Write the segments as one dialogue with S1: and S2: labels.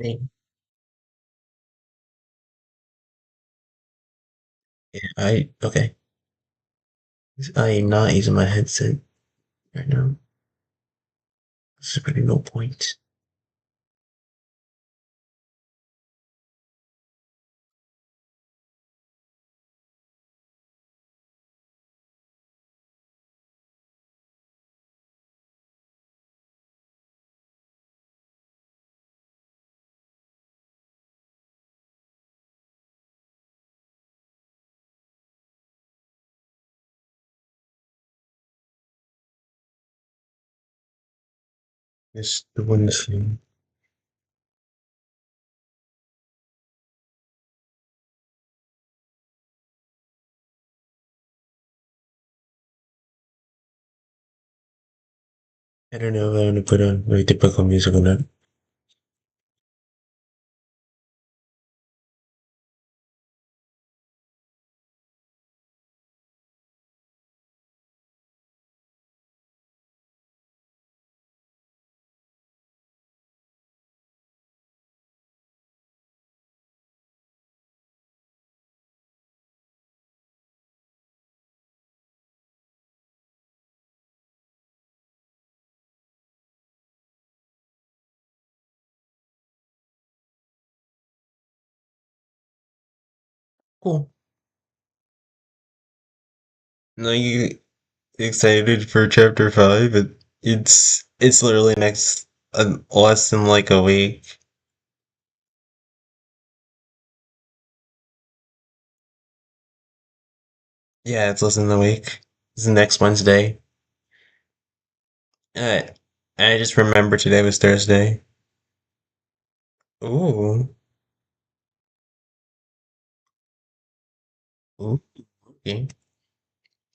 S1: Hey, yeah, okay. I am not using my headset right now. This is pretty no point. Just the one thing. I don't know if I'm gonna put on my typical music or not. Cool. No, you excited for chapter 5? It's literally next less than like a week. Yeah, it's less than a week. It's next Wednesday. Uh, I just remember today was Thursday. Ooh. Ooh. Okay.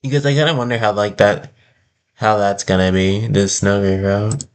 S1: Because I kind of wonder how that's gonna be, this snow route.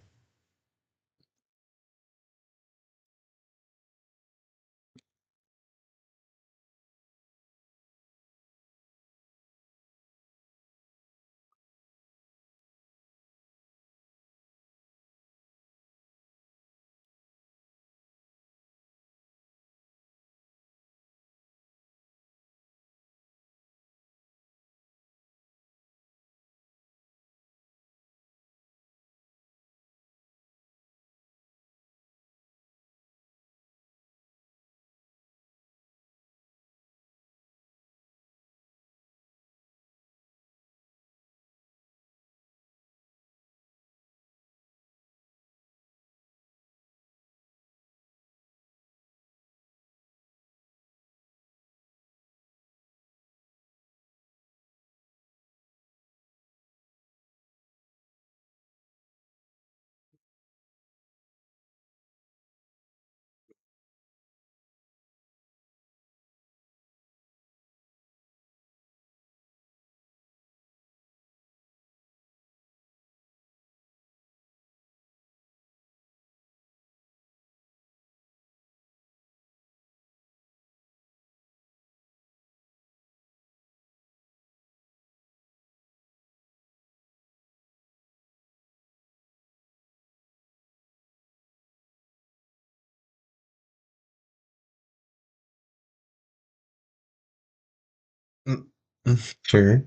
S1: Mm, sure.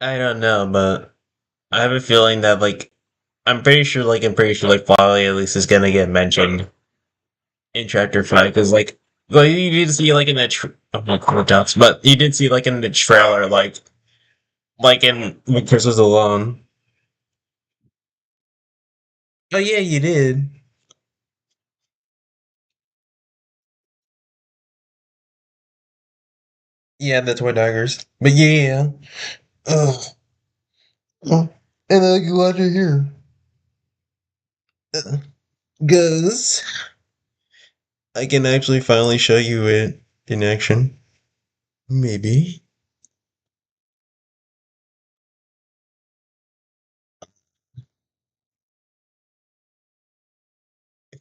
S1: I don't know, but I have a feeling that like I'm pretty sure like Wally at least is gonna get mentioned in chapter five because like you did see like in the I'm not calling doubts, but you did see like in the trailer like in when Chris was alone. Oh yeah, you did. Yeah, the toy daggers. But yeah. Ugh. Oh, and I'm glad you're here. Because I can actually finally show you it in action. Maybe.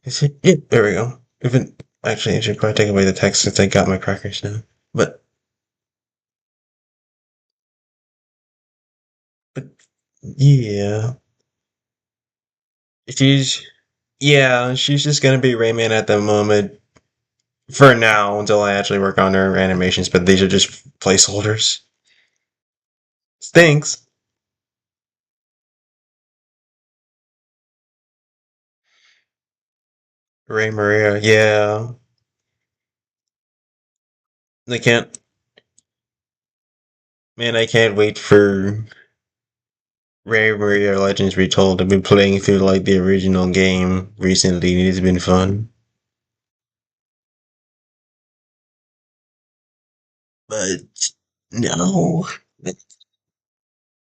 S1: Is it? Yeah, there we go. Even actually, I should probably take away the text since I got my crackers now. But yeah, she's yeah, she's just gonna be Rayman at the moment for now until I actually work on her animations. But these are just placeholders. Stinks. Ray Maria, yeah. I can't, man. I can't wait for Ray Maria Legends Retold. I've been playing through like the original game recently, and it's been fun. But no,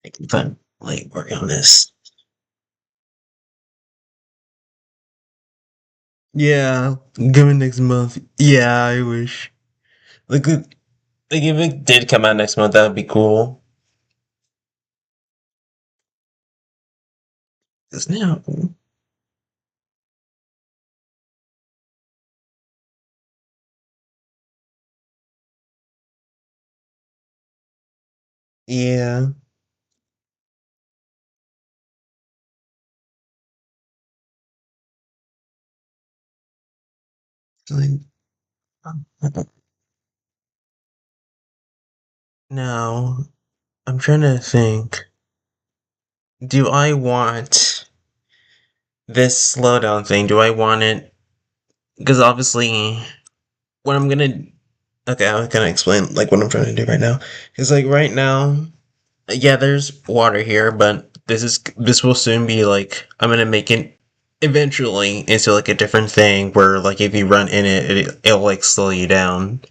S1: I can find like work on this. Yeah, coming next month. Yeah, I wish. Like, if it did come out next month, that would be cool. 'Cause now, yeah, like, now I'm trying to think. Do I want this slowdown thing? Do I want it? Because obviously, what I'm gonna. Okay, I'm gonna explain like what I'm trying to do right now. Because like right now, yeah, there's water here, but this will soon be like I'm gonna make it eventually into like a different thing where like if you run in it, it'll like slow you down.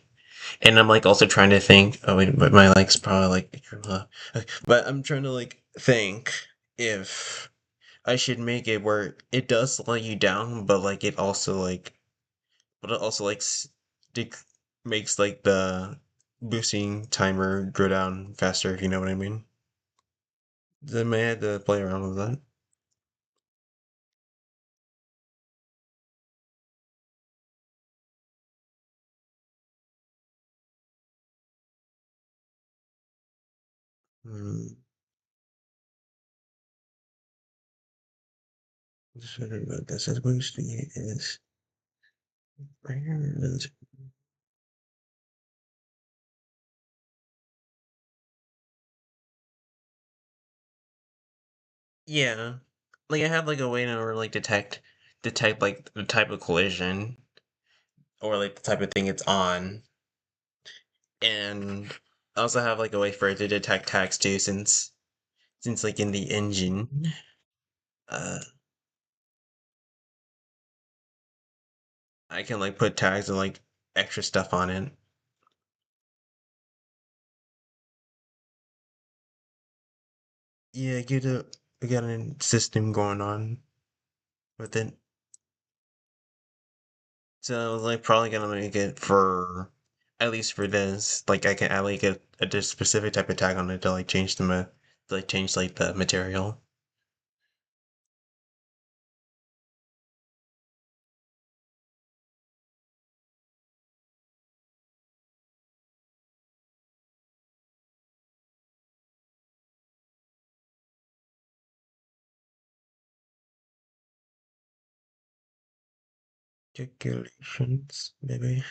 S1: And I'm like also trying to think. Oh wait, but my leg's probably like. Okay, but I'm trying to like think if I should make it where it does slow you down, but like it also like makes like the boosting timer go down faster. If you know what I mean. Then I had to play around with that. Hmm. Sorry about this. As boosting is. Yeah, like I have like a way to like detect like the type of collision or like the type of thing it's on, and I also have like a way for it to detect tags too, since like in the engine, uh, I can like put tags and like extra stuff on it. Yeah, get a system going on with it. So I was like probably gonna make it for at least for this. Like I can add like a specific type of tag on it to like change to, like change like the material. Calculations, maybe.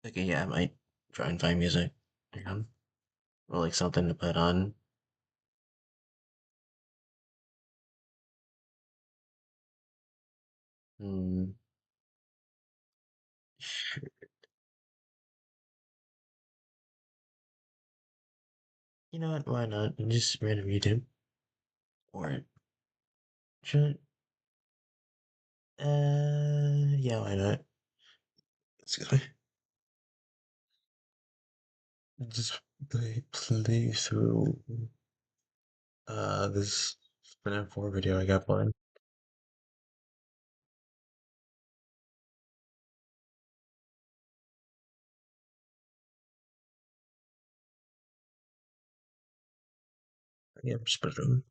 S1: Okay, yeah, I might try and find music. Or like something to put on. Hmm. Sure. You know what? Why not? Just random YouTube. Or should yeah, why not? Excuse me. Just play through this FNAF 4 video I got one. Yeah, just put it on.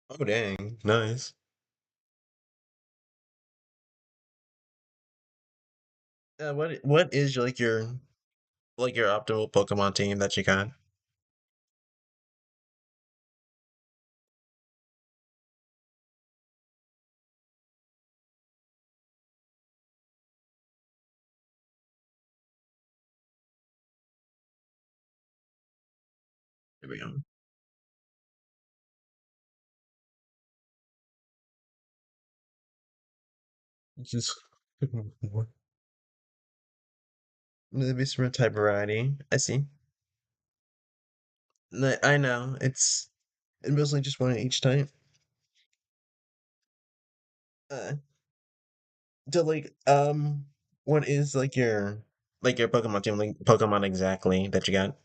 S1: Oh dang, nice. What is your optimal Pokemon team that you got? There we go. Just maybe some type variety. I see. I know it's mostly just one each type. Uh, so what is like your Pokemon team, like Pokemon exactly that you got?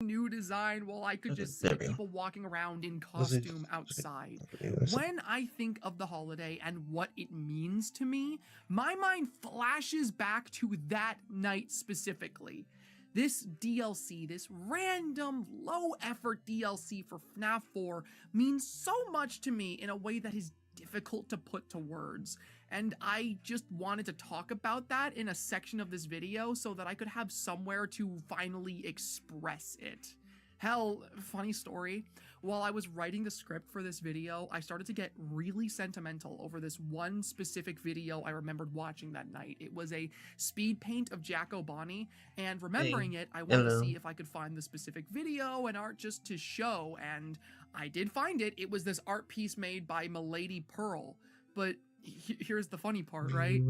S2: New design while I could
S1: Okay,
S2: just
S1: there
S2: see
S1: we go.
S2: people walking around in
S1: This is
S2: costume outside.
S1: this
S2: When I think of the holiday and what it means to me, my mind flashes back to that night specifically. This DLC, this random low effort DLC for FNAF 4 means so much to me in a way that is difficult to put to words. And I just wanted to talk about that in a section of this video so that I could have somewhere to finally express it. Hell, funny story, while I was writing the script for this video, I started to get really sentimental over this one specific video I remembered watching that night. It was a speed paint of Jack O'Bonnie, and
S1: Hey,
S2: remembering it, I wanted to
S1: hello.
S2: see if I could find the specific video and art just to show, and I did find it. It was this art piece made by Milady Pearl. But here's the funny part, right?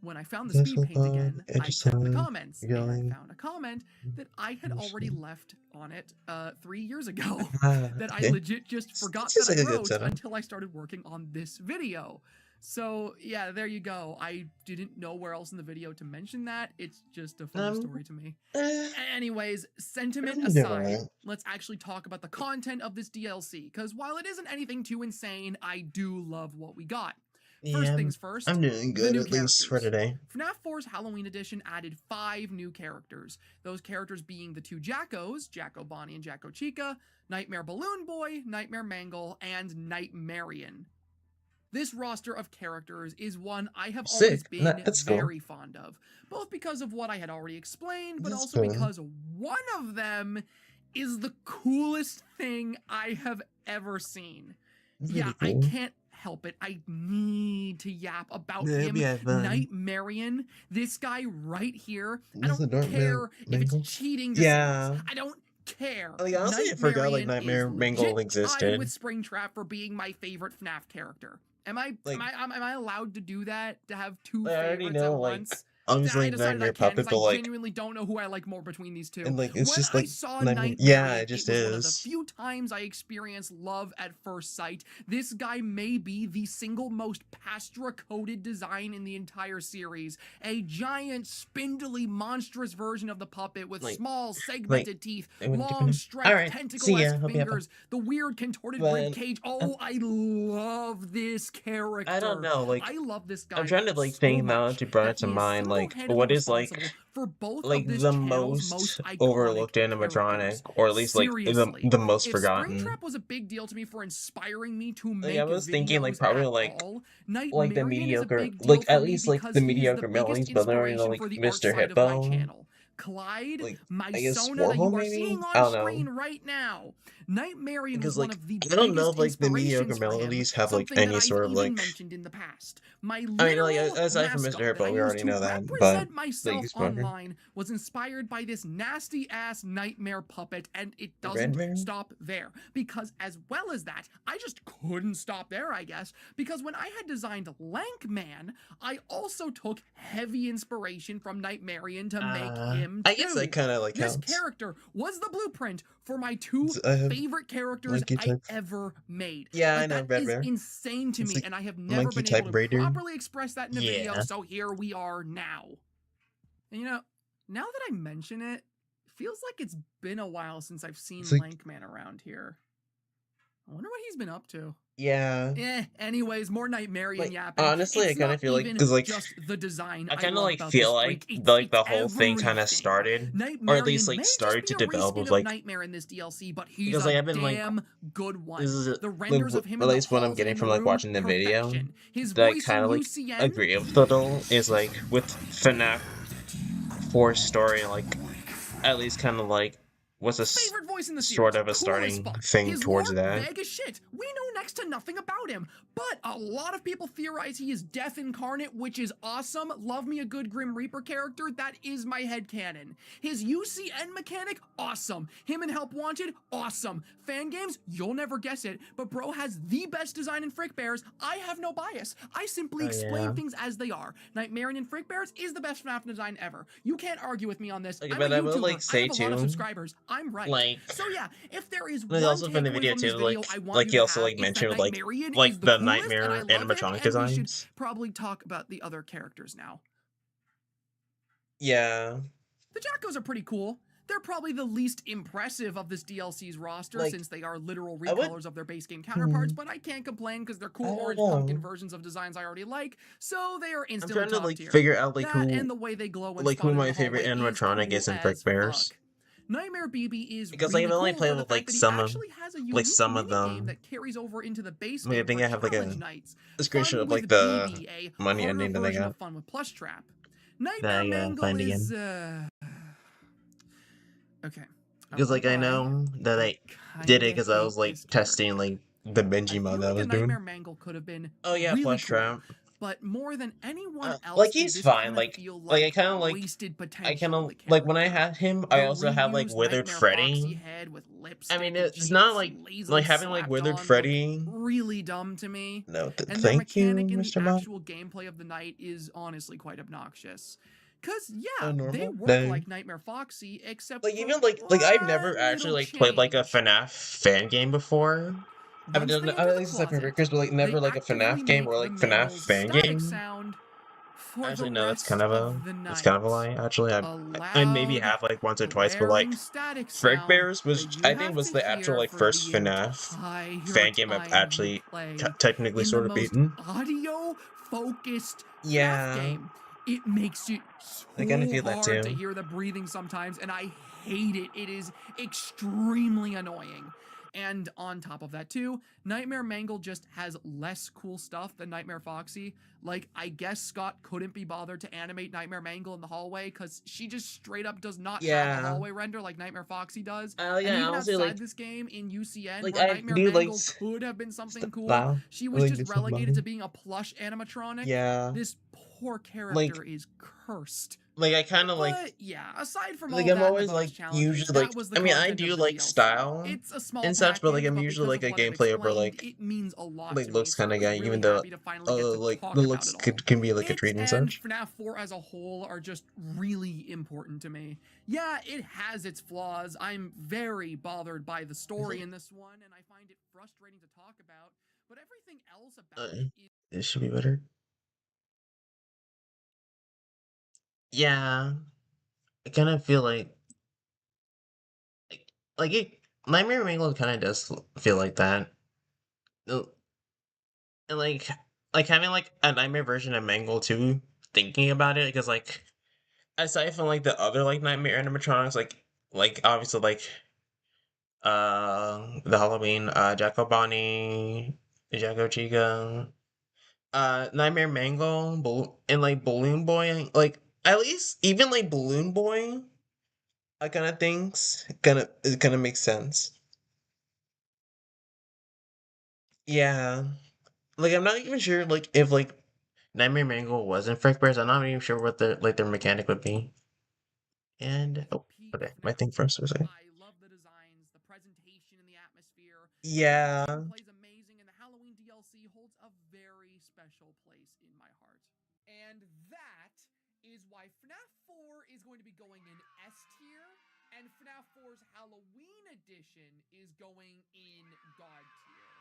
S2: When I found the speed
S1: Successful
S2: paint
S1: pod,
S2: again, I checked the
S1: Edgerton,
S2: comments and
S1: yelling.
S2: found a comment that I had already left on it 3 years ago
S1: Ah,
S2: that I
S1: okay.
S2: legit just
S1: It
S2: forgot
S1: seems
S2: that
S1: like
S2: I
S1: a good
S2: wrote
S1: setup.
S2: until I started working on this video. So yeah, there you go. I didn't know where else in the video to mention that. It's just a funny
S1: Um,
S2: story to me.
S1: eh,
S2: Anyways, sentiment
S1: I'm doing
S2: aside,
S1: alright.
S2: let's actually talk about the content of this DLC, because while it isn't anything too insane, I do love what we got.
S1: Yeah,
S2: First
S1: I'm,
S2: things first,
S1: I'm doing
S2: the
S1: good,
S2: new
S1: at least for
S2: characters.
S1: today.
S2: FNAF 4's Halloween Edition added 5 new characters. Those characters being the 2 Jackos, Jacko Bonnie and Jacko Chica, Nightmare Balloon Boy, Nightmare Mangle, and Nightmarian. This roster of characters is one I have always
S1: Sick.
S2: been
S1: That's cool.
S2: very fond of, both because of what I had already explained, but
S1: That's
S2: also
S1: cool.
S2: because one of them is the coolest thing I have ever seen.
S1: That's
S2: Yeah,
S1: pretty
S2: I
S1: cool.
S2: can't help it. I need to yap about
S1: Yeah,
S2: him,
S1: yeah, fun.
S2: Nightmarian. This guy right here. I
S1: This
S2: don't
S1: is Dark
S2: care if it's
S1: Mangle.
S2: cheating to say this.
S1: Yeah.
S2: I don't care.
S1: Like, honestly, I forgot, like,
S2: Nightmarian is
S1: Nightmare Mangle
S2: legit tied
S1: existed.
S2: with Springtrap for being my favorite FNAF character. Am I am
S1: Like,
S2: I am I allowed to do that? To have two
S1: I already
S2: favorites at
S1: know, like,
S2: once? I
S1: obviously
S2: decided I
S1: Nightmare
S2: can because
S1: Puppet,
S2: I
S1: but, like,
S2: genuinely don't know who I like more between these two.
S1: and, like, it's
S2: When
S1: just,
S2: I
S1: like,
S2: saw
S1: Nightmare. Yeah,
S2: Nightmarian,
S1: it
S2: it
S1: just
S2: was one of the
S1: is.
S2: few times I experienced love at first sight. This guy may be the single most Pastra-coded design in the entire series. A giant, spindly, monstrous version of the puppet with
S1: Like,
S2: small,
S1: like,
S2: segmented teeth,
S1: I wouldn't
S2: long,
S1: different.
S2: striped,
S1: Alright, see ya.
S2: tentacle-esque
S1: Hope you have fun.
S2: fingers, the weird contorted rib
S1: But,
S2: cage.
S1: uh,
S2: Oh, I love this
S1: I don't
S2: character.
S1: know, like,
S2: I love this
S1: I'm
S2: guy
S1: trying to, like,
S2: so
S1: think now that
S2: much
S1: you brought it
S2: that
S1: to
S2: he is
S1: mind, like
S2: single-handedly
S1: what is
S2: responsible for both
S1: like
S2: of this
S1: the
S2: channel's most
S1: most
S2: iconic
S1: overlooked
S2: characters.
S1: animatronic, or at least like
S2: Seriously,
S1: the most
S2: if
S1: forgotten.
S2: Springtrap was a big deal to me for inspiring me to
S1: Like I
S2: make
S1: was thinking like
S2: videos
S1: probably
S2: at all,
S1: like the
S2: Nightmarion is a
S1: mediocre,
S2: big deal
S1: like
S2: for
S1: at
S2: me
S1: least like
S2: because
S1: the
S2: he is the
S1: mediocre
S2: biggest
S1: melodies, but then
S2: inspiration
S1: like
S2: for the art
S1: Mr.
S2: side of my
S1: Hippo,
S2: channel. Clyde,
S1: like
S2: my
S1: I guess
S2: Sona that you
S1: Warble
S2: are seeing
S1: maybe? I
S2: on
S1: don't know.
S2: screen right now. Nightmarion was
S1: Because
S2: one
S1: like
S2: of the
S1: I don't know
S2: biggest
S1: if like the mediocre
S2: inspirations for him,
S1: melodies have like
S2: something that
S1: any
S2: I've
S1: sort of
S2: even
S1: like,
S2: mentioned in the past. My
S1: I mean like
S2: literal
S1: aside from Mr.
S2: mascot that I
S1: Hippo, we
S2: used
S1: already
S2: to
S1: know that, but
S2: represent
S1: the
S2: myself
S1: Explorer,
S2: online was inspired by this nasty ass nightmare puppet, and it
S1: the
S2: doesn't
S1: Red Man.
S2: stop there. Because as well as that, I just couldn't stop there, I guess, because when I had designed Lankman, I also took heavy inspiration from Nightmarion to make him
S1: I guess that
S2: too.
S1: kind of like
S2: This
S1: counts.
S2: character was the blueprint for my two
S1: I have
S2: favorite characters
S1: monkey
S2: I
S1: type.
S2: ever made.
S1: Yeah, I
S2: Like,
S1: know
S2: that
S1: Red
S2: is
S1: Bear.
S2: insane to
S1: It's
S2: me,
S1: like
S2: and I have never
S1: monkey
S2: been able
S1: type
S2: to
S1: raider.
S2: properly express that in a video,
S1: Yeah,
S2: so here we are now. And now that I mention it, feels like it's been a while since I've seen
S1: it's like
S2: Lankman around here. I wonder what he's been up to.
S1: yeah.
S2: Anyways, more Nightmarion
S1: Like
S2: yapping.
S1: honestly, I
S2: It's
S1: kind
S2: not
S1: of feel like
S2: even
S1: because like
S2: just the design
S1: I
S2: I
S1: kind of
S2: love
S1: like
S2: about this
S1: feel like
S2: freak. It's
S1: the whole thing kind of
S2: everything.
S1: started, or at least
S2: Nightmarion
S1: like
S2: may just
S1: started
S2: be
S1: to
S2: a
S1: develop
S2: reskin
S1: with
S2: of
S1: like,
S2: Nightmare in this DLC, but he's
S1: because
S2: a
S1: like I've been like,
S2: damn good
S1: this
S2: one.
S1: is
S2: The
S1: like
S2: renders of him
S1: at
S2: in the
S1: least what I'm
S2: halls and
S1: getting
S2: in the
S1: from like
S2: room,
S1: watching the video
S2: perfection. His
S1: that I
S2: voice
S1: kind
S2: in
S1: of like
S2: UCN,
S1: agree with little is like with FNAF 4 story, like at least kind of like was a
S2: favorite voice in the
S1: sort
S2: series.
S1: of a
S2: Cool as
S1: starting
S2: fuck.
S1: thing
S2: His lore,
S1: towards that.
S2: vague as shit. We know next to nothing about him. But a lot of people theorize he is Death incarnate, which is awesome. Love me a good Grim Reaper character. That is my headcanon. His UCN mechanic, awesome. Him and Help Wanted, awesome. Fan games, you'll never guess it, but bro has the best design in Frick Bears. I have no bias. I simply
S1: Oh
S2: explain
S1: yeah.
S2: things as they are. Nightmarion in Frick Bears is the best FNAF design ever. You can't argue with me on this.
S1: Like,
S2: I'm a
S1: but I will
S2: YouTuber.
S1: like
S2: I
S1: say
S2: have a lot of
S1: too,
S2: subscribers. I'm right.
S1: like
S2: So yeah, if there is
S1: like
S2: one
S1: also from the
S2: takeaway
S1: video
S2: from this
S1: too,
S2: video I want you
S1: he
S2: to
S1: also
S2: have,
S1: like
S2: it's that
S1: mentioned
S2: Nightmarion is the
S1: the
S2: coolest and I
S1: nightmare
S2: love him,
S1: animatronic
S2: and we should
S1: designs.
S2: probably talk about the other characters now.
S1: Yeah,
S2: The Jackos are pretty cool. They're probably the least impressive of this DLC's roster
S1: like
S2: since they are literal
S1: I would.
S2: recolors of their base game
S1: Hmm,
S2: counterparts, but I can't complain because they're
S1: I
S2: cool
S1: don't
S2: orange pumpkin
S1: know.
S2: versions of designs I already like, so they are
S1: I'm
S2: instantly
S1: trying to
S2: top
S1: like
S2: tier.
S1: figure out
S2: That and the way they glow when
S1: who
S2: spotted in
S1: my
S2: the
S1: favorite
S2: hallway is
S1: animatronic
S2: cool
S1: is in Frick
S2: as
S1: Bears,
S2: fuck. Nightmare BB is
S1: because like I've
S2: really
S1: only
S2: cool
S1: played
S2: for the
S1: with
S2: fact
S1: like
S2: that he
S1: some of
S2: actually has a unique
S1: of
S2: minigame
S1: them.
S2: that carries over into the base
S1: I mean, I
S2: game
S1: think
S2: for
S1: I have like
S2: challenge nights.
S1: a screenshot
S2: Fun
S1: of like
S2: with
S1: the
S2: BB, a
S1: money
S2: harder
S1: ending that I
S2: version
S1: got
S2: of fun with Plush Trap.
S1: that
S2: Nightmare
S1: I
S2: Mangle
S1: find
S2: is,
S1: again.
S2: okay. I
S1: Because
S2: won't
S1: like I
S2: lie.
S1: know that
S2: I
S1: I did it
S2: kinda
S1: because I
S2: hate
S1: was like
S2: this
S1: testing
S2: character.
S1: like the
S2: I
S1: Benji mod
S2: feel
S1: that I
S2: like a
S1: was
S2: Nightmare
S1: doing.
S2: Mangle could have been
S1: Oh yeah,
S2: really
S1: Plush
S2: cool,
S1: Trap.
S2: but more than anyone
S1: Like
S2: else, they
S1: he's
S2: just
S1: fine.
S2: kind of feel
S1: I
S2: like
S1: kind of
S2: wasted
S1: I kind
S2: potential of
S1: of
S2: the
S1: like when I
S2: character.
S1: had him. I
S2: The
S1: also had like
S2: reused
S1: Withered
S2: Nightmare Foxy
S1: Freddy.
S2: head with
S1: I mean,
S2: lipstick and
S1: it's not
S2: cheeks
S1: like
S2: lazily
S1: having like
S2: slapped
S1: Withered
S2: on looked
S1: Freddy.
S2: really dumb to me.
S1: No,
S2: And their
S1: thank you,
S2: mechanic in the
S1: Mr. Bot.
S2: actual gameplay of the night is honestly quite obnoxious. Cause
S1: A
S2: yeah, they
S1: normal
S2: work
S1: day.
S2: like Nightmare Foxy, except
S1: Like
S2: for
S1: even I've never
S2: one
S1: actually
S2: little
S1: like played like a
S2: change.
S1: FNAF fan game before. I've
S2: Once
S1: done
S2: they
S1: at
S2: enter the
S1: least aside from
S2: closet,
S1: Rickers, but like
S2: they
S1: never like a
S2: actively
S1: FNAF game or
S2: make the
S1: like FNAF
S2: mangle's
S1: fan
S2: static
S1: game.
S2: sound for the
S1: Actually, no,
S2: rest of the
S1: that's kind of a
S2: night.
S1: lie. Actually,
S2: A
S1: I maybe
S2: loud,
S1: have like once or twice, but like
S2: blaring static
S1: Frick
S2: sound
S1: Bears
S2: that
S1: was
S2: you
S1: I think
S2: have
S1: was
S2: to
S1: the actual
S2: hear
S1: like
S2: for
S1: first
S2: the
S1: FNAF
S2: entire
S1: fan game I've
S2: time you
S1: actually
S2: play.
S1: technically
S2: In the
S1: sort of
S2: most
S1: beaten.
S2: audio focused FNAF
S1: Yeah,
S2: game, it makes it
S1: I kind of
S2: so
S1: feel that
S2: hard to
S1: too.
S2: hear the breathing sometimes, and I hate it. It is extremely annoying. And on top of that, too, Nightmare Mangle just has less cool stuff than Nightmare Foxy. Like, I guess Scott couldn't be bothered to animate Nightmare Mangle in the hallway because she just straight up does not have a
S1: Yeah.
S2: hallway render like Nightmare Foxy does. And
S1: Yeah.
S2: even
S1: Honestly,
S2: outside this game in UCN, where
S1: I
S2: Nightmare
S1: do like
S2: Mangle could have been something cool,
S1: wow.
S2: she
S1: I
S2: was
S1: like
S2: just
S1: this stuff about
S2: relegated
S1: her.
S2: to being a plush animatronic.
S1: Yeah.
S2: This poor
S1: Like
S2: character is cursed.
S1: I kind of
S2: But yeah, aside from all
S1: I'm
S2: that and the
S1: always
S2: bonus
S1: like
S2: challenges,
S1: usually
S2: that was the
S1: I mean I
S2: content
S1: do
S2: of the
S1: like
S2: DLC.
S1: style
S2: It's a small
S1: and such, but
S2: package,
S1: I'm
S2: but
S1: usually
S2: because
S1: like
S2: of
S1: a
S2: what I've
S1: gameplay over
S2: explained, it means a lot to me.
S1: looks
S2: So
S1: kind
S2: I
S1: of
S2: was
S1: guy,
S2: really
S1: even though
S2: happy to finally get to
S1: the
S2: talk about
S1: looks
S2: it all.
S1: can be like a
S2: It
S1: treat and
S2: and
S1: such.
S2: FNAF 4 as a whole are just really important to me. Yeah, it has its flaws. I'm very bothered by the story in this one, and I find it frustrating to talk about. But everything else about it is
S1: It should be better. Yeah, I kind of feel like it. Nightmare Mangle kind of does feel like that. Uh, And like having like a nightmare version of Mangle too, thinking about it, because like aside from like the other like nightmare animatronics, like obviously like the Halloween Jacko Bonnie, Jacko Chica, Nightmare Mango, and like Balloon Boy, like at least even like Balloon Boy, I kind of thinks it kind of makes sense. Yeah, like I'm not even sure like if like Nightmare Mango wasn't Frick Bears, I'm not even sure what their mechanic would be. And oh,
S2: Peak
S1: okay, my
S2: FNAF
S1: thing first
S2: 2.
S1: was like,
S2: I love the designs, the presentation, and the atmosphere. I think the
S1: yeah,
S2: gameplay is amazing, and the Halloween DLC holds a very special place in my heart. And that is why FNAF 4 is going to be going in S tier, and FNAF 4's Halloween edition is going in God tier.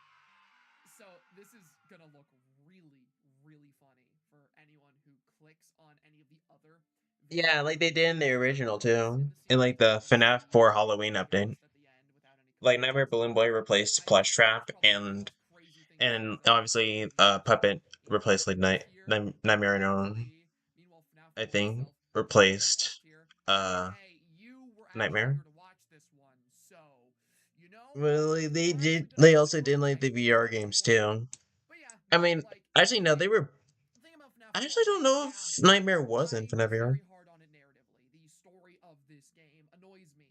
S2: So this is gonna look really, really funny for anyone who clicks on any of the other
S1: yeah,
S2: videos
S1: like they
S2: of
S1: did in the
S2: Easter
S1: original
S2: eggs in
S1: too,
S2: the
S1: in like
S2: series,
S1: the
S2: and you
S1: FNAF
S2: see
S1: 4 Halloween
S2: the
S1: update.
S2: ghost at the end without any
S1: Like Nightmare
S2: consequences
S1: Balloon Boy
S2: passed.
S1: replaced
S2: I think that's
S1: Plushtrap,
S2: probably one of the most crazy things
S1: and
S2: that I've
S1: obviously
S2: seen
S1: Puppet
S2: in
S1: replaced like
S2: B tier
S1: Nightmare known,
S2: recently. Meanwhile, FNAF
S1: I
S2: 4
S1: think,
S2: itself going in S
S1: replaced
S2: tier. And
S1: uh
S2: hey, you were actually
S1: Nightmare.
S2: here to watch this one, so you know
S1: Well, like,
S2: we're actually gonna
S1: they
S2: let
S1: also
S2: you
S1: did like the
S2: okay
S1: VR
S2: this
S1: games
S2: one.
S1: too.
S2: But yeah,
S1: I
S2: no,
S1: mean,
S2: like
S1: actually no, they were.
S2: the thing about FNAF
S1: I
S2: 4,
S1: actually don't
S2: right?
S1: know
S2: Yeah,
S1: if Nightmare was in
S2: I
S1: FNAF
S2: was
S1: VR.
S2: very hard on it narratively. The story of this game annoys me.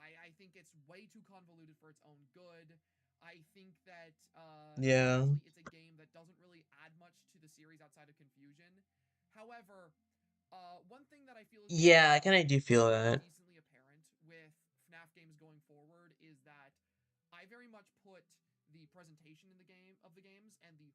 S2: I think it's way too convoluted for its own good. I think that
S1: Yeah,
S2: honestly, it's a game that doesn't really add much to the series outside of confusion. However, one thing that I feel is going to
S1: yeah, I kind
S2: become
S1: of do feel
S2: pretty
S1: that.
S2: decently apparent with FNAF games going forward is that I very much put the presentation in the game of the games and the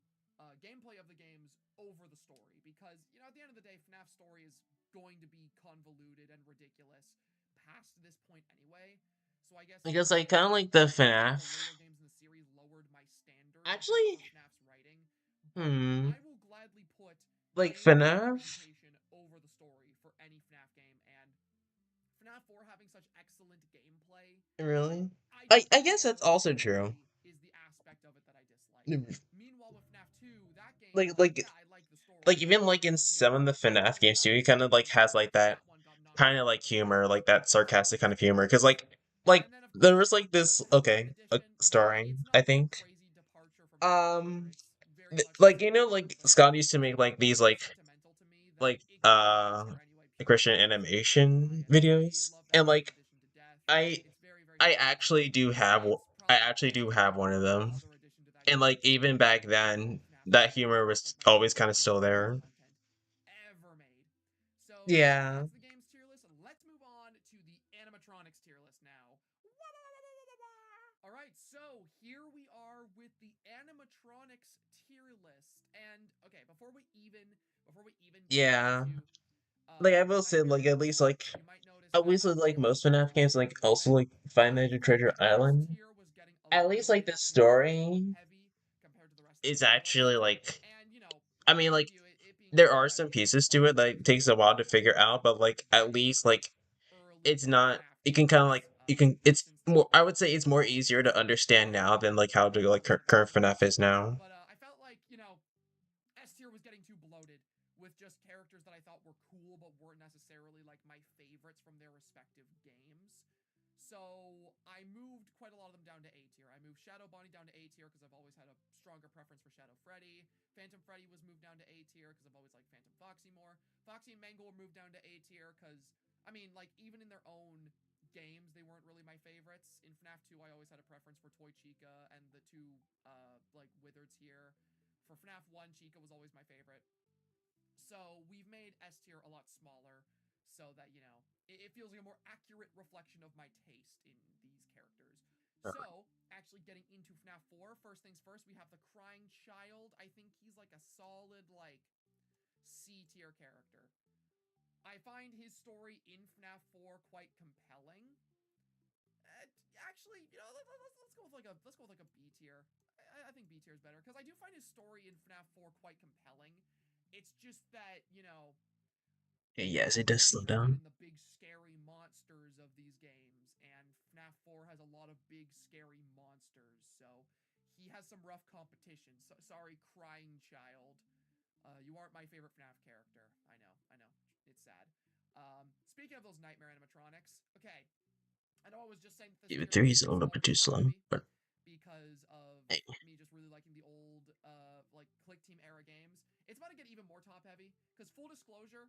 S2: gameplay of the games over the story because you know at the end of the day, FNAF story is going to be convoluted and ridiculous past this point anyway. So I guess
S1: Because
S2: in
S1: like
S2: a
S1: kind of
S2: way,
S1: like the
S2: some of the
S1: FNAF.
S2: later games in the series lowered my standard a bit
S1: Actually,
S2: for FNAF's writing, but
S1: hmm,
S2: I will gladly put
S1: like
S2: gameplay and
S1: FNAF,
S2: presentation over the story for any FNAF game. And FNAF 4 having such excellent gameplay,
S1: really.
S2: I don't
S1: I guess
S2: care
S1: that's
S2: if the
S1: also true.
S2: story is the aspect of it that I dislike. Meanwhile, with FNAF 2, that game,
S1: Like
S2: like,
S1: like
S2: yeah, I like the story,
S1: like
S2: I
S1: even
S2: like the
S1: like in some
S2: presentation,
S1: of the
S2: but
S1: FNAF
S2: the
S1: games too, he
S2: graphics
S1: kind of like has
S2: presentation
S1: like
S2: for
S1: that
S2: that one got knocked
S1: kind of
S2: down
S1: like
S2: a peg
S1: humor, like that
S2: so
S1: sarcastic kind of humor. Because
S2: badly.
S1: like
S2: And then, of
S1: there
S2: course,
S1: was like this
S2: the Halloween
S1: okay a
S2: edition, yeah,
S1: story
S2: it's
S1: I
S2: not like a
S1: think
S2: crazy departure from any other. It's very much the
S1: like
S2: same story,
S1: like
S2: but
S1: Scott used to
S2: it's
S1: make like these
S2: so sentimental to me that
S1: like
S2: it got put in A tier anyway purely
S1: Christian
S2: because of
S1: animation
S2: Bryant. I
S1: videos,
S2: love that
S1: and
S2: Halloween
S1: like
S2: edition to death.
S1: I
S2: It's very, very good content. It's
S1: I
S2: probably the
S1: actually
S2: best
S1: do have one of them,
S2: other addition to that
S1: and like
S2: game
S1: even
S2: in
S1: back then
S2: FNAF
S1: that
S2: series.
S1: humor
S2: It's
S1: was
S2: like my
S1: always
S2: favorite
S1: kind of
S2: piece
S1: still
S2: of Halloween
S1: there.
S2: content ever made. So
S1: Yeah.
S2: that's the game's tier list. Let's move on to the animatronics tier list now. All right, so here we are with the animatronics tier list. And okay, before we even get
S1: Yeah.
S2: into
S1: Like I will say,
S2: Nightmare
S1: like
S2: Mango, you might notice
S1: at
S2: that
S1: least with
S2: S
S1: like
S2: tier was
S1: most
S2: starting
S1: FNAF
S2: to get
S1: games,
S2: a
S1: like
S2: little bit
S1: also
S2: better.
S1: like Five
S2: I
S1: Nights at
S2: felt
S1: Treasure
S2: like S
S1: Island,
S2: tier was getting a
S1: at least
S2: little
S1: like the
S2: bit too
S1: story
S2: heavy compared to the rest of the
S1: is
S2: tier list.
S1: actually like
S2: And you know,
S1: I
S2: I'll
S1: mean
S2: give
S1: like
S2: you it, it being
S1: there
S2: too
S1: are some
S2: heavy is
S1: pieces to it that
S2: honestly
S1: it takes a while to
S2: more
S1: figure out, but like at
S2: because
S1: least like
S2: early
S1: it's not
S2: FNAF
S1: you can kind of
S2: games,
S1: like you can it's
S2: since the
S1: more I would say it's more
S2: original
S1: easier to understand
S2: series,
S1: now than like how to like current FNAF is now.
S2: but I felt like you know S tier was getting too bloated with just characters that I thought were cool but weren't necessarily like my favorites from their respective games. So I moved quite a lot of them down to A tier. I moved Shadow Bonnie down to A tier because I've always had a stronger preference for Shadow Freddy. Phantom Freddy was moved down to A tier because I've always liked Phantom Foxy more. Foxy and Mangle were moved down to A tier because I mean, like even in their own games, they weren't really my favorites. In FNAF 2, I always had a preference for Toy Chica and the two like wizards here. For FNAF 1, Chica was always my favorite. So we've made S tier a lot smaller so that, you know, it feels like a more accurate reflection of my taste in these characters. So, actually getting into FNAF 4, first things first, we have the Crying Child. I think he's like a solid, like, C tier character. I find his story in FNAF 4 quite compelling. Actually, you know, let's go with like a B tier. I think B tier is better because I do find his story in FNAF 4 quite compelling. It's just that you know we're
S1: Yes,
S2: not
S1: it does
S2: really
S1: slow
S2: interested
S1: down.
S2: in the big scary monsters of these games, and FNAF 4 has a lot of big scary monsters, so he has some rough competition. So, sorry, Crying Child. You aren't my favorite FNAF character. I know, I know. It's sad. Speaking of those nightmare animatronics, okay, I know I was just saying that this
S1: Even
S2: tier
S1: though
S2: list
S1: he's
S2: is
S1: a
S2: going to
S1: little
S2: be
S1: bit
S2: very
S1: too
S2: top
S1: slow,
S2: heavy
S1: but
S2: because of
S1: hey,
S2: me just really liking the old like Click Team era games. It's about to get even more top heavy because full disclosure,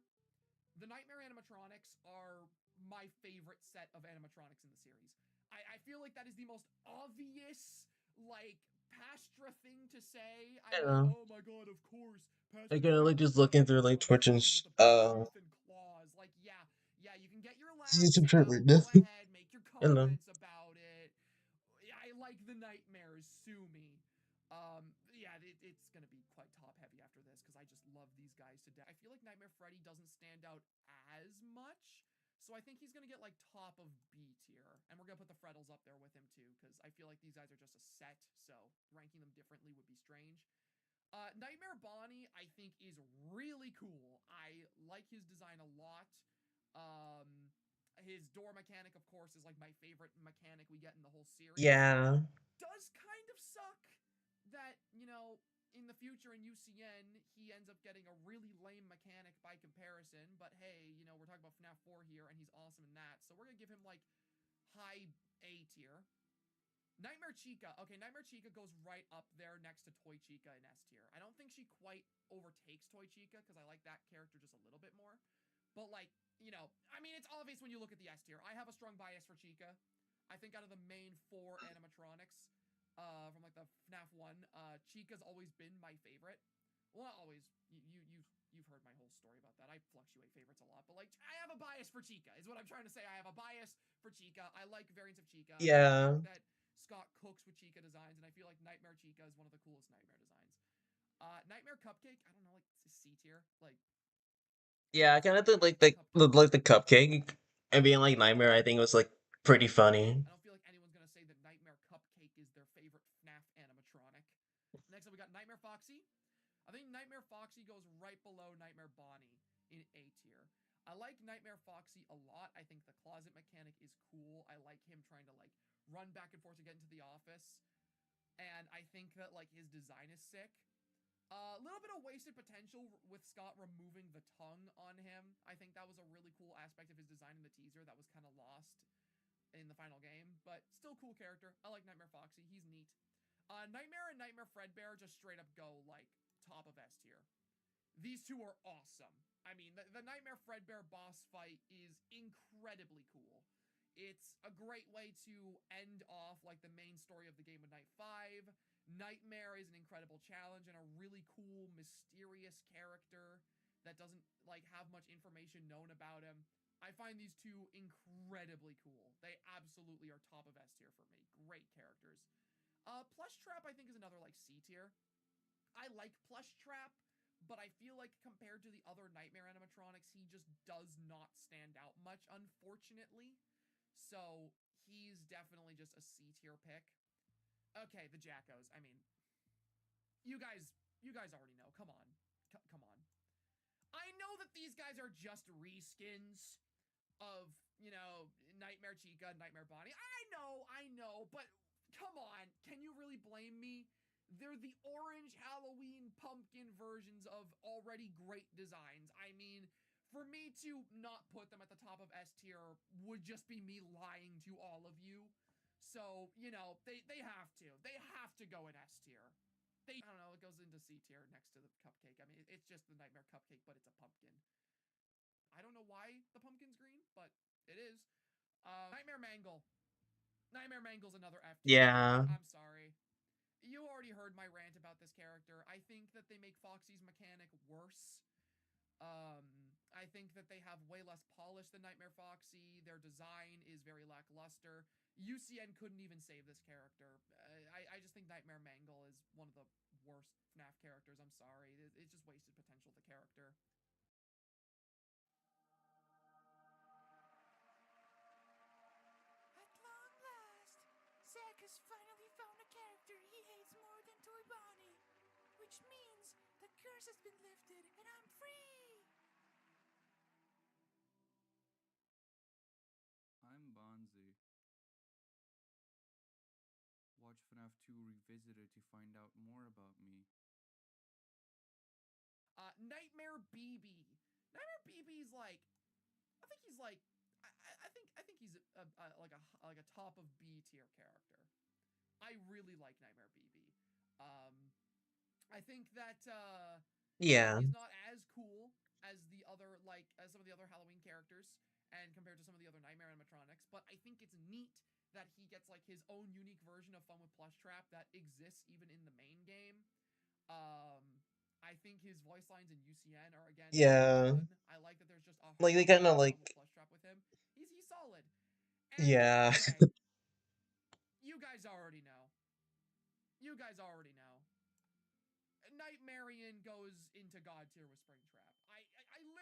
S2: the Nightmare animatronics are my favorite set of animatronics in the series. I feel like that is the most obvious, like, Pastra thing to say. I
S1: I don't
S2: mean,
S1: know.
S2: oh my god, of course,
S1: I
S2: Pastra's
S1: kind of like
S2: favorite
S1: just
S2: set of
S1: looking through like
S2: animatronics is
S1: Twitch
S2: the
S1: and
S2: ones with the teeth and claws. Like, yeah, yeah, you can get your
S1: see
S2: laughs
S1: some shit right
S2: out.
S1: now.
S2: Go ahead, make your
S1: I don't know.
S2: comments about it. I like the nightmares, sue me. Yeah, it's gonna be quite top heavy after this because I just love these guys to death. I feel like Nightmare Freddy doesn't stand out as much, so I think he's gonna get like top of B tier, and we're gonna put the Freddles up there with him too because I feel like these guys are just a set, so ranking them differently would be strange. Nightmare Bonnie, I think, is really cool. I like his design a lot. Um, his door mechanic, of course, is like my favorite mechanic we get in the whole series.
S1: Yeah,
S2: Does kind of suck that, in the future in UCN, he ends up getting a really lame mechanic by comparison. But hey, we're talking about FNAF 4 here, and he's awesome in that. So we're going to give him like high A tier. Nightmare Chica. Okay, Nightmare Chica goes right up there next to Toy Chica in S tier. I don't think she quite overtakes Toy Chica because I like that character just a little bit more. But like, I mean, it's obvious when you look at the S tier. I have a strong bias for Chica. I think out of the main 4 animatronics, from like the FNAF 1, Chica's always been my favorite. Well, not always. You've heard my whole story about that. I fluctuate favorites a lot, but like I have a bias for Chica. Is what I'm trying to say. I have a bias for Chica. I like variants of Chica. I
S1: yeah,
S2: think that Scott cooks with Chica designs, and I feel like Nightmare Chica is one of the coolest Nightmare designs. Nightmare Cupcake. I don't know, like C tier. Like
S1: yeah. I
S2: it's
S1: kind of
S2: fine.
S1: think like
S2: Cupcake.
S1: like the cupcake and being like nightmare. I think was like pretty funny.
S2: I don't feel like anyone's gonna say that Nightmare Cupcake is their favorite FNAF animatronic. Next up, we got Nightmare Foxy. I think Nightmare Foxy goes right below Nightmare Bonnie in A tier. I like Nightmare Foxy a lot. I think the closet mechanic is cool. I like him trying to like run back and forth to get into the office. And I think that like his design is sick. A little bit of wasted potential with Scott removing the tongue on him. I think that was a really cool aspect of his design in the teaser that was kind of lost in the final game, but still cool character. I like Nightmare Foxy. He's neat. Nightmare and Nightmare Fredbear just straight up go like top of S tier. These two are awesome. I mean, the Nightmare Fredbear boss fight is incredibly cool. It's a great way to end off like the main story of the game of Night 5. Nightmare is an incredible challenge and a really cool, mysterious character that doesn't like have much information known about him. I find these two incredibly cool. They absolutely are top of S tier for me. Great characters. Plush Trap I think is another like C tier. I like Plush Trap, but I feel like compared to the other Nightmare animatronics, he just does not stand out much, unfortunately. So he's definitely just a C tier pick. Okay, the Jackos. I mean, you guys already know. Come on, come on. I know that these guys are just reskins of Nightmare Chica, Nightmare Bonnie. I know, but come on, can you really blame me? They're the orange Halloween pumpkin versions of already great designs. I mean, for me to not put them at the top of S tier would just be me lying to all of you. So, they have to. They have to go in S tier. I don't know, it goes into C tier next to the cupcake. I mean, it's just the Nightmare Cupcake, but it's a pumpkin. I don't know why the pumpkin's green, but it is. Nightmare Mangle. Nightmare Mangle's another F tier character.
S1: Yeah,
S2: I'm sorry. You already heard my rant about this character. I think that they make Foxy's mechanic worse. I think that they have way less polish than Nightmare Foxy. Their design is very lackluster. UCN couldn't even save this character. I just think Nightmare Mangle is one of the worst FNAF characters. I'm sorry. It's just wasted potential, the character. At long last, Zack has finally found a character he hates more than Toy Bonnie, which means the curse has been lifted and I'm free!
S3: I'm Bonzi. Watch FNAF 2 Revisited to find out more about me.
S2: Nightmare BB. Nightmare BB's like, I think he's like, I think he's like a top of B tier character. I really like Nightmare BB. I think that
S1: Yeah.
S2: he's not as cool as the other as some of the other Halloween characters and compared to some of the other Nightmare animatronics, but I think it's neat that he gets like his own unique version of Fun with Plush Trap that exists even in the main game. I think his voice lines in UCN are again really
S1: Yeah.
S2: fun. I like that there's just a
S1: Like they
S2: heart
S1: kind of
S2: to Fun with
S1: like
S2: Plush Trap with him. He's solid. And
S1: yeah.
S2: okay, you guys already know. You guys already know. Nightmarian goes into God tier with Springtrap. I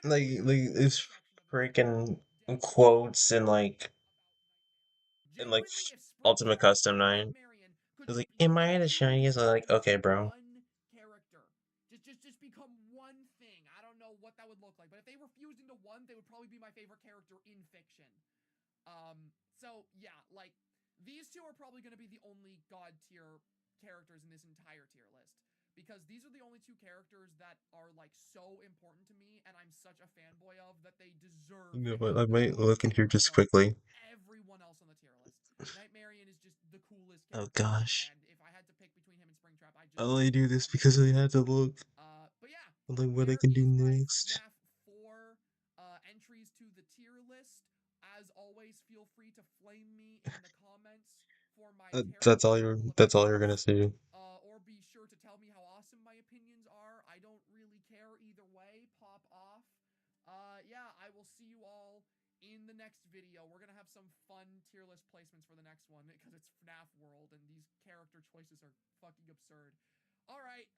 S2: literally have no
S1: It's
S2: section of the video
S1: freaking
S2: dedicated
S1: quotes and
S2: about Nightmarian.
S1: and like
S2: Genuinely, if
S1: Ultimate
S2: Springtrap
S1: Custom
S2: and
S1: 9.
S2: Nightmarian
S1: It
S2: could
S1: was like,
S2: be
S1: am I the
S2: fused
S1: shiniest? I'm like,
S2: into
S1: okay, bro.
S2: one character, just become one thing. I don't know what that would look like, but if they were fused into one, they would probably be my favorite character in fiction. So yeah, like these two are probably going to be the only God tier characters in this entire tier list because these are the only two characters that are like so important to me and I'm such a fanboy of that they deserve
S1: Yeah,
S2: to
S1: but
S2: have
S1: I
S2: their
S1: might
S2: own
S1: look in
S2: tier
S1: here
S2: list
S1: just
S2: above
S1: quickly.
S2: everyone else on the tier list. Nightmarian is just the coolest
S1: Oh
S2: character ever,
S1: gosh.
S2: and if I had to pick between him and Springtrap, I
S1: I
S2: just
S1: only do this
S2: can't wait
S1: because
S2: to
S1: I
S2: see
S1: had to
S2: them.
S1: look
S2: But yeah,
S1: at like what I
S2: there
S1: can do
S2: is my
S1: next.
S2: FNAF 4 entries to the tier list. As always, feel free to flame me in the comments for my terrible, terrible
S1: That's all you're
S2: opinions.
S1: gonna see.
S2: Or be sure to tell me how awesome my opinions are. I don't really care either way. Pop off. Yeah, I will see you all in the next video. We're gonna have some fun tier list placements for the next one because it's FNAF World and these character choices are fucking absurd. All right,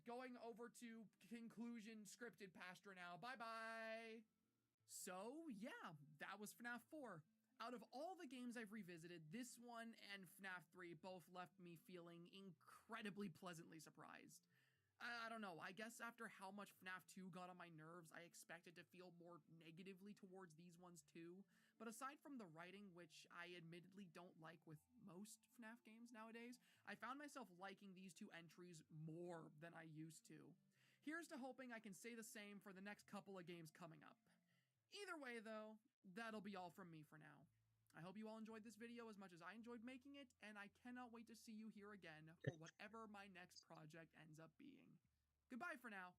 S2: going over to conclusion scripted pasture now. Bye bye. So, yeah, that was FNAF 4. Out of all the games I've revisited, this one and FNAF 3 both left me feeling incredibly pleasantly surprised. I don't know, I guess after how much FNAF 2 got on my nerves, I expected to feel more negatively towards these ones too. But aside from the writing, which I admittedly don't like with most FNAF games nowadays, I found myself liking these two entries more than I used to. Here's to hoping I can say the same for the next couple of games coming up. Either way, though, that'll be all from me for now. I hope you all enjoyed this video as much as I enjoyed making it, and I cannot wait to see you here again for whatever my next project ends up being. Goodbye for now.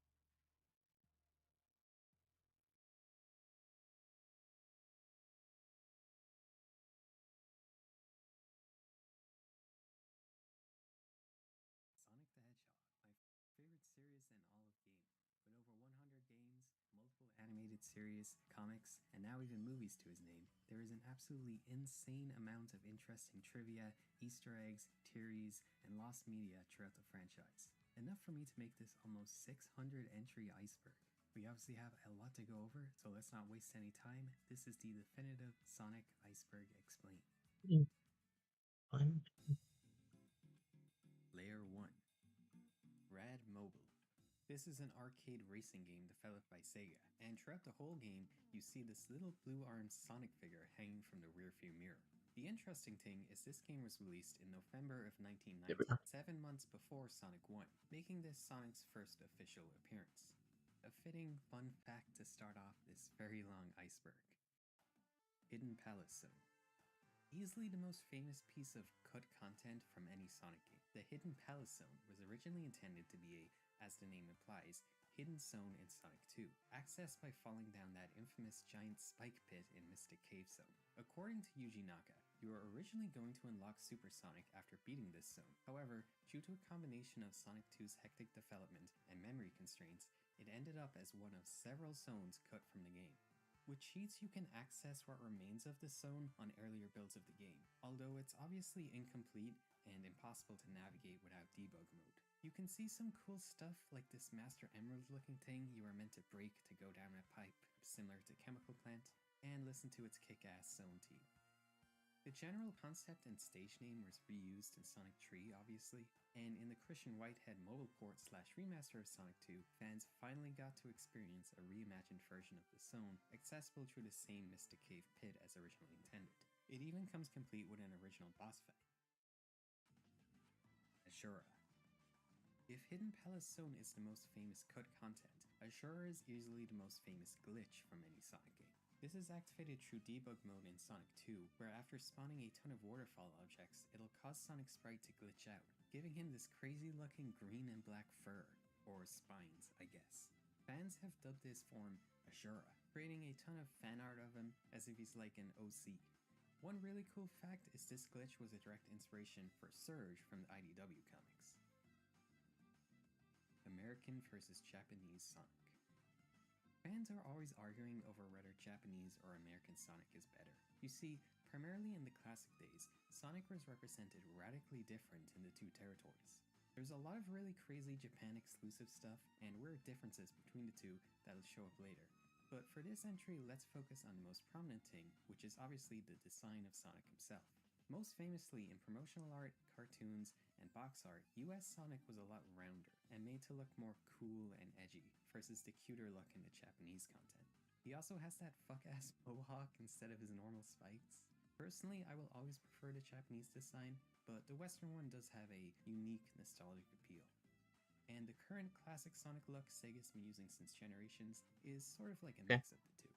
S4: Sonic the Hedgehog, my favorite series in all of gaming. With over 100 games, multiple animated series, comics, and now even movies to his name, there is an absolutely insane amount of interesting trivia, Easter eggs, theories, and lost media throughout the franchise. Enough for me to make this almost 600 entry iceberg. We obviously have a lot to go over, so let's not waste any time. This is the definitive Sonic Iceberg Explained.
S1: Fun.
S4: Layer 1. Rad Mobile. This is an arcade racing game developed by Sega, and throughout the whole game, you see this little blue-armed Sonic figure hanging from the rearview mirror. The interesting thing is this game was released in November of 1990,
S1: There we go.
S4: 7 months before Sonic 1, making this Sonic's first official appearance. A fitting fun fact to start off this very long iceberg. Hidden Palace Zone. Easily the most famous piece of cut content from any Sonic game. The Hidden Palace Zone was originally intended to be a, as the name implies, hidden zone in Sonic 2, accessed by falling down that infamous giant spike pit in Mystic Cave Zone. According to Yuji Naka, you were originally going to unlock Super Sonic after beating this zone. However, due to a combination of Sonic 2's hectic development and memory constraints, it ended up as one of several zones cut from the game. With cheats, you can access what remains of the zone on earlier builds of the game, although it's obviously incomplete and impossible to navigate without debug mode. You can see some cool stuff like this Master Emerald looking thing you are meant to break to go down a pipe similar to Chemical Plant, and listen to its kick-ass zone theme. The general concept and stage name was reused in Sonic 3, obviously, and in the Christian Whitehead mobile port / remaster of Sonic 2, fans finally got to experience a reimagined version of the zone, accessible through the same Mystic Cave pit as originally intended. It even comes complete with an original boss fight. Azura. If Hidden Palace Zone is the most famous cut content, Ashura is easily the most famous glitch from any Sonic game. This is activated through debug mode in Sonic 2, where after spawning a ton of waterfall objects, it'll cause Sonic's sprite to glitch out, giving him this crazy looking green and black fur, or spines, I guess. Fans have dubbed this form Ashura, creating a ton of fan art of him as if he's like an OC. One really cool fact is this glitch was a direct inspiration for Surge from the IDW comics. American versus Japanese Sonic. Fans are always arguing over whether Japanese or American Sonic is better. You see, primarily in the classic days, Sonic was represented radically different in the two territories. There's a lot of really crazy Japan exclusive stuff and weird differences between the two that'll show up later. But for this entry, let's focus on the most prominent thing, which is obviously the design of Sonic himself. Most famously in promotional art, cartoons, and box art, US Sonic was a lot rounder and made to look more cool and edgy versus the cuter look in the Japanese content. He also has that fuck-ass mohawk instead of his normal spikes. Personally, I will always prefer the Japanese design, but the Western one does have a unique nostalgic appeal. And the current classic Sonic look Sega's been using since Generations is sort of like a mix of the two.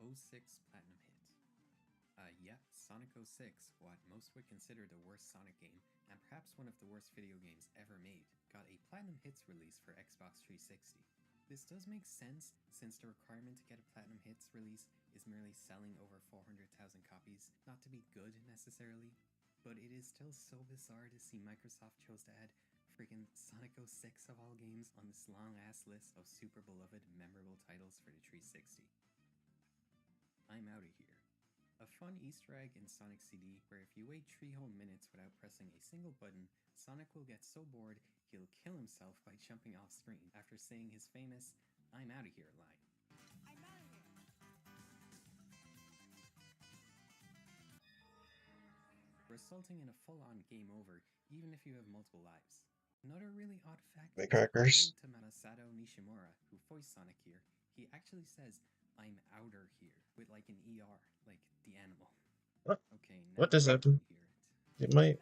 S4: 06 Platinum hit. Yeah, Sonic 06, what most would consider the worst Sonic game, and perhaps one of the worst video games ever made, got a Platinum Hits release for Xbox 360. This does make sense, since the requirement to get a Platinum Hits release is merely selling over 400,000 copies, not to be good necessarily, but it is still so bizarre to see Microsoft chose to add friggin' Sonic 06 of all games on this long-ass list of super beloved, memorable titles for the 360. I'm outta here. A fun Easter egg in Sonic CD where if you wait 3 whole minutes without pressing a single button, Sonic will get so bored he'll kill himself by jumping off screen after saying his famous "I'm outta here" line. I'm outta here! Resulting in a full-on game over even if you have multiple lives. Another really odd fact is that according to Masato Nishimura, who voiced Sonic here, he actually says "I'm outer here" with like an ER, like the animal.
S1: What?
S4: Okay, now
S1: What does that do?
S4: hear it.
S1: It might.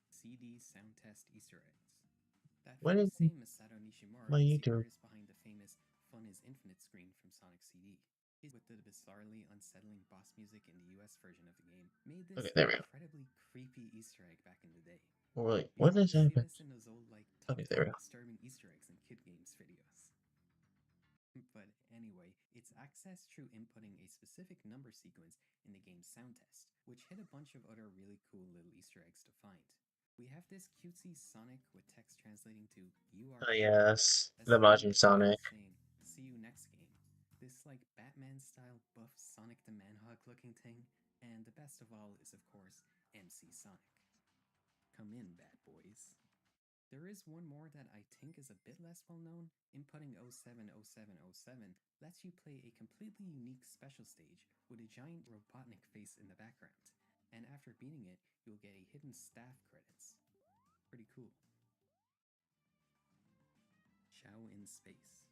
S4: CD sound test Easter eggs. That
S1: What
S4: very
S1: is
S4: same Masato Nishimura
S1: my
S4: is the
S1: YouTube?
S4: artist behind the famous Fun is Infinite screen from Sonic CD. He's with the bizarrely unsettling boss music in the US version of the game, made this
S1: Okay, there we go.
S4: incredibly creepy Easter egg back in the day.
S1: Wait,
S4: You
S1: what
S4: probably
S1: does
S4: see
S1: happen?
S4: this in those old like top
S1: Okay, there we
S4: 10
S1: go.
S4: disturbing Easter eggs in kid games videos. But anyway, it's accessed through inputting a specific number sequence in the game's sound test, which hid a bunch of other really cool little Easter eggs to find. We have this cutesy Sonic with text translating to "You are
S1: Oh
S4: here,"
S1: yes,
S4: as
S1: the
S4: if in
S1: Majin
S4: Japan
S1: Sonic.
S4: saying "See you next game." This like Batman-style buff Sonic the Manhawk looking thing, and the best of all is of course MC Sonic. Come in, bad boys. There is one more that I think is a bit less well known. Inputting 070707 lets you play a completely unique special stage with a giant Robotnik face in the background, and after beating it, you'll get a hidden staff credits. Pretty cool. Chao in Space.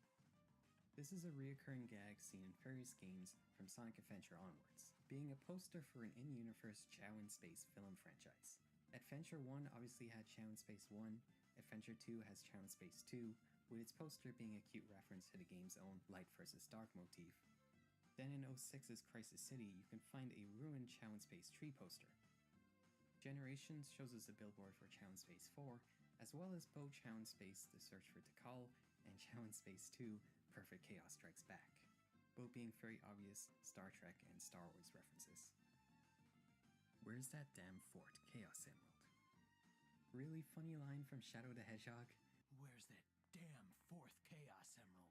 S4: This is a reoccurring gag seen in various games from Sonic Adventure onwards, being a poster for an in-universe Chao in Space film franchise. Adventure 1 obviously had Chao in Space 1, Adventure 2 has Chao in Space 2, with its poster being a cute reference to the game's own light versus dark motif. Then in 06's Crisis City, you can find a ruined Chao in Space 3 poster. Generations shows us a billboard for Chao in Space 4, as well as Bo Chao in Space, The Search for Tikal, and Chao in Space 2, Perfect Chaos Strikes Back, both being very obvious Star Trek and Star Wars references. Where's that damn fort, Chaos Emerald? Really funny line from Shadow the Hedgehog. Where's that damn fourth Chaos Emerald?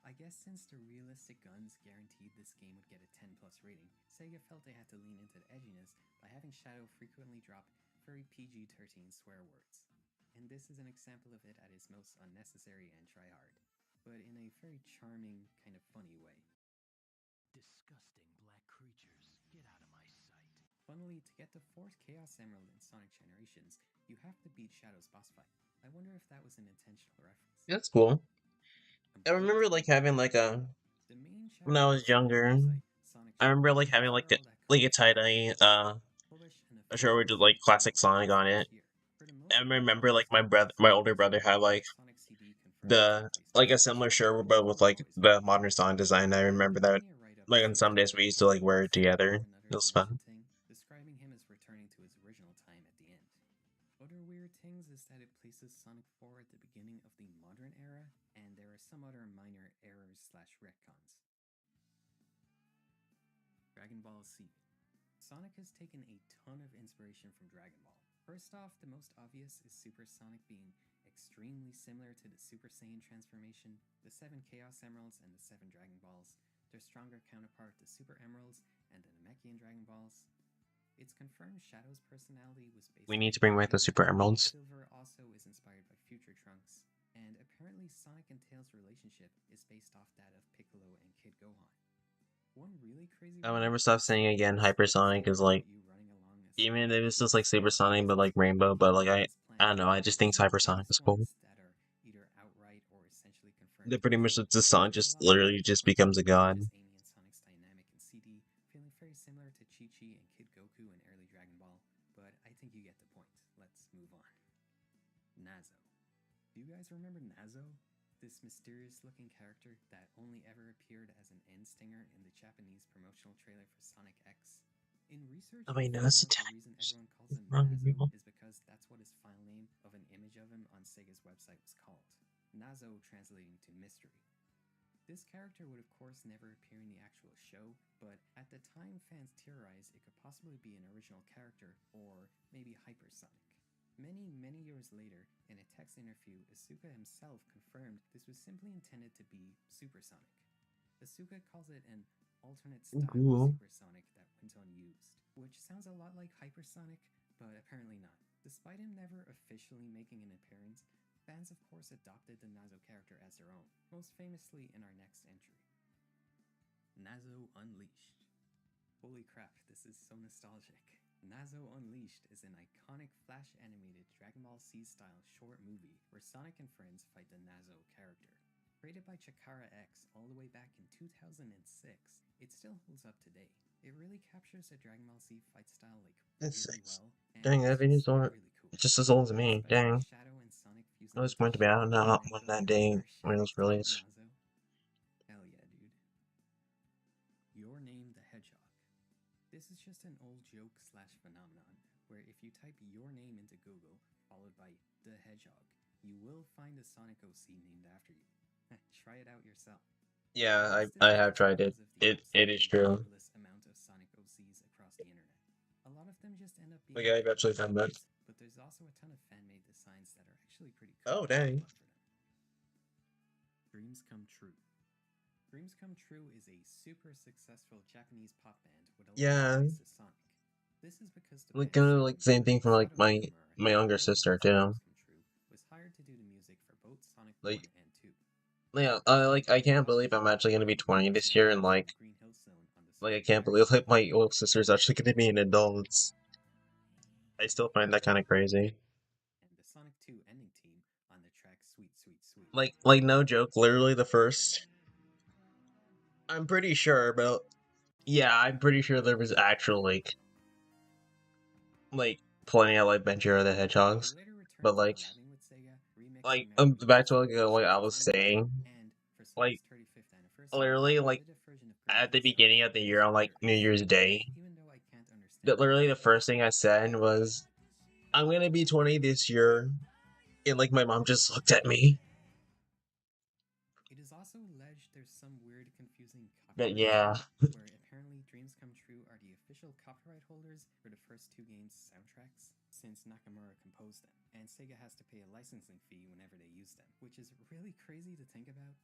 S4: I guess since the realistic guns guaranteed this game would get a 10+ rating, Sega felt they had to lean into the edginess by having Shadow frequently drop very PG-13 swear words. And this is an example of it at its most unnecessary and tryhard, but in a very charming, kind of funny way. Disgusting black creatures, get out of my sight. Funnily, to get the fourth Chaos Emerald in Sonic Generations, you have to beat Shadow's boss fight. I wonder if that was an intentional reference.
S1: That's cool. I remember like having like a
S4: The main
S1: when I was younger. I remember like having like a tie-dye shirt with just like classic Sonic on it.
S4: most
S1: I remember
S4: popular
S1: like my
S4: Sonic
S1: brother, my
S4: games
S1: older brother had
S4: have
S1: like
S4: Sonic CD confirmed
S1: the like a
S4: replacements,
S1: similar
S4: which
S1: shirt,
S4: most
S1: but with
S4: people
S1: like
S4: always
S1: the
S4: forget.
S1: modern song design. I
S4: There
S1: remember
S4: were
S1: that.
S4: plenty of write-ups
S1: Like on
S4: on
S1: some days
S4: Twitter
S1: we used to
S4: about
S1: like
S4: one
S1: wear it
S4: fan
S1: together.
S4: or
S1: It
S4: another
S1: was fun.
S4: lamenting, describing him as returning to his original time at the end. Other weird things is that it places Sonic 4 at the beginning of the modern era, and there are some other minor errors slash retcons. Dragon Ball Z. Sonic has taken a ton of inspiration from Dragon Ball. First off, the most obvious is Super Sonic being extremely similar to the Super Saiyan transformation, the 7 Chaos Emeralds and the 7 Dragon Balls, their stronger counterpart, the Super Emeralds, and the Namekian Dragon Balls. It's confirmed Shadow's personality was based
S1: We
S4: on
S1: need to bring back the
S4: Goku.
S1: Super Emeralds.
S4: Silver also is inspired by Future Trunks, and apparently Sonic and Tails' relationship is based off that of Piccolo and Kid Gohan. One really crazy
S1: I will
S4: one
S1: never stop
S4: is
S1: saying again.
S4: Sonic
S1: Hypersonic is like,
S4: about you running along a
S1: even
S4: city
S1: if it's just
S4: with
S1: like Supersonic, but like Rainbow. But like
S4: his
S1: I
S4: plan.
S1: don't know. I just think
S4: These are the
S1: Hypersonic is
S4: biggest
S1: cool.
S4: ones that are either outright or essentially confirmed
S1: That
S4: to
S1: pretty
S4: be
S1: much
S4: true.
S1: the song
S4: There's a
S1: just
S4: lot more,
S1: literally just
S4: like
S1: becomes a
S4: such
S1: god.
S4: as Amy and Sonic's dynamic in CD, feeling very similar to Chi-Chi and Kid Goku in early Dragon Ball, but I think you get the point. Let's move on. Nazo. Do you guys remember Nazo? This mysterious-looking character that only ever appeared as an end stinger in the Japanese promotional trailer for Sonic X. In research,
S1: Oh
S4: we
S1: wait, no,
S4: found
S1: that's
S4: out the
S1: attack.
S4: reason everyone calls him
S1: Wrong
S4: Nazo
S1: people.
S4: is because that's what his file name of an image of him on Sega's website was called. Nazo translating to mystery. This character would of course never appear in the actual show, but at the time fans theorized it could possibly be an original character, or maybe Hypersonic. Many years later, in a text interview, Asuka himself confirmed this was simply intended to be supersonic. Asuka calls it an alternate style
S1: Cool.
S4: of supersonic that went unused, which sounds a lot like hypersonic, but apparently not. Despite him never officially making an appearance, fans of course adopted the Nazo character as their own, most famously in our next entry. Nazo Unleashed. Holy crap, this is so nostalgic. Nazo Unleashed is an iconic Flash-animated Dragon Ball Z style short movie where Sonic and friends fight the Nazo character. Created by Chikara X all the way back in 2006, it still holds up today. It really captures the Dragon Ball Z fight style like
S1: That's
S4: really well, and
S1: dang.
S4: it's
S1: That video's
S4: just
S1: not
S4: really cool.
S1: just as old as me.
S4: Especially
S1: Dang.
S4: Shadow and Sonic
S1: I
S4: fusing
S1: was
S4: into
S1: going to be out
S4: Shadow
S1: now
S4: and
S1: on
S4: Echo
S1: that day
S4: are
S1: when it
S4: Shadow
S1: was
S4: type
S1: released.
S4: Nazo. Hell yeah, dude. Your Name the Hedgehog. This is just an old joke slash phenomenon where if you type your name into Google, followed by the Hedgehog, you will find a Sonic OC named after you. Try it out yourself.
S1: Yeah,
S4: I guess
S1: I
S4: this is
S1: have
S4: just
S1: tried it.
S4: because of the
S1: It is
S4: absolutely
S1: true.
S4: endless amount of Sonic OCs across the internet. A lot of them just end up being
S1: Like I've actually found that.
S4: but there's also a ton of fan-made designs that are actually pretty
S1: Oh
S4: cool.
S1: dang.
S4: Love for them. Dreams Come True. Dreams Come True is a super successful Japanese pop band with a lot of
S1: Yeah,
S4: ties to Sonic. This is because the
S1: like
S4: band's
S1: kind of like
S4: second
S1: the same
S4: member,
S1: thing from like
S4: Masato
S1: my
S4: Nakamura,
S1: my younger
S4: who
S1: sister
S4: voiced
S1: too.
S4: Dreams Come True, was hired to do the music for both Sonic 1
S1: Like
S4: and 2.
S1: yeah, like I can't believe I'm actually gonna be 20
S4: It's
S1: this year, and
S4: narrated from Green Hill Zone on the
S1: like I
S4: Sonic
S1: can't believe like my little sister's actually gonna be an adult. I still find that kind of crazy.
S4: and the Sonic 2 ending team on the track Sweet Sweet Sweet.
S1: Like no joke, literally the first. I'm pretty sure, but yeah, I'm pretty sure there was actual like plenty of like Benjiro the
S4: They
S1: Hedgehogs,
S4: later returned
S1: but
S4: to collabing with Sega, remixing
S1: back
S4: melodies
S1: to
S4: for
S1: like
S4: both
S1: what I
S4: Dreams
S1: was
S4: Come True
S1: saying,
S4: and for
S1: like
S4: Sonic's 35th anniversary,
S1: literally
S4: a
S1: like
S4: live version of Green
S1: at the
S4: Hill Zone,
S1: beginning of the
S4: which
S1: year
S4: is
S1: on like New
S4: hilarious.
S1: Year's Day,
S4: Even though I can't
S1: that
S4: understand the
S1: literally the
S4: lyrics,
S1: first thing I said was, "I'm gonna be 20 this year," and like my mom just looked at me.
S4: it is also alleged there's some weird, confusing
S1: But
S4: copyright
S1: yeah,
S4: dispute where apparently Dreams Come True are the official copyright holders for the first two games' soundtracks, since Nakamura composed them, and Sega has to pay a licensing fee whenever they use them, which is really crazy to think about.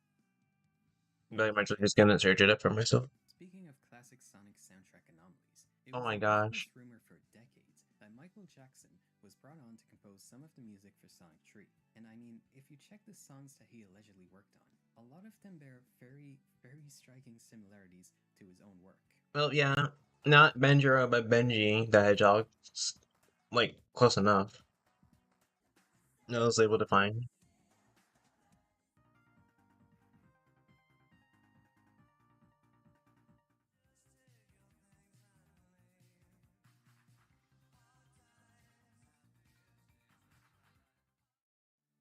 S1: but I'm actually just gonna search it up for myself.
S4: Speaking of classic Sonic soundtrack anomalies, it
S1: Oh
S4: was
S1: my
S4: an
S1: gosh.
S4: infamous rumor for decades that Michael Jackson was brought on to compose some of the music for Sonic 3. And I mean, if you check the songs that he allegedly worked on, a lot of them bear very striking similarities to his own work.
S1: Well, yeah, not Benjiro, but Benji the Hedgehog. Like close enough. I was able to find.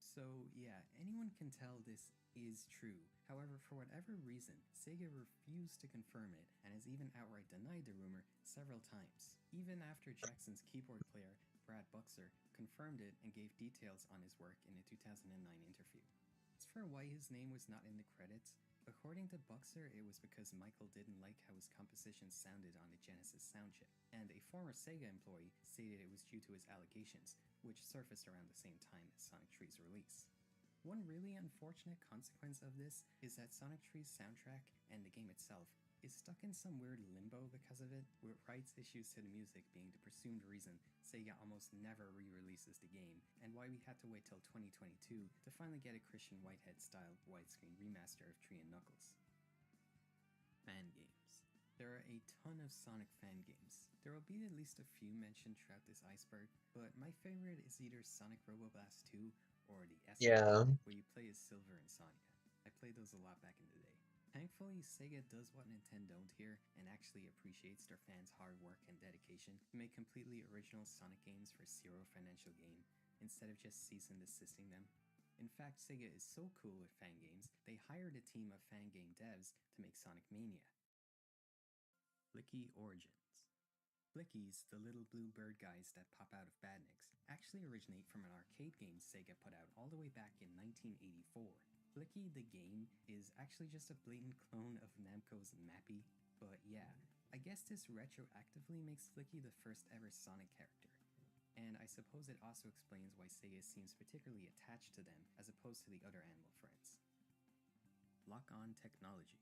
S4: So, yeah, anyone can tell this is true. However, for whatever reason, Sega refused to confirm it and has even outright denied the rumor several times, even after Jackson's keyboard player, Brad Buxer, confirmed it and gave details on his work in a 2009 interview. As for why his name was not in the credits, according to Buxer, it was because Michael didn't like how his composition sounded on the Genesis sound chip, and a former Sega employee stated it was due to his allegations, which surfaced around the same time as Sonic 3's release. One really unfortunate consequence of this is that Sonic 3's soundtrack and the game itself is stuck in some weird limbo because of it, with rights issues to the music being the presumed reason Sega almost never re-releases the game, and why we had to wait till 2022 to finally get a Christian Whitehead-style widescreen remaster of Tree and Knuckles. Fan games. There are a ton of Sonic fan games. There will be at least a few mentioned throughout this iceberg, but my favorite is either Sonic Roboblast 2 or the S
S1: Yeah.
S4: game, where you play as Silver and Sonia. I played those a lot back in the day. Thankfully, Sega does what Nintendo don't here and actually appreciates their fans' hard work and dedication to make completely original Sonic games for zero financial gain, instead of just cease and desisting them. In fact, Sega is so cool with fan games, they hired a team of fan game devs to make Sonic Mania. Flicky Origins. Flickies, the little blue bird guys that pop out of badniks, actually originate from an arcade game Sega put out all the way back in 1984. Flicky the game is actually just a blatant clone of Namco's Mappy, but yeah, I guess this retroactively makes Flicky the first ever Sonic character. And I suppose it also explains why Sega seems particularly attached to them as opposed to the other Animal friends. Lock-on technology.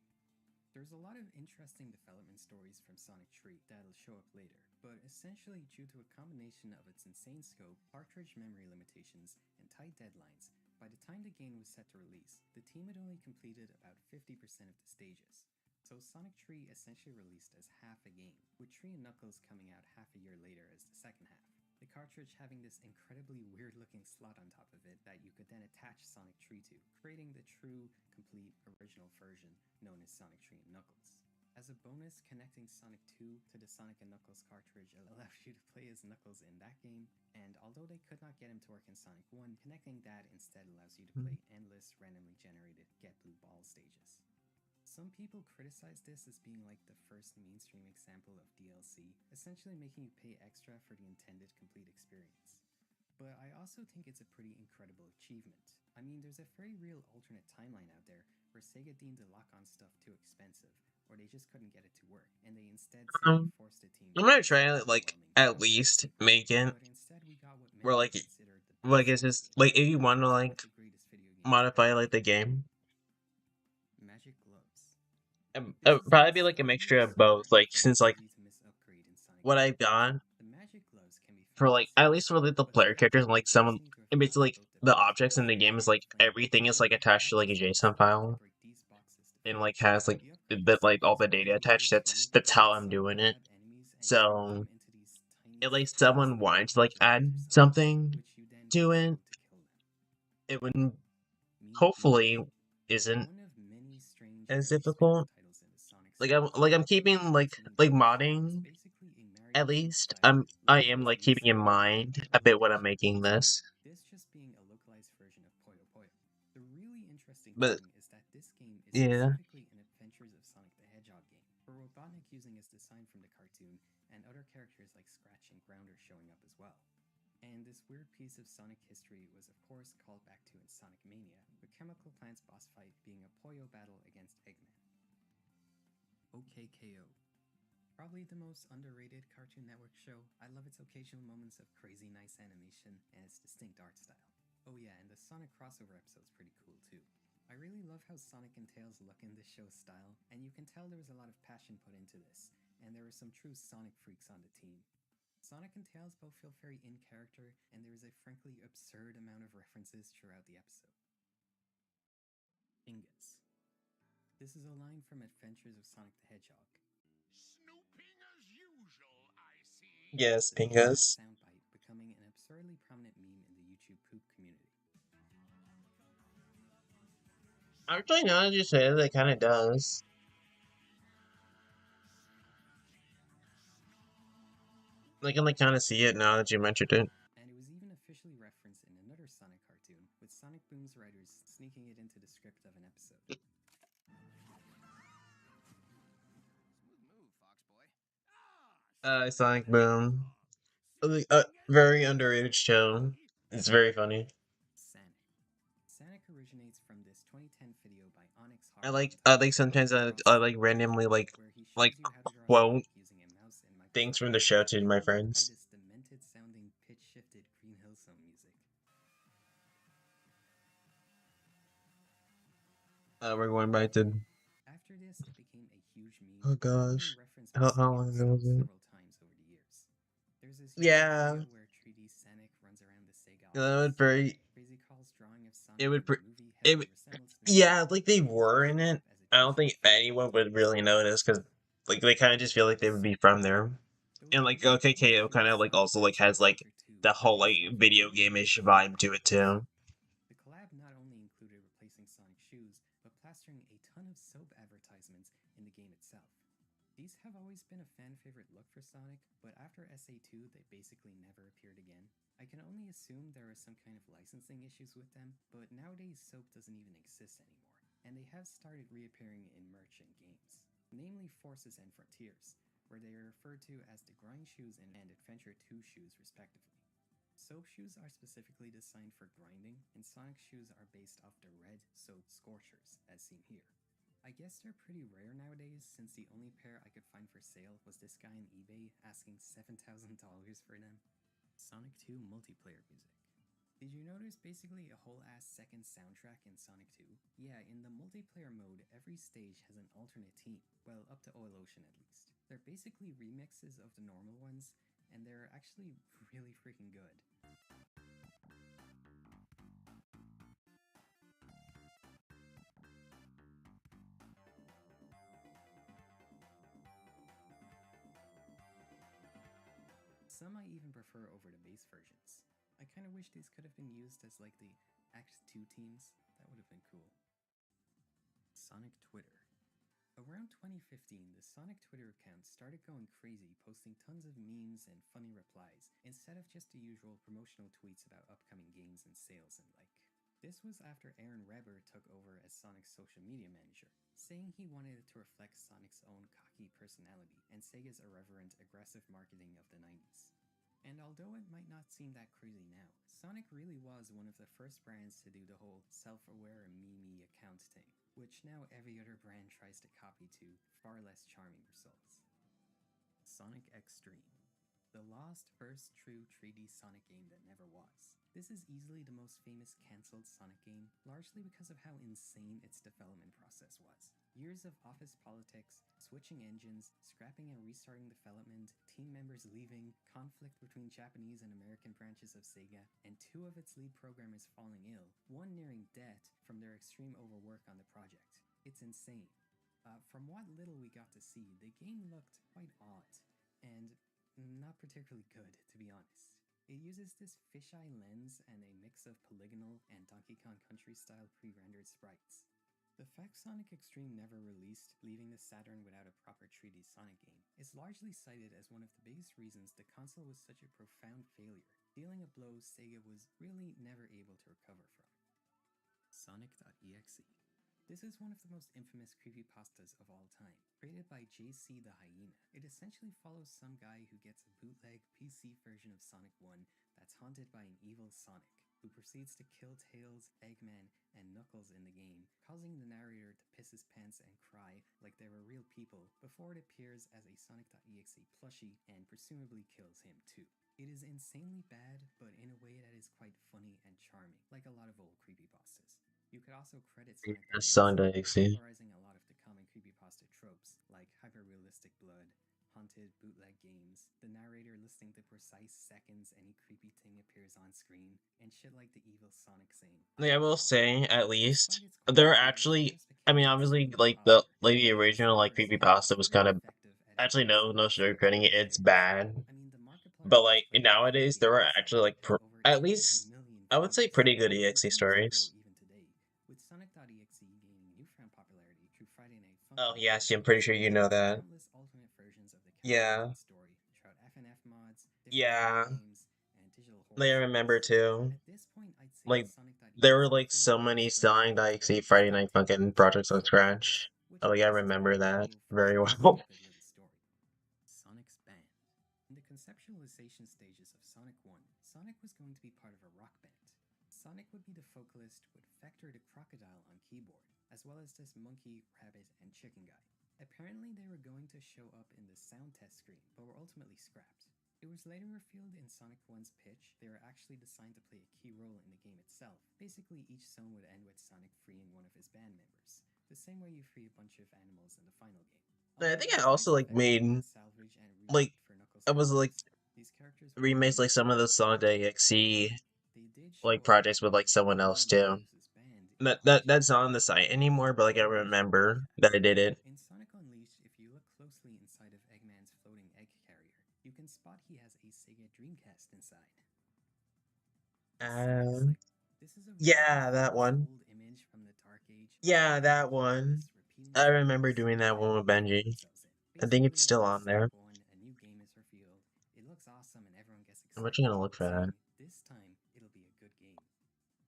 S4: There's a lot of interesting development stories from Sonic 3 that'll show up later, but essentially due to a combination of its insane scope, cartridge memory limitations, and tight deadlines, by the time the game was set to release, the team had only completed about 50% of the stages. So Sonic 3 essentially released as half a game, with Tree and Knuckles coming out half a year later as the second half. The cartridge having this incredibly weird-looking slot on top of it that you could then attach Sonic 3 to, creating the true, complete, original version known as Sonic 3 and Knuckles. As a bonus, connecting Sonic 2 to the Sonic and Knuckles cartridge allows you to play as Knuckles in that game, and although they could not get him to work in Sonic 1, connecting that instead allows you to play endless randomly generated Get Blue Ball stages. Some people criticize this as being like the first mainstream example of DLC, essentially making you pay extra for the intended complete experience. But I also think it's a pretty incredible achievement. I mean, there's a very real alternate timeline out there where Sega deemed the lock-on stuff too expensive, or they just couldn't get it to work, and they instead simply
S1: Um,
S4: forced the team
S1: I'm
S4: to
S1: gonna
S4: face
S1: try
S4: the
S1: to like
S4: overwhelming
S1: at
S4: cost.
S1: least make it
S4: But instead, we got what
S1: where
S4: many
S1: like
S4: would consider the
S1: well, I
S4: best
S1: guess
S4: Sonic
S1: it's
S4: game,
S1: like if you want to
S4: one
S1: like
S4: of the greatest video games
S1: modify
S4: ever
S1: like the
S4: made.
S1: game,
S4: Magic Gloves. This
S1: it'd
S4: is a
S1: probably be like a
S4: slightly
S1: mixture of both.
S4: obscure
S1: Like
S4: but
S1: since like
S4: easy to miss upgrade in Sonic
S1: what I've
S4: games.
S1: got
S4: The Magic Gloves can be
S1: for
S4: found in
S1: like at
S4: several
S1: least for like the
S4: but
S1: player characters and
S4: surprisingly,
S1: like
S4: I
S1: some
S4: seem to have
S1: and basically
S4: found
S1: like
S4: both the
S1: the
S4: best
S1: objects in
S4: version
S1: the
S4: of
S1: game
S4: each
S1: is like
S4: different.
S1: everything is like
S4: However,
S1: attached to
S4: that's
S1: like a
S4: just
S1: JSON
S4: because you can
S1: file
S4: break these boxes to
S1: and
S4: find
S1: like
S4: them.
S1: has like
S4: The upgrade
S1: that like all
S4: facilities
S1: the
S4: are
S1: data
S4: really
S1: attached.
S4: cool too,
S1: That's how
S4: since
S1: I'm
S4: Sonic
S1: doing
S4: can
S1: it.
S4: grab enemies and drop
S1: So
S4: them into these tiny
S1: at least
S4: spheres
S1: someone
S4: that you
S1: wanted
S4: can
S1: to like add
S4: redirect yourself,
S1: something
S4: which you then
S1: to
S4: can
S1: it.
S4: throw to kill them.
S1: It would
S4: Mean
S1: hopefully
S4: Beans.
S1: isn't
S4: One of many strange,
S1: as
S4: very spin-off
S1: difficult.
S4: titles in the Sonic series,
S1: Like I'm
S4: Mean
S1: keeping
S4: Beans Mean
S1: like
S4: Beans is
S1: modding
S4: basically a Mario
S1: at
S4: Kart
S1: least.
S4: style
S1: I
S4: look
S1: am
S4: into
S1: like keeping in
S4: Lisa,
S1: mind
S4: the
S1: a bit when I'm
S4: imitation
S1: making
S4: Bowser's
S1: this.
S4: game, this just being a localized version of Puyo Puyo. The really interesting
S1: But
S4: thing is that this game is
S1: yeah.
S4: specifically an Adventures of Sonic the Hedgehog game, where Robotnik using his design from the cartoon, and other characters like Scratch and Grounder showing up as well. And this weird piece of Sonic history was of course called back to in Sonic Mania, with Chemical Plant's boss fight being a Puyo battle against Eggman. OKKO. Probably the most underrated Cartoon Network show. I love its occasional moments of crazy nice animation and its distinct art style. Oh yeah, and the Sonic crossover episode's pretty cool too. I really love how Sonic and Tails look in this show's style, and you can tell there was a lot of passion put into this, and there were some true Sonic freaks on the team. Sonic and Tails both feel very in character, and there is a frankly absurd amount of references throughout the episode. Ingus. This is a line from Adventures of Sonic the Hedgehog.
S5: Snooping as usual, I see.
S1: Yes,
S4: The famous
S1: Pingas.
S4: soundbite becoming an absurdly prominent meme in the YouTube poop community.
S1: Actually, now that you say it, it kind of does. I can like kind of see it now that you mentioned it.
S4: And it was even officially referenced in another Sonic cartoon, with Sonic Boom's writers sneaking it into the script of an episode.
S5: Smooth move, Fox Boy.
S1: Sonic Boom. A very underrated show. It's very funny.
S4: Sonic. Sonic originates from this 2010 video by Onyx
S1: I
S4: Harper
S1: like I
S4: entitled
S1: like sometimes
S4: How to Draw
S1: I like
S4: Sonic,
S1: randomly
S4: where he
S1: like
S4: shows you how to draw
S1: quote
S4: Sonic using a mouse and
S1: things from
S4: Microsoft
S1: the
S4: Paint,
S1: show to my
S4: followed by
S1: friends.
S4: this demented sounding pitch shifted Green Hill Zone music.
S1: We're going back to
S4: After this, it became a huge meme,
S1: oh
S4: having been
S1: gosh,
S4: referenced by
S1: how
S4: Sega
S1: long ago
S4: themselves
S1: was it?
S4: several times over the years. There's this YouTube
S1: Yeah,
S4: video where 3D Sonic runs around the Sega
S1: that would
S4: office.
S1: very
S4: Crazy Call's drawing of
S1: it
S4: Sonic
S1: would
S4: in the
S1: pre-
S4: movie
S1: it
S4: heavily
S1: would-
S4: resembles the show,
S1: yeah, like they
S4: and
S1: were
S4: even
S1: in
S4: shows
S1: it.
S4: up as a
S1: I don't
S4: t-shirt
S1: think
S4: for
S1: anyone would really notice because like they kind of just feel like they would be
S4: Sonic
S1: from
S4: 2.
S1: there.
S4: Though
S1: And
S4: it
S1: like
S4: really didn't
S1: OKKO
S4: feel
S1: kind of like
S4: Sonic
S1: also
S4: like
S1: like has like
S4: Soccer 2,
S1: the whole like
S4: based off the
S1: video
S4: movie
S1: game-ish
S4: Sonic
S1: vibe to it
S4: Heroes.
S1: too.
S4: The collab not only included replacing Sonic shoes, but plastering a ton of soap advertisements in the game itself. These have always been a fan favorite look for Sonic, but after SA2 they basically never appeared again. I can only assume there are some kind of licensing issues with them, but nowadays soap doesn't even exist anymore, and they have started reappearing in merch and games, namely Forces and Frontiers, where they are referred to as the Grind shoes and Adventure 2 shoes respectively. Soap shoes are specifically designed for grinding, and Sonic shoes are based off the red soap Scorchers, as seen here. I guess they're pretty rare nowadays, since the only pair I could find for sale was this guy on eBay asking $7,000 for them. Sonic 2 multiplayer music. Did you notice basically a whole ass second soundtrack in Sonic 2? Yeah, in the multiplayer mode, every stage has an alternate team. Well, up to Oil Ocean at least. They're basically remixes of the normal ones, and they're actually really freaking good. Some I even prefer over the base versions. I kinda wish these could have been used as like the Act 2 teams. That would have been cool. Sonic Twitter. Around 2015, the Sonic Twitter account started going crazy, posting tons of memes and funny replies, instead of just the usual promotional tweets about upcoming games and sales and like. This was after Aaron Reber took over as Sonic's social media manager, saying he wanted it to reflect Sonic's own cocky personality and Sega's irreverent, aggressive marketing of the 90s. And although it might not seem that crazy now, Sonic really was one of the first brands to do the whole self-aware meme account thing, which now every other brand tries to copy to far less charming results. Sonic Extreme. The lost first true 3D Sonic game that never was. This is easily the most famous cancelled Sonic game, largely because of how insane its development process was. Years of office politics, switching engines, scrapping and restarting development, team members leaving, conflict between Japanese and American branches of Sega, and two of its lead programmers falling ill, one nearing death from their extreme overwork on the project. It's insane. From what little we got to see, the game looked quite odd, and not particularly good, to be honest. It uses this fisheye lens and a mix of polygonal and Donkey Kong Country style pre-rendered sprites. The fact Sonic Extreme never released, leaving the Saturn without a proper 3D Sonic game, is largely cited as one of the biggest reasons the console was such a profound failure, dealing a blow Sega was really never able to recover from. Sonic.exe. This is one of the most infamous creepypastas of all time, created by JC the Hyena. It essentially follows some guy who gets a bootleg PC version of Sonic 1 that's haunted by an evil Sonic, who proceeds to kill Tails, Eggman, and Knuckles in the game, causing the narrator to piss his pants and cry like they were real people before it appears as a Sonic.exe plushie and presumably kills him too. It is insanely bad, but in a way that is quite funny and charming, like a lot of old creepypastas. You could also credit Sonic.exe for
S1: Sonic.exe.
S4: popularizing a lot of the common creepypasta tropes, like hyper-realistic blood, haunted bootleg games, the narrator listing the precise seconds any creepy thing appears on screen, and shit like the evil Sonic saying,
S1: Like I will
S4: "Aha."
S1: say, at
S4: Despite
S1: least
S4: its
S1: there are
S4: quality, it is one
S1: actually.
S4: of the
S1: I mean,
S4: candidates
S1: obviously,
S4: for
S1: like
S4: Oscar,
S1: the
S4: because
S1: original like
S4: first, it's
S1: creepypasta was
S4: pretty
S1: kind of
S4: effective at
S1: actually
S4: impressing
S1: no
S4: and
S1: sugarcoating it.
S4: stimulating
S1: It's
S4: players.
S1: bad,
S4: I mean, the
S1: but
S4: Markiplier
S1: like
S4: cosplay of the
S1: nowadays there are
S4: creepypasta
S1: actually like
S4: has over
S1: at
S4: 8
S1: least
S4: million
S1: I would say
S4: views.
S1: pretty good
S4: It
S1: EXE
S4: holds up though
S1: stories.
S4: even today, with Sonic.exe gaining newfound popularity through Friday Night
S1: Oh
S4: Funkin'
S1: yes, I'm
S4: versions,
S1: pretty sure you know
S4: and
S1: that.
S4: countless alternate versions of the characters
S1: Yeah,
S4: and story throughout FNF mods, different fan
S1: yeah.
S4: games, and digital
S1: Like I
S4: horror
S1: remember
S4: series.
S1: too.
S4: At this point, I'd say
S1: Like
S4: Sonic.exe
S1: there were like
S4: formed
S1: so
S4: the
S1: many
S4: first major
S1: Sonic.exe
S4: franchise
S1: Friday
S4: of
S1: Night
S4: tabletop
S1: fucking projects from
S4: RPG
S1: scratch.
S4: which
S1: Like I
S4: addressed
S1: remember that
S4: multiple
S1: very
S4: franchises with
S1: well.
S4: a little story. Sonic's Band. In the conceptualization stages of Sonic 1, Sonic was going to be part of a rock band. Sonic would be the vocalist with Vector the Crocodile on keyboard, as well as this monkey, rabbit, and chicken guy. Apparently, they were going to show up in the sound test screen, but were ultimately scrapped. It was later revealed in Sonic 1's pitch they were actually designed to play a key role in the game itself. Basically, each zone would end with Sonic freeing one of his band members, the same way you free a bunch of animals in the final game.
S1: I
S4: Although
S1: think I
S4: the
S1: also
S4: voice
S1: like
S4: effects had
S1: made
S4: been salvaged and
S1: like
S4: remade for Knuckles'
S1: I was like
S4: characters, these characters were
S1: remakes like
S4: released
S1: some of the
S4: in
S1: Sonic.exe
S4: they did show
S1: like
S4: up
S1: projects with like
S4: as
S1: someone
S4: Bryant
S1: else
S4: and
S1: too.
S4: Knuckles' band in the
S1: That's not
S4: original
S1: on the site
S4: Sonic
S1: anymore, but like I
S4: Unleashed
S1: remember that I
S4: podcast.
S1: did it.
S4: In Sonic Unleashed, if you look closely inside of Eggman's floating egg carrier, you can spot he has a Sega Dreamcast inside. Sonic
S1: Um,
S4: Sleep. This is a really
S1: yeah, that
S4: famous
S1: one.
S4: old image from the Dark Age
S1: Yeah,
S4: showing
S1: that one.
S4: humanists repeating
S1: I remember
S4: scenarios
S1: doing
S4: that
S1: that
S4: they
S1: one with
S4: once found
S1: Benji.
S4: themselves in.
S1: I think it's
S4: Basically,
S1: still
S4: in
S1: on
S4: step
S1: there.
S4: one, a new game is revealed. It looks awesome and everyone gets
S1: I'm
S4: excited,
S1: actually gonna look for that.
S4: saying, this time it'll be a good game.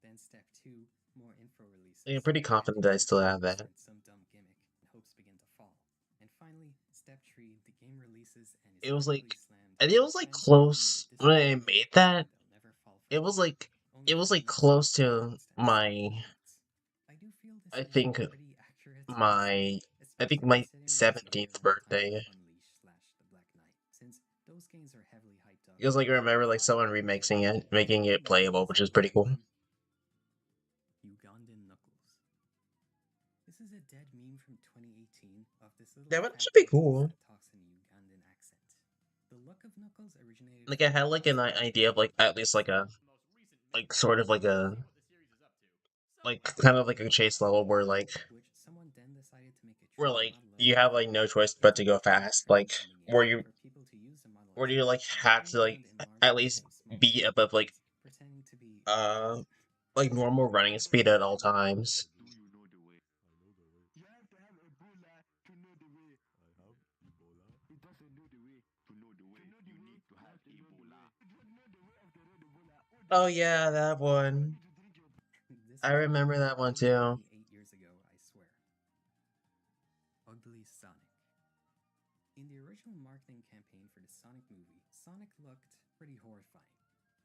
S4: Then step 2, more info releases.
S1: I'm pretty confident that I
S4: Apparently the
S1: still
S4: game
S1: have
S4: was
S1: that.
S4: sent some dumb gimmick, and hopes begin to fall. And finally, step 3, the game releases and is
S1: It was
S4: critically
S1: like
S4: slammed,
S1: I think it
S4: with
S1: was like
S4: fans calling it a
S1: close when I
S4: disappointment
S1: made
S4: and saying
S1: that.
S4: they'll never fall
S1: It
S4: from
S1: was
S4: grace.
S1: like
S4: Only fans who
S1: close
S4: have
S1: to
S4: experienced and seen the
S1: my
S4: highlights. I do feel this
S1: I
S4: is
S1: think
S4: pretty accurate, honestly,
S1: my I think
S4: especially
S1: my
S4: considering it was made
S1: 17th
S4: around the time of
S1: birthday.
S4: Unleashed slash The Black Knight, since those games are heavily hyped up
S1: Because like I
S4: in
S1: remember like
S4: 5
S1: someone
S4: and
S1: remixing
S4: 10.
S1: it, making
S4: Sonic
S1: it playable,
S4: Knuckles
S1: which is
S4: and
S1: pretty cool.
S4: Eggman. Ugandan Knuckles. This is a dead meme from 2018 of this little
S1: That one
S4: fat
S1: should be
S4: Knuckles
S1: cool.
S4: that talks in a Ugandan accent. The look of Knuckles originated
S1: Like I
S4: from
S1: had
S4: the
S1: like an
S4: Oscar
S1: idea of like at least like a like sort of like kind of like a chase level where
S4: which someone then decided to make a
S1: where
S4: true mod
S1: you
S4: level
S1: have
S4: for.
S1: like no choice
S4: It
S1: but to
S4: got
S1: go
S4: huge
S1: fast, like
S4: traction in the game
S1: where you
S4: for people to use the model
S1: where
S4: as
S1: you like
S4: props and
S1: have
S4: running
S1: to like
S4: around in
S1: at
S4: Mario
S1: least
S4: and small
S1: be
S4: Sonic
S1: above
S4: fights, pretending to be
S1: uh
S4: Bryant.
S1: like normal running speed at all times.
S6: Do you know the way? I know the way. You have to have Ebola to know the way. I have Ebola. He doesn't know the way. To know the way, you need to have Ebola. You don't know the way of the red Ebola.
S1: Oh yeah, that one.
S4: This
S1: I
S4: was
S1: remember
S4: written
S1: that one too.
S4: literally 8 years ago, I swear. Ugly Sonic. In the original marketing campaign for the Sonic movie, Sonic looked pretty horrifying.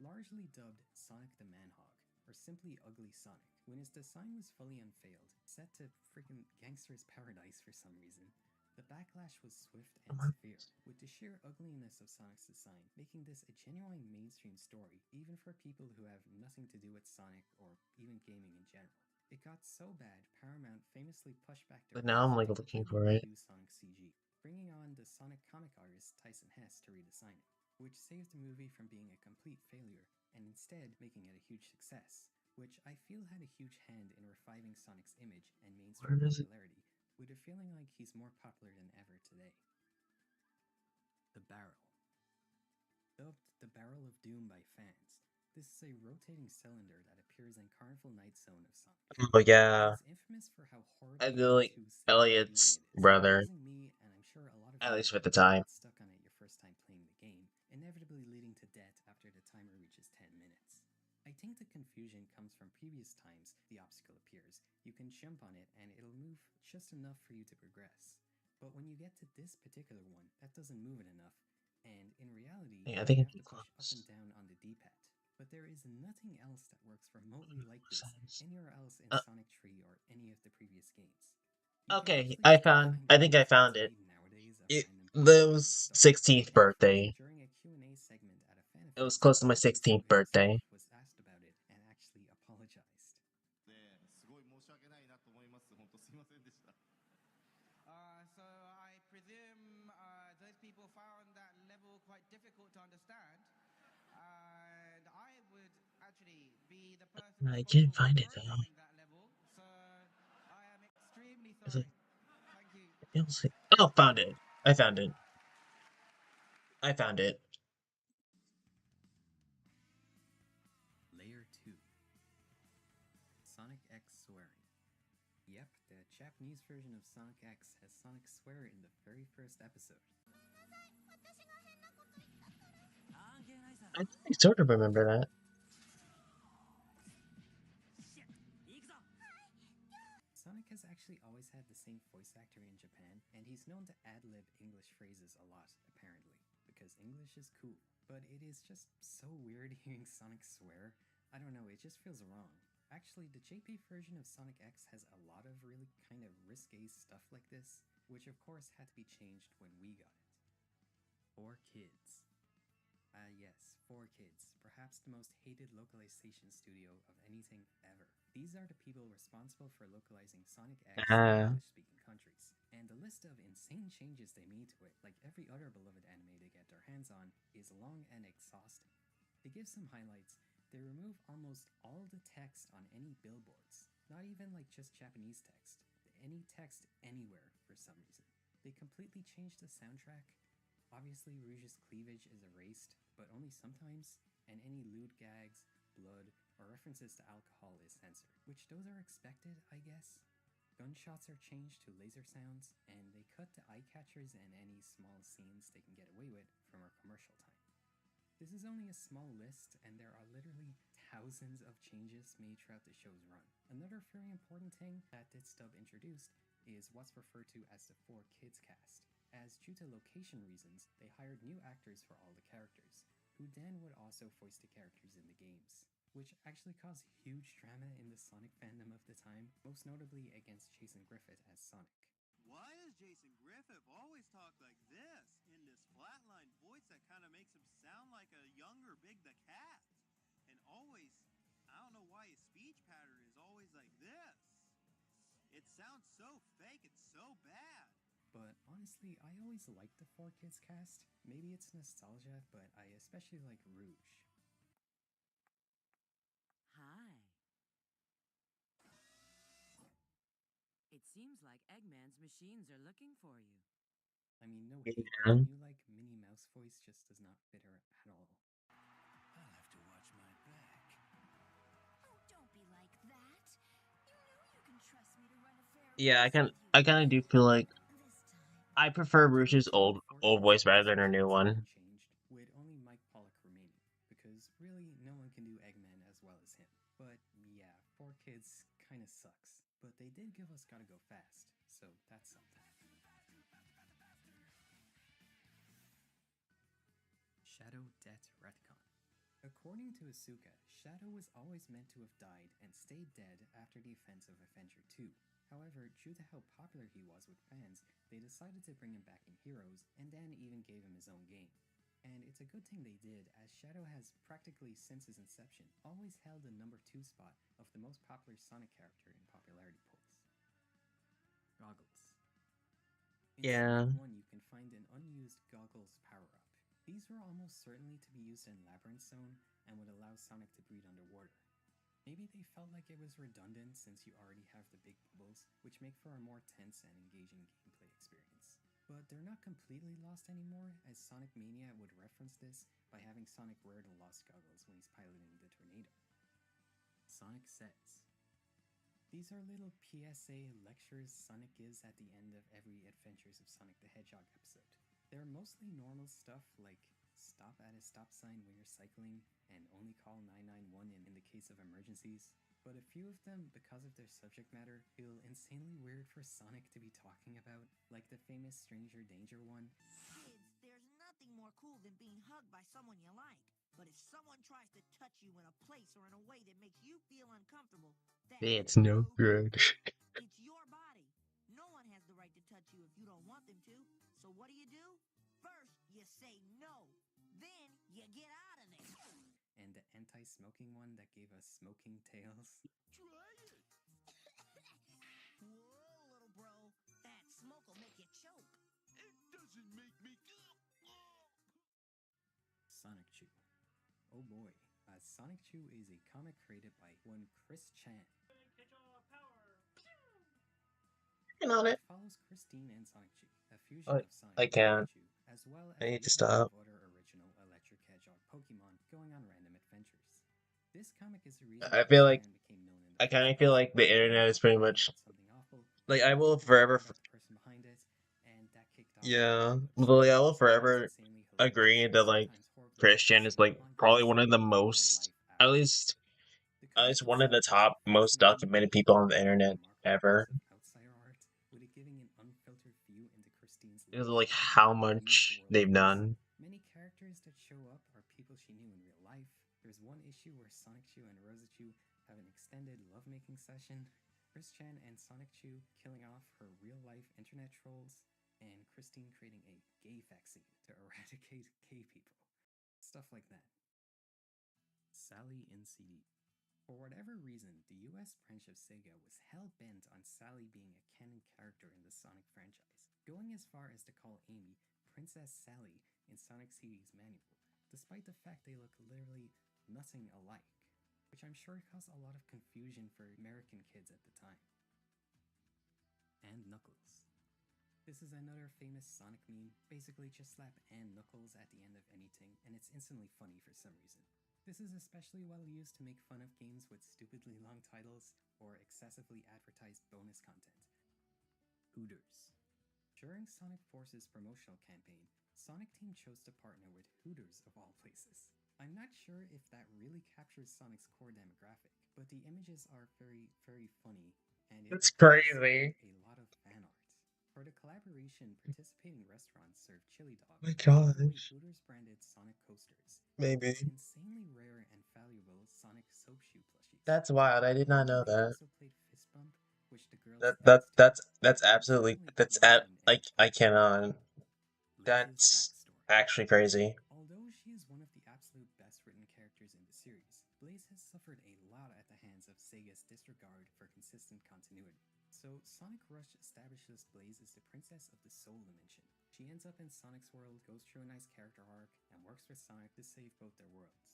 S4: Largely dubbed Sonic the Manhog, or simply Ugly Sonic, when his design was fully unveiled, set to freaking Gangster's Paradise for some reason. The backlash was swift and severe, with the sheer ugliness of Sonic's design making this a genuine mainstream story, even for people who have nothing to do with Sonic or even gaming in general. It got so bad, Paramount famously pushed back the
S1: But now
S4: release
S1: I'm like
S4: to
S1: looking
S4: completely
S1: for it.
S4: redo Sonic CG, bringing on the Sonic comic artist Tyson Hesse to redesign it, which saved the movie from being a complete failure and instead making it a huge success, which I feel had a huge hand in reviving Sonic's image and mainstream
S1: Where is it?
S4: popularity, with a feeling like he's more popular than ever today. The Barrel. Dubbed the Barrel of Doom by fans, this is a rotating cylinder that appears in Carnival Night Zone of Sonic.
S1: Oh
S4: It
S1: yeah.
S4: is infamous for how
S1: I
S4: horribly
S1: feel like
S4: obtuse and
S1: Elliot's
S4: confusing it is,
S1: brother,
S4: causing me, and I'm sure a lot of
S1: at
S4: you,
S1: least at the
S4: to
S1: time.
S4: get stuck on it your first time playing the game, inevitably leading to death after the timer reaches 10 minutes. I think the confusion comes from previous times the obstacle appears. You can jump on it and it'll move just enough for you to progress. But when you get to this particular one, that doesn't move it enough, and in reality,
S1: Yeah, I think
S4: you
S1: it's
S4: have
S1: too
S4: to push up and
S1: close.
S4: down on the D-pad. But there is nothing else that works remotely like this
S1: Sense.
S4: anywhere else in
S1: Uh,
S4: Sonic 3 or any of the previous games. You can
S1: okay,
S4: actually still find
S1: I think I
S4: videos on
S1: found it.
S4: TV nowadays of
S1: It
S4: random people doing
S1: was
S4: stuff like
S1: 16th
S4: Sonic.
S1: birthday.
S4: During a Q&A segment at a fan
S1: It was
S4: fest,
S1: close to my
S4: Taiko
S1: 16th
S4: himself
S1: birthday.
S4: was asked about it and actually apologized.
S5: すごい申し訳ないなと思います。本当すいませんでした。So I presume those people found that level quite difficult to understand, and I would actually be the person
S1: I
S5: responsible
S1: can't
S5: for
S1: find it though.
S5: programming that level. So I am extremely
S1: Is it?
S5: sorry. Thank you.
S1: It was like, oh, found it. I found it. I found it.
S4: Layer 2. Sonic X swearing. Yep, the Japanese version of Sonic X has Sonic swear in the very first episode.
S1: I think I sort of remember that.
S4: Sonic has actually always had the same voice actor in Japan, and he's known to ad-lib English phrases a lot, apparently, because English is cool. But it is just so weird hearing Sonic swear. I don't know, it just feels wrong. Actually, the JP version of Sonic X has a lot of really kind of risque stuff like this, which of course had to be changed when we got it. 4Kids. Yes, 4Kids, perhaps the most hated localization studio of anything ever. These are the people responsible for localizing Sonic X in
S1: Ah,
S4: English-speaking countries, and the list of insane changes they made to it, like every other beloved anime they get their hands on, is long and exhausting. To give some highlights, they remove almost all the text on any billboards, not even like just Japanese text, any text anywhere for some reason. They completely changed the soundtrack. Obviously, Rouge's cleavage is erased, but only sometimes, and any lewd gags, blood, or references to alcohol is censored, which those are expected, I guess. Gunshots are changed to laser sounds, and they cut the eye catchers and any small scenes they can get away with from our commercial time. This is only a small list, and there are literally thousands of changes made throughout the show's run. Another very important thing that this dub introduced is what's referred to as the 4Kids cast, as due to location reasons, they hired new actors for all the characters, who then would also voice the characters in the games, which actually caused huge drama in the Sonic fandom of the time, most notably against Jason Griffith as Sonic.
S7: Why does Jason Griffith always talk like this, in this flatline voice that kind of makes him sound like a younger Big the Cat? And always, I don't know why his speech pattern is always like this. It sounds so fake, it's so bad.
S4: But honestly, I always liked the 4Kids cast. Maybe it's nostalgia, but I especially like Rouge.
S8: Hi. It seems like Eggman's machines are looking for you.
S4: I mean, no hate, but
S1: yeah.
S4: the new like Minnie Mouse voice just does not fit her at all.
S5: I'll have to watch my back.
S9: Oh, don't be like that. You know you can trust me to run a fair
S1: Yeah,
S9: race with you.
S1: I kind of do feel like
S9: This time.
S1: I prefer Rouge's
S4: Unfortunately,
S1: old
S4: the 4Kids
S1: voice rather
S4: voice
S1: than her new
S4: actors
S1: one.
S4: were changed, with only Mike Pollock remaining, because really no one can do Eggman as well as him. But yeah, 4Kids kinda sucks. But they did give us Gotta Go Fast, so that's something. Shadow Death Retcon. According to Asuka, Shadow was always meant to have died and stayed dead after the events of Avenger 2. However, due to how popular he was with fans, they decided to bring him back in Heroes and then even gave him his own game. And it's a good thing they did, as Shadow has practically since his inception always held the number 2 spot of the most popular Sonic character in popularity polls. Goggles. In
S1: Yeah.
S4: Sonic 1, you can find an unused Goggles power-up. These were almost certainly to be used in Labyrinth Zone and would allow Sonic to breathe underwater. Maybe they felt like it was redundant since you already have the big bubbles, which make for a more tense and engaging gameplay experience. But they're not completely lost anymore, as Sonic Mania would reference this by having Sonic wear the lost goggles when he's piloting the tornado. Sonic Says. These are little PSA lectures Sonic gives at the end of every Adventures of Sonic the Hedgehog episode. They're mostly normal stuff like stop at a stop sign when you're cycling and only call 991 in the case of emergencies. But a few of them, because of their subject matter, feel insanely weird for Sonic to be talking about, like the famous Stranger Danger one.
S9: Kids, there's nothing more cool than being hugged by someone you like. But if someone tries to touch you in a place or in a way that makes you feel uncomfortable, that's
S1: It's no
S9: no
S1: good.
S9: It's your body. No one has the right to touch you if you don't want them to. So what do? First, you say no. Then you get out of there.
S4: And the anti-smoking one that gave us Smoking Tales.
S6: Try it.
S9: Whoa, little bro. That smoke will make you choke.
S6: It doesn't make me.
S4: Sonic Chew. Oh boy, Sonic Chew is a comic created by one Chris Chan.
S1: On
S4: It
S1: it.
S4: follows Christine and Sonic Chew, a fusion
S1: I,
S4: of Sonic
S1: I
S4: and
S1: can't.
S4: Pikachu, as well as
S1: I
S4: a
S1: need to
S4: little bit
S1: stop.
S4: of other original Electric Hedgehog Pokemon going on random adventures. This comic is the reason
S1: I
S4: Chris
S1: feel like
S4: Chan became known in the
S1: I kind
S4: first
S1: of feel
S4: place.
S1: like the
S4: He
S1: internet is
S4: was
S1: pretty
S4: complaining
S1: much
S4: about something awful,
S1: like
S4: and
S1: I will
S4: people found
S1: forever.
S4: out about the person behind it, and that kicked off a
S1: Yeah,
S4: whole
S1: well,
S4: website
S1: I
S4: of
S1: will
S4: sometimes
S1: forever
S4: insanely hilarious
S1: agree
S4: and
S1: that like
S4: sometimes horrifying
S1: Christian is like probably one of the most, at least, it's one of the top most documented people on the internet ever.
S4: With it giving an unfiltered view into Christine's
S1: Because of
S4: life
S1: like
S4: and
S1: how
S4: how unique the
S1: much
S4: world
S1: they've
S4: is.
S1: done.
S4: Many characters that show up are people she knew in real life. There's one issue where Sonic Chew and Rosa Chew have an extended lovemaking session. Chris Chan and Sonic Chew killing off her real life internet trolls, and Christine creating a gay vaccine to eradicate gay people. Stuff like that. Sally in CD. For whatever reason, the US branch of Sega was hell-bent on Sally being a canon character in the Sonic franchise, going as far as to call Amy Princess Sally in Sonic CD's manual, despite the fact they look literally nothing alike, which I'm sure caused a lot of confusion for American kids at the time. And Knuckles. This is another famous Sonic meme. Basically, just slap and Knuckles at the end of anything, and it's instantly funny for some reason. This is especially well used to make fun of games with stupidly long titles or excessively advertised bonus content. Hooters. During Sonic Force's promotional campaign, Sonic Team chose to partner with Hooters of all places. I'm not sure if that really captures Sonic's core demographic, but the images are very, very funny, and it
S1: It's
S4: apparently
S1: crazy.
S4: spawned a lot of fan art. For the collaboration, participating restaurants served chili dogs,
S1: My
S4: and gave away
S1: gosh.
S4: Hooters branded Sonic coasters.
S1: Maybe.
S4: And insanely rare and valuable Sonic soap shoe plushies.
S1: That's wild. I did not know
S4: Apparently, they
S1: that.
S4: also played Fist Bump, which the girls
S1: That that
S4: danced to.
S1: that's
S4: And it's
S1: absolutely
S4: definitely
S1: that's
S4: well
S1: at
S4: done
S1: like
S4: editing.
S1: I cannot.
S4: Liz's
S1: That's
S4: backstory.
S1: actually crazy.
S4: Although she is one of the absolute best written characters in the series, Blaze has suffered a lot at the hands of Sega's disregard for consistent continuity. So, Sonic Rush establishes Blaze as the princess of the Soul Dimension. She ends up in Sonic's world, goes through a nice character arc, and works with Sonic to save both their worlds.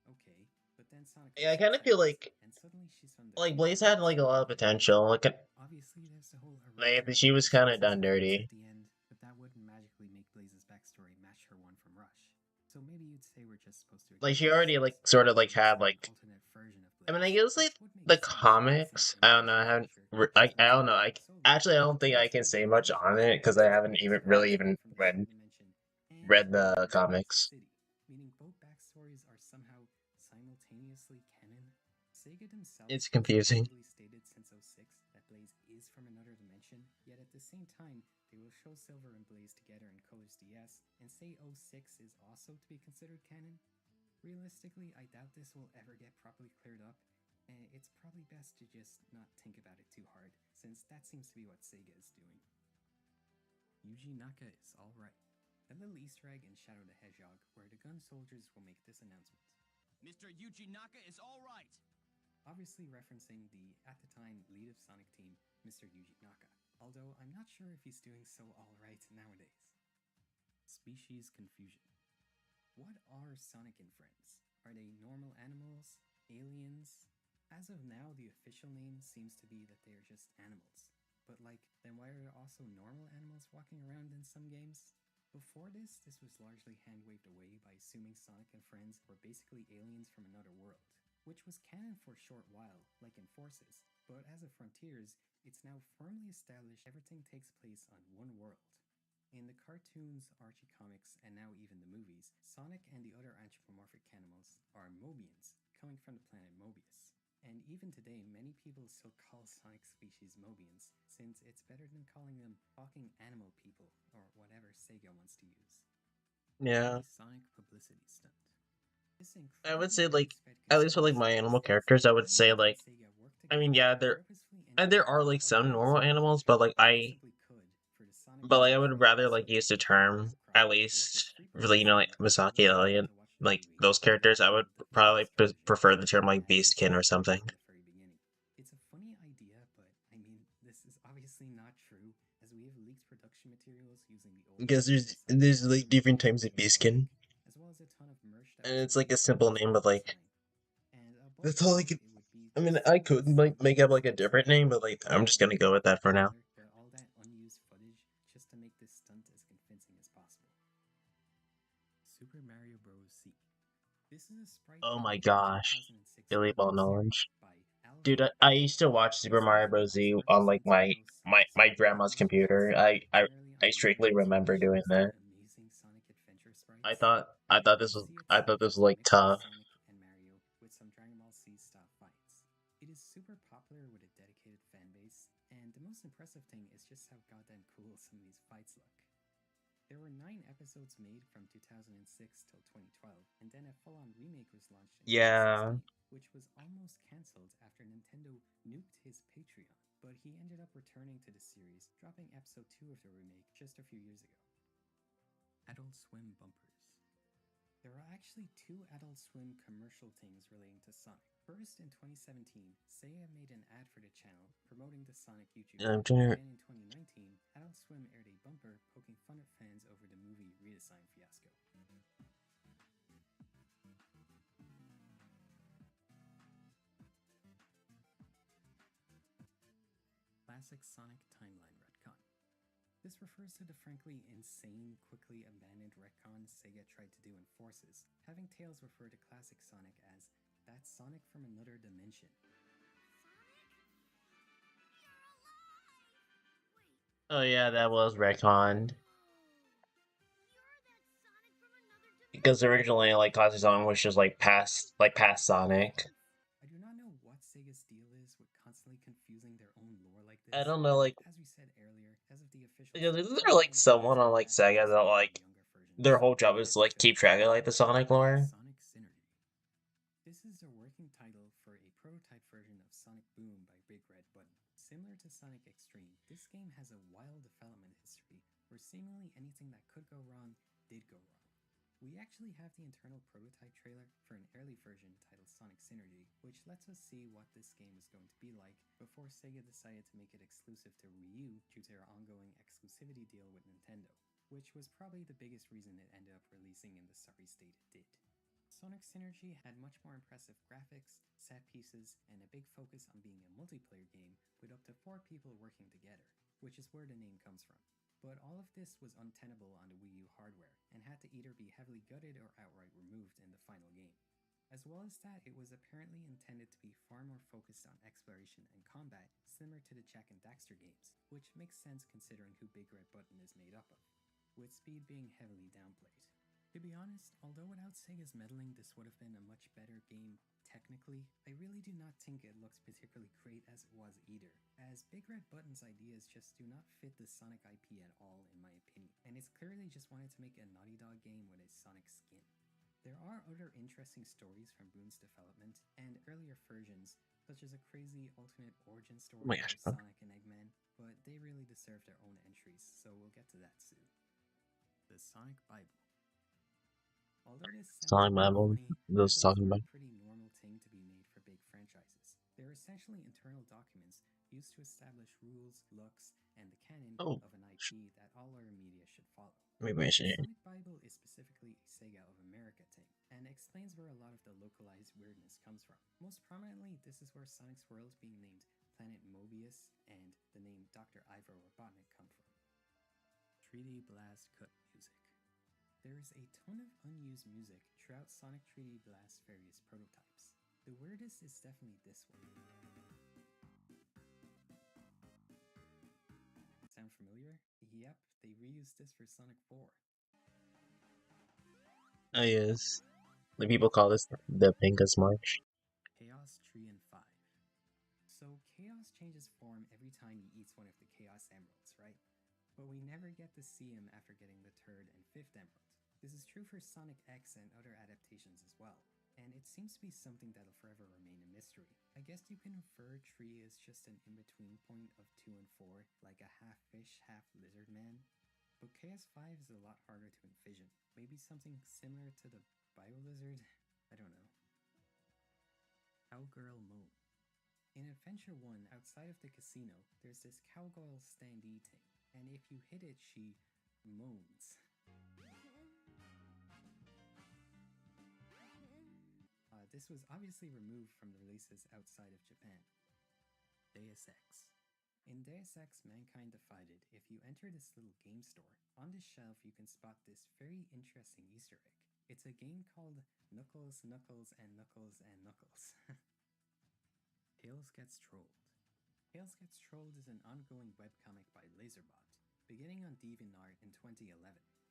S4: Okay, but then Sonic
S1: Yeah, I
S4: Rush
S1: kind of feel
S4: happens, and suddenly she's from the
S1: like
S4: future
S1: Blaze had
S4: and
S1: like a lot of
S4: Sonic had
S1: potential.
S4: nothing.
S1: Like,
S4: Obviously, there's the whole
S1: like
S4: eraser
S1: she
S4: of
S1: was kind of
S4: Blaze's
S1: done
S4: existence
S1: dirty.
S4: at the end, but that wouldn't magically make Blaze's backstory match her one from Rush. So maybe you'd say we're just supposed to
S1: Like
S4: ignore
S1: she already
S4: these
S1: like
S4: things,
S1: sort of
S4: or
S1: like
S4: maybe it's
S1: had
S4: an
S1: like.
S4: alternate version of
S1: I mean, I
S4: Blaze,
S1: guess like
S4: which would make
S1: the
S4: sense
S1: comics.
S4: since in
S1: I don't know.
S4: Rush's future, she's
S1: I don't
S4: also
S1: know.
S4: from
S1: I
S4: the Soul
S1: actually I
S4: Dimension.
S1: don't think I can
S4: So
S1: say much
S4: Rush
S1: on it because I
S4: is
S1: haven't
S4: Blaze
S1: even
S4: also
S1: really even
S4: from the Soul
S1: read
S4: Dimension, and she
S1: the
S4: belongs to the
S1: comics.
S4: city, meaning both backstories are somehow simultaneously canon. Sega themselves
S1: It's
S4: have
S1: confusing.
S4: repeatedly stated since 06 that Blaze is from another dimension, yet at the same time, they will show Silver and Blaze together in Colors DS and say 06 is also to be considered canon. Realistically, I doubt this will ever get properly cleared up, and it's probably best to just not think about it too hard, since that seems to be what Sega is doing. Yuji Naka is alright. A little Easter egg in Shadow the Hedgehog, where the gun soldiers will make this announcement.
S5: Mr. Yuji Naka is all right.
S4: Obviously referencing the, at the time, lead of Sonic Team, Mr. Yuji Naka, although I'm not sure if he's doing so alright nowadays. Species confusion. What are Sonic and friends? Are they normal animals? Aliens? As of now, the official name seems to be that they are just animals. But like, then why are there also normal animals walking around in some games? Before this was largely hand-waved away by assuming Sonic and friends were basically aliens from another world, which was canon for a short while, like in Forces, but as of Frontiers, it's now firmly established everything takes place on one world. In the cartoons, Archie comics, and now even the movies, Sonic and the other anthropomorphic animals are Mobians, coming from the planet Mobius. And even today, many people still call Sonic species Mobians, since it's better than calling them talking animal people, or whatever Sega wants to use.
S1: Yeah.
S4: A Sonic publicity stunt. This
S1: I would
S4: incredibly
S1: say like
S4: widespread
S1: at least for like
S4: conspiracy
S1: my animal
S4: exists
S1: characters, I would
S4: claiming
S1: say
S4: that
S1: like
S4: Sega worked
S1: I mean
S4: together
S1: yeah
S4: to
S1: there
S4: purposefully
S1: and there
S4: engineer
S1: are like
S4: other
S1: some
S4: games
S1: normal
S4: and
S1: animals,
S4: features
S1: but like
S4: that possibly could for the Sonic
S1: I would
S4: universe
S1: rather
S4: so
S1: like
S4: that
S1: use the
S4: people like
S1: term
S4: Warcraft
S1: at
S4: or local
S1: least
S4: street
S1: really
S4: gangs
S1: like
S4: that wouldn't
S1: Misaki
S4: really want
S1: Elliott
S4: to watch the
S1: like
S4: movie
S1: those
S4: would
S1: characters I would
S4: download the fan
S1: probably
S4: nostalgia
S1: prefer the
S4: and
S1: term
S4: get
S1: like
S4: mad at
S1: Beastkin or
S4: Misaki
S1: something.
S4: from the very beginning. It's a funny idea, but I mean, this is obviously not true, as we have leaked production materials using the old
S1: Because
S4: Sonic
S1: there's
S4: design
S1: like different types of
S4: in
S1: Beastkin,
S4: public, as well as a ton of merch that
S1: and
S4: was
S1: it's like a
S4: released
S1: simple
S4: during
S1: name of
S4: Sonic
S1: like
S4: design. And above
S1: that's all I
S4: all,
S1: could.
S4: it would be
S1: I mean
S4: this
S1: I could like
S4: insanely
S1: make up like a
S4: widespread
S1: different name, but
S4: speculation
S1: like I'm just
S4: that
S1: gonna
S4: they
S1: go with
S4: put
S1: that for now.
S4: together all that unused footage just to make this stunt as convincing as possible. Super Mario Bros. C. This is a sprite
S1: Oh my
S4: added in the
S1: gosh,
S4: 2006
S1: Billy Ball
S4: Mario series
S1: knowledge.
S4: by
S1: Dude,
S4: Alvin
S1: I
S4: and
S1: used to watch Super
S4: based off
S1: Mario
S4: of an
S1: Bros. Z
S4: iceberg
S1: on like
S4: scenes from 06,
S1: my
S4: the
S1: grandma's
S4: animation
S1: computer.
S4: style primarily on
S1: I
S4: the Mario
S1: strictly
S4: Bros.
S1: remember
S4: Wish
S1: doing
S4: was the
S1: that.
S4: amazing Sonic Adventure
S1: I
S4: sprites.
S1: thought I thought this was like tough.
S4: Sonic and Mario with some Dragon Ball Z style fights. It is super popular with a dedicated fan base, and the most impressive thing is just how goddamn cool some of these fights look. There were 9 episodes made from 2006 till 2012, and then a full-on remake was launched in
S1: Yeah.
S4: 2016, which was almost cancelled after Nintendo nuked his Patreon, but he ended up returning to the series, dropping episode 2 of the remake just a few years ago. Adult Swim bumpers. There are actually 2 Adult Swim commercial things relating to Sonic. First, in 2017, Sega made an ad for the channel promoting the Sonic YouTube
S1: I'm
S4: channel,
S1: trying to.
S4: and in 2019, Adult Swim aired a bumper poking fun at fans over the movie redesign fiasco. Classic Sonic Timeline Retcon. This refers to the frankly insane, quickly abandoned retcon Sega tried to do in Forces, having Tails refer to classic Sonic as that Sonic from another dimension.
S1: Oh yeah, that was retconned. Because originally, like Classic Sonic was just past Sonic.
S4: I do not know what Sega's deal is with constantly confusing their own lore like this.
S1: I don't know, like,
S4: As we said earlier, as of the official
S1: because
S4: Sonic
S1: isn't there like
S4: timeline,
S1: someone
S4: there's
S1: on
S4: no
S1: like
S4: accurate
S1: Sega that
S4: explaining
S1: like
S4: the younger version of
S1: their whole
S4: Sonic
S1: job is to like keep track of like the Sonic lore?
S4: Sonic Synergy. This is the working title for a prototype version of Sonic Boom by Big Red Button. Similar to Sonic Extreme, this game has a wild development history where seemingly anything that could go wrong did go wrong. We actually have the internal prototype trailer for an early version titled Sonic Synergy, which lets us see what this game is going to be like before Sega decided to make it exclusive to Wii U due to their ongoing exclusivity deal with Nintendo, which was probably the biggest reason it ended up releasing in the sorry state it did. Sonic Synergy had much more impressive graphics, set pieces, and a big focus on being a multiplayer game with up to 4 people working together, which is where the name comes from. But all of this was untenable on the Wii U hardware, and had to either be heavily gutted or outright removed in the final game. As well as that, it was apparently intended to be far more focused on exploration and combat, similar to the Jak and Daxter games, which makes sense considering who Big Red Button is made up of, with speed being heavily downplayed. To be honest, although without Sega's meddling this would have been a much better game technically, I really do not think it looks particularly great as it was either, as Big Red Button's ideas just do not fit the Sonic IP at all in my opinion, and it's clearly just wanted to make a Naughty Dog game with a Sonic skin. There are other interesting stories from Boom's development and earlier versions, such as a crazy alternate origin
S1: Oh
S4: story
S1: my
S4: for
S1: gosh.
S4: Sonic and Eggman, but they really deserve their own entries, so we'll get to that soon. The Sonic Bible. Although this sounds
S1: Sonic
S4: pretty
S1: Bible.
S4: funny,
S1: Those
S4: Bibles
S1: talking
S4: are
S1: about.
S4: a pretty normal thing to be made for big franchises. They're essentially internal documents used to establish rules, looks, and the canon
S1: Oh,
S4: of an IP that all other media should follow.
S1: maybe I
S4: The
S1: should.
S4: Sonic Bible is specifically a Sega of America thing, and explains where a lot of the localized weirdness comes from. Most prominently, this is where Sonic's world being named Planet Mobius and the name Dr. Ivor Robotnik come from. 3D Blast cut music. There is a ton of unused music throughout Sonic 3D Blast's various prototypes. The weirdest is definitely this one. Sound familiar? Yep, they reused this for Sonic 4.
S1: Oh yes. The people call this the Pinkus March.
S4: Chaos 3 and 5. So Chaos changes form every time he eats one of the Chaos Emeralds, right? But we never get to see him after getting the 3rd and 5th Emerald. This is true for Sonic X and other adaptations as well, and it seems to be something that'll forever remain a mystery. I guess you can infer Tree is just an in-between point of 2 and 4, like a half fish, half lizard man. But Chaos 5 is a lot harder to envision. Maybe something similar to the Bio-Lizard? I don't know. Cowgirl Moan. In Adventure 1, outside of the casino, there's this cowgirl standee thing, and if you hit it, she moans. This was obviously removed from the releases outside of Japan. Deus Ex. In Deus Ex Mankind Divided, if you enter this little game store, on the shelf you can spot this very interesting Easter egg. It's a game called Knuckles, Knuckles, and Knuckles, and Knuckles. Tails Gets Trolled. Tails Gets Trolled is an ongoing webcomic by Laserbot, beginning on DeviantArt in 2011.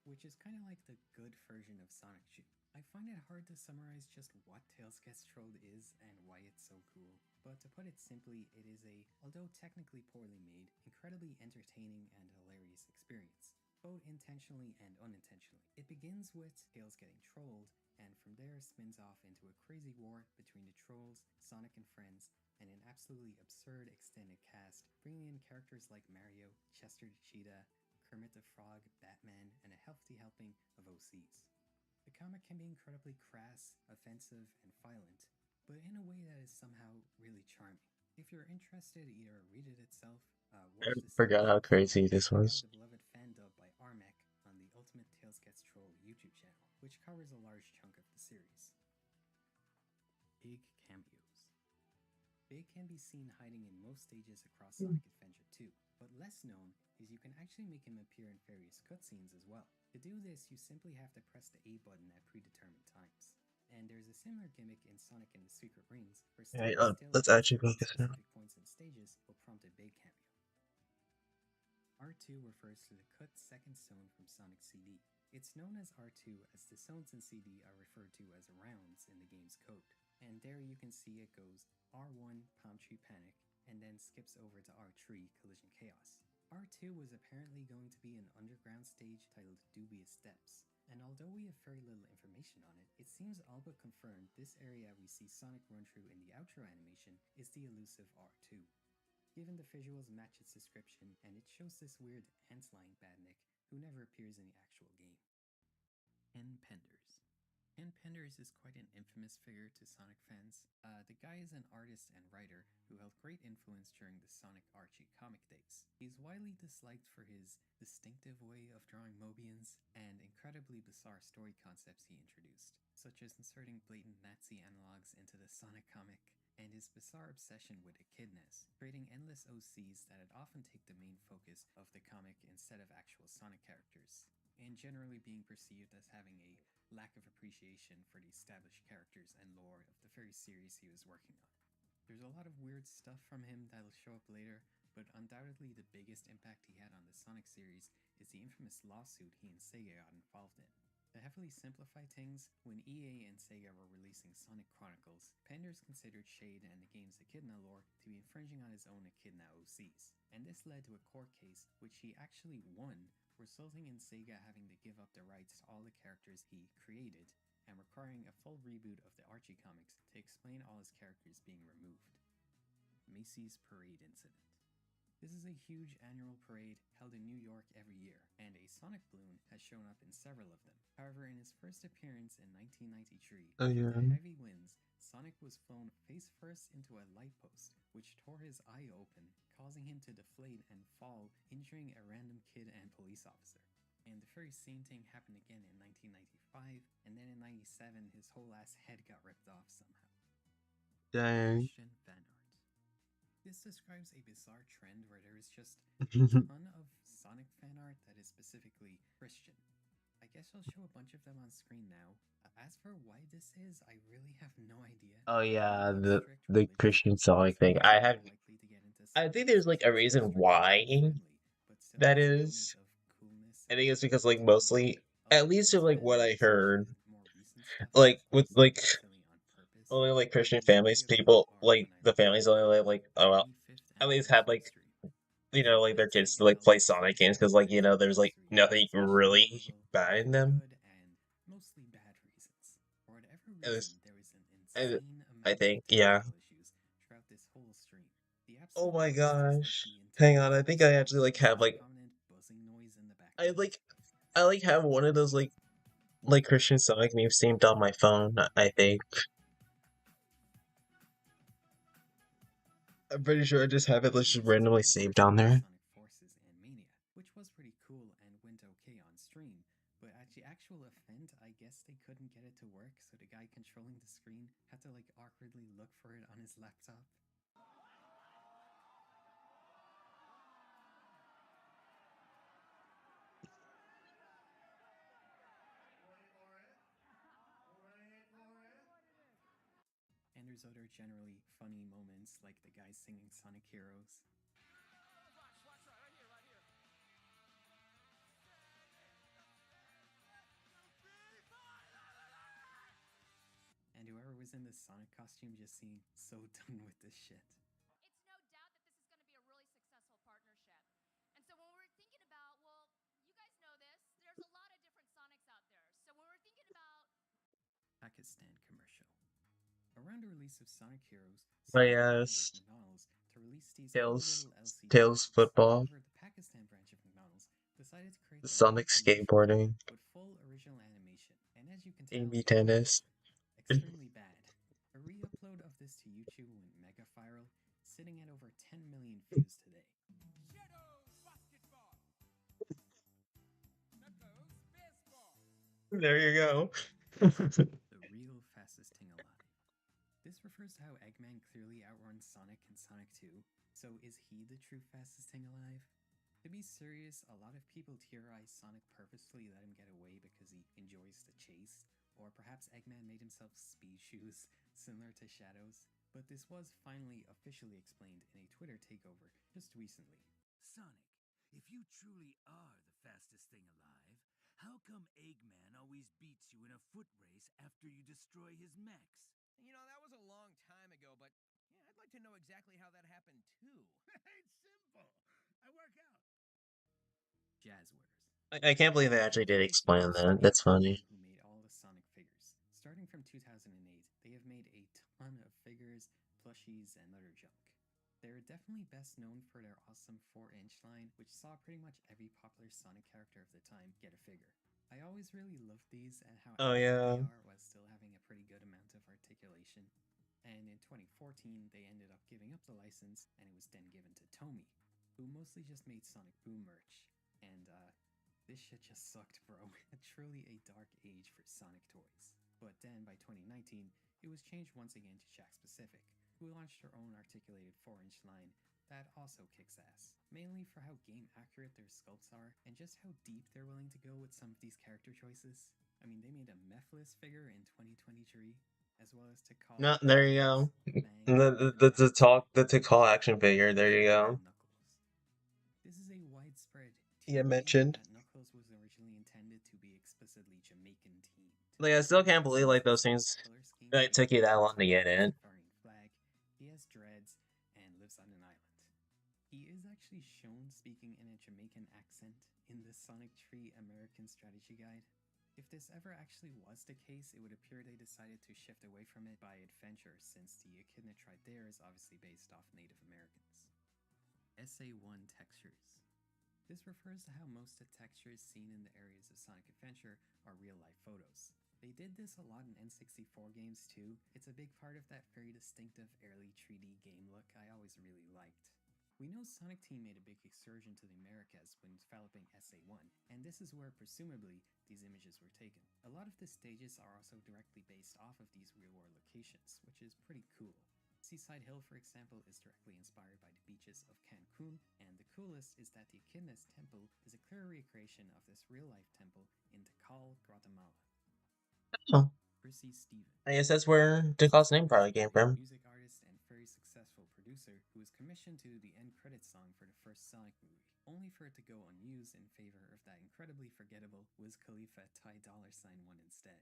S4: which is kind of like the good version of Sonic Shoot. I find it hard to summarize just what Tails Gets Trolled is and why it's so cool, but to put it simply, it is a, although technically poorly made, incredibly entertaining and hilarious experience, both intentionally and unintentionally. It begins with Tails getting trolled, and from there spins off into a crazy war between the trolls, Sonic and friends, and an absolutely absurd extended cast, bringing in characters like Mario, Chester the Cheetah, Kermit the Frog, Batman, and a healthy helping of OCs. The comic can be incredibly crass, offensive, and violent, but in a way that is somehow really charming. If you're interested, either read it itself,
S1: I
S4: watch the
S1: forgot how
S4: series,
S1: crazy
S4: or
S1: this
S4: check out
S1: was.
S4: the beloved fan dub by Armac on the Ultimate Tails Gets Trolled YouTube channel, which covers a large chunk of the series. Big cameos. Big can be seen hiding in most stages across Sonic Adventure 2, but less known is you can actually make him appear in various cutscenes as well. To do this, you simply have to press the A button at predetermined times. And there's a similar gimmick in Sonic and the Secret Rings, where
S1: Alright,
S4: standing still
S1: let's
S4: at
S1: actually
S4: certain
S1: focus now.
S4: specific points in stages will prompt a big cameo. R2 refers to the cut second stone from Sonic CD. It's known as R2 as the zones in CD are referred to as rounds in the game's code. And there you can see it goes R1 Palm Tree Panic, and then skips over to R3 Collision Chaos. R2 was apparently going to be an underground stage titled Dubious Steps, and although we have very little information on it, it seems all but confirmed this area we see Sonic run through in the outro animation is the elusive R2. Given the visuals match its description, and it shows this weird ant-lying badnik who never appears in the actual game. Ken Penders. Ken Penders is quite an infamous figure to Sonic fans. The guy is an artist and writer who held great influence during the Sonic Archie comic days. He's widely disliked for his distinctive way of drawing Mobians and incredibly bizarre story concepts he introduced, such as inserting blatant Nazi analogs into the Sonic comic, and his bizarre obsession with echidnas, creating endless OCs that'd often take the main focus of the comic instead of actual Sonic characters, and generally being perceived as having a lack of appreciation for the established characters and lore of the very series he was working on. There's a lot of weird stuff from him that'll show up later, but undoubtedly the biggest impact he had on the Sonic series is the infamous lawsuit he and Sega got involved in. To heavily simplify things, when EA and Sega were releasing Sonic Chronicles, Penders considered Shade and the game's Echidna lore to be infringing on his own Echidna OCs, and this led to a court case which he actually won, resulting in Sega having to give up the rights to all the characters he created, and requiring a full reboot of the Archie comics to explain all his characters being removed. Macy's Parade Incident. This is a huge annual parade held in New York every year, and a Sonic balloon has shown up in several of them. However, in his first appearance in 1993, due to heavy winds, Sonic was flown face first into a light post, which tore his eye open, causing him to deflate and fall, injuring a random kid and police officer. And the very same thing happened again in 1995, and then in 97 his whole ass head got ripped off somehow.
S1: Dang.
S4: Christian fan art. This describes a bizarre trend where there is just a ton of Sonic fan art that is specifically Christian. I guess I'll show a bunch of them on screen now. As for why this is, I really have no idea.
S1: Oh yeah,
S4: Maybe it's strict
S1: the
S4: religious
S1: Christian
S4: reasons,
S1: Sonic thing.
S4: or more likely to get into
S1: I think
S4: Sonic
S1: there's like a
S4: since
S1: reason
S4: it's strictly
S1: why
S4: family-friendly, but still
S1: that
S4: has an element
S1: is.
S4: of coolness
S1: I
S4: and
S1: think it's because like
S4: creativity.
S1: mostly, at
S4: Although
S1: least of
S4: this
S1: like what
S4: trend,
S1: I
S4: especially
S1: heard,
S4: the more recent stuff,
S1: like
S4: is
S1: with
S4: somewhat
S1: like
S4: silly on purpose.
S1: only like Christian
S4: The majority
S1: families,
S4: of them
S1: people
S4: are
S1: like the families only like oh well,
S4: 25th
S1: at least had
S4: anniversary
S1: like
S4: stream.
S1: like their
S4: And
S1: kids to
S4: Sega
S1: like
S4: held
S1: play
S4: this
S1: Sonic
S4: huge
S1: games because like
S4: parade
S1: there's like
S4: anniversary
S1: nothing
S4: celebration
S1: really
S4: approval
S1: bad in
S4: for
S1: them.
S4: good and mostly bad reasons. For whatever
S1: And,
S4: reason, there was an
S1: and
S4: insane
S1: I
S4: amount of
S1: think yeah.
S4: technical issues throughout this whole stream. The
S1: Oh
S4: absolute
S1: my
S4: worst is that
S1: gosh,
S4: the
S1: hang
S4: entire
S1: on. I think I
S4: stream
S1: actually like
S4: has
S1: have
S4: this
S1: like
S4: prominent buzzing noise in the
S1: I
S4: background.
S1: like I like have one of those like Christian Sonic memes saved on my phone. I think. I'm pretty sure I just have it
S4: This
S1: just
S4: is
S1: randomly
S4: another
S1: saved
S4: version
S1: on
S4: of
S1: there.
S4: Sonic Forces and Mania, which was pretty cool and went okay on stream, but at the actual event, I guess they couldn't get it to work, so the guy controlling the screen had to like awkwardly look for it on his laptop. And there's other generally funny moments like the guy singing Sonic Heroes. was in the Sonic costume just seemed so done with this shit.
S10: It's no doubt that this is going to be a really successful partnership. And so when we're thinking about, well, you guys know this, there's a lot of different Sonics out there. So when we're thinking about
S4: Pakistan commercial. Around the release of Sonic Heroes,
S1: But
S4: Sonic partnered with
S1: yes,
S4: McDonald's to release these cool
S1: Tails,
S4: little LCD
S1: Tails
S4: games.
S1: football,
S4: However, the Pakistan branch of McDonald's decided to create their own
S1: Sonic
S4: promotional video
S1: skateboarding,
S4: with full original animation, and as you can tell,
S1: AB
S4: it was
S1: tennis.
S4: extremely bad. A re-upload of this to YouTube went mega viral, sitting at over 10 million views today.
S5: Shadows basketball. Knuckles baseball.
S1: There you go.
S4: The real fastest thing alive. This refers to how Eggman clearly outruns Sonic in Sonic 2, so is he the true fastest thing alive? To be serious, a lot of people theorize Sonic purposefully let him get away because he enjoys the chase, or perhaps Eggman made himself speed shoes, similar to Shadow's, but this was finally officially explained in a Twitter takeover just recently.
S11: Sonic, if you truly are the fastest thing alive, how come Eggman always beats you in a foot race after you destroy his mechs?
S5: You know, that was a long time ago, but yeah, I'd like to know exactly how that happened too.
S11: It's simple. I work out.
S4: Jazzwares.
S1: I can't believe they actually did
S4: Jazzwares is
S1: explain
S4: the
S1: that.
S4: studio
S1: That's
S4: behind
S1: funny.
S4: who made all the Sonic figures. Starting from 2008, they have made a ton of figures, plushies, and other junk. They're definitely best known for their awesome 4-inch line, which saw pretty much every popular Sonic character of the time get a figure. I always really loved these and how
S1: Oh
S4: accurate
S1: yeah.
S4: they are while still having a pretty good amount of articulation. And in 2014, they ended up giving up the license, and it was then given to Tomy, who mostly just made Sonic Boom merch. And this shit just sucked, bro. Truly a dark age for Sonic toys. But then by 2019, it was changed once again to Jakks Pacific, who launched their own articulated 4-inch line that also kicks ass, mainly for how game accurate their sculpts are and just how deep they're willing to go with some of these character choices. I mean, they made a Mephiles figure in 2023, as well as Tikal,
S1: No, there you
S4: Tails,
S1: go.
S4: Fang, and even
S1: The to call action figure. There you go.
S4: Knuckles. This is a widespread
S1: Yeah,
S4: theory
S1: mentioned.
S4: that Knuckles was originally intended to be explicitly Jamaican themed.
S1: Like I still can't believe like
S4: Since the
S1: those things.
S4: Sonic's color scheme
S1: It took
S4: features
S1: you
S4: the
S1: that long to get
S4: Jamaican
S1: in.
S4: Safarian flag, he has dreads and lives on an island. He is actually shown speaking in a Jamaican accent in the Sonic Tree American Strategy Guide. If this ever actually was the case, it would appear they decided to shift away from it by adventure, since the echidna tribe there is obviously based off Native Americans. SA1 textures. This refers to how most of the textures seen in the areas of Sonic Adventure are real-life photos. They did this a lot in N64 games too. It's a big part of that very distinctive early 3D game look I always really liked. We know Sonic Team made a big excursion to the Americas when developing SA1, and this is where, presumably, these images were taken. A lot of the stages are also directly based off of these real-world locations, which is pretty cool. Seaside Hill, for example, is directly inspired by the beaches of Cancun, and the coolest is that the Echidna's temple is a clear recreation of this real-life temple in Tikal, Guatemala.
S1: Oh,
S4: Chrissy Steven.
S1: I guess that's where Tikal's name probably came from.
S4: Music artist and very successful producer who was commissioned to do the end credits song for the first Sonic movie, only for it to go unused in favor of that incredibly forgettable Wiz Khalifa Ty Dolla $ign one instead.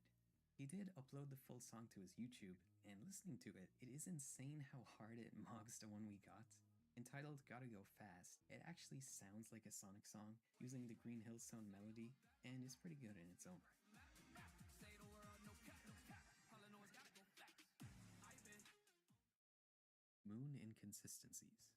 S4: He did upload the full song to his YouTube, and listening to it, it is insane how hard it mocks the one we got. Entitled Gotta Go Fast, it actually sounds like a Sonic song using the Green Hill Zone melody, and is pretty good in its own right. Moon inconsistencies.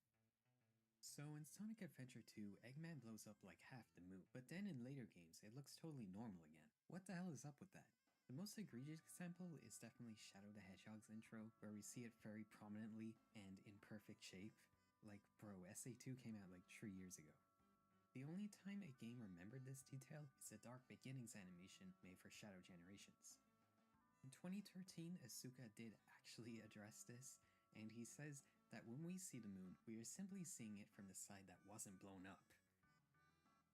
S4: So in Sonic Adventure 2, Eggman blows up like half the moon, but then in later games, it looks totally normal again. What the hell is up with that? The most egregious example is definitely Shadow the Hedgehog's intro, where we see it very prominently and in perfect shape. Like, bro, SA2 came out like 3 years ago. The only time a game remembered this detail is the Dark Beginnings animation made for Shadow Generations. In 2013, Asuka did actually address this, and he says that when we see the moon, we are simply seeing it from the side that wasn't blown up.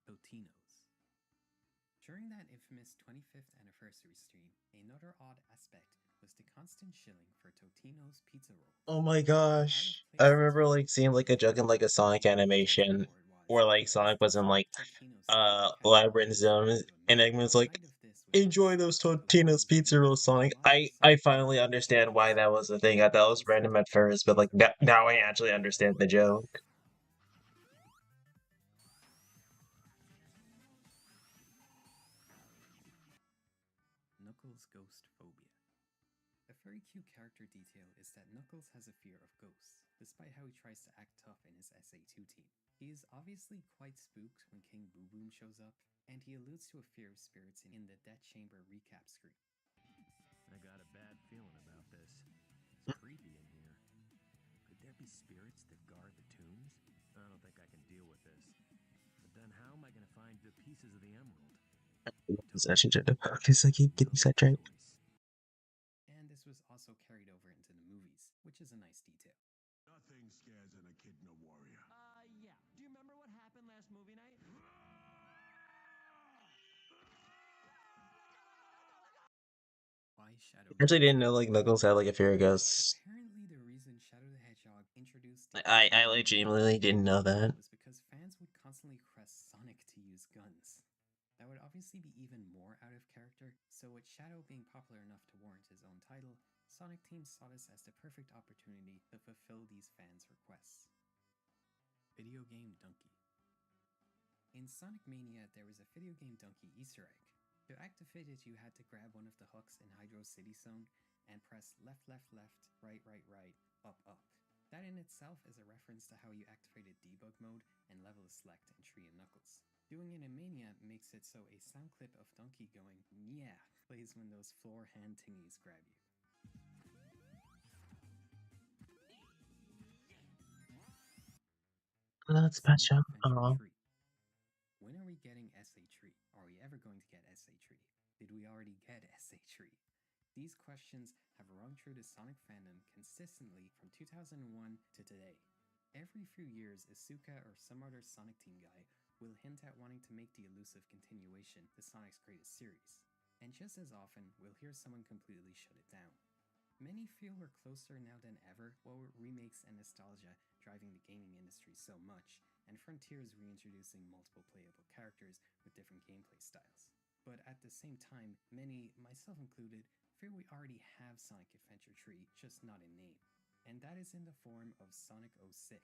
S4: Totino's. During that infamous 25th anniversary stream, another odd aspect was the constant shilling for Totino's pizza rolls.
S1: Oh my gosh. I remember like seeing like a joke in like a Sonic animation where like Sonic was in like Labyrinth Zone and Eggman's like, enjoy those Totino's pizza rolls, Sonic. I finally understand why that was a thing. I thought it was random at first, but like now I actually understand the joke.
S4: Knuckles' ghost phobia. A very cute character detail is that Knuckles has a fear of ghosts, despite how he tries to act tough in his SA2 team. He is obviously quite spooked when King Boo Boom shows up, and he alludes to a fear of spirits in the Death Chamber recap screen.
S12: I got a bad feeling about this. It's creepy in here. Could there be spirits that guard the tombs? I don't think I can deal with this. But then how am I going to find the pieces of the emerald?
S1: Possession to the focus. I keep getting sidetracked.
S4: And this was also carried over into the movies, which is a nice detail.
S6: Nothing scares an echidna warrior.
S13: Yeah. Do you remember what happened last movie night?
S4: Why Shadow?
S1: I actually didn't know like Knuckles had like a fear of ghosts.
S4: Apparently, the reason Shadow the Hedgehog introduced
S1: I legitimately didn't know that.
S4: was because fans would constantly request Sonic to use guns. That would obviously be even more out of character, so with Shadow being popular enough to warrant his own title, Sonic Team saw this as the perfect opportunity to fulfill these fans' requests. Video Game Donkey. In Sonic Mania, there was a Video Game Donkey Easter egg. To activate it, you had to grab one of the hooks in Hydro City Zone and press left, left, left, right, right, right, up, up. That in itself is a reference to how you activated debug mode and level select in Tree and Knuckles. Doing it in Mania makes it so a sound clip of Donkey going, yeah, plays when those floor hand tingies grab you.
S1: That's special. Oh.
S4: When are we getting SA Tree? Are we ever going to get SA Tree? Did we already get SA Tree? These questions have rung true to Sonic fandom consistently from 2001 to today. Every few years, Asuka or some other Sonic Team guy will hint at wanting to make the elusive continuation to Sonic's greatest series. And just as often, we'll hear someone completely shut it down. Many feel we're closer now than ever, while with remakes and nostalgia driving the gaming industry so much, and Frontiers reintroducing multiple playable characters with different gameplay styles. But at the same time, many, myself included, fear we already have Sonic Adventure Tree, just not in name. And that is in the form of Sonic 06.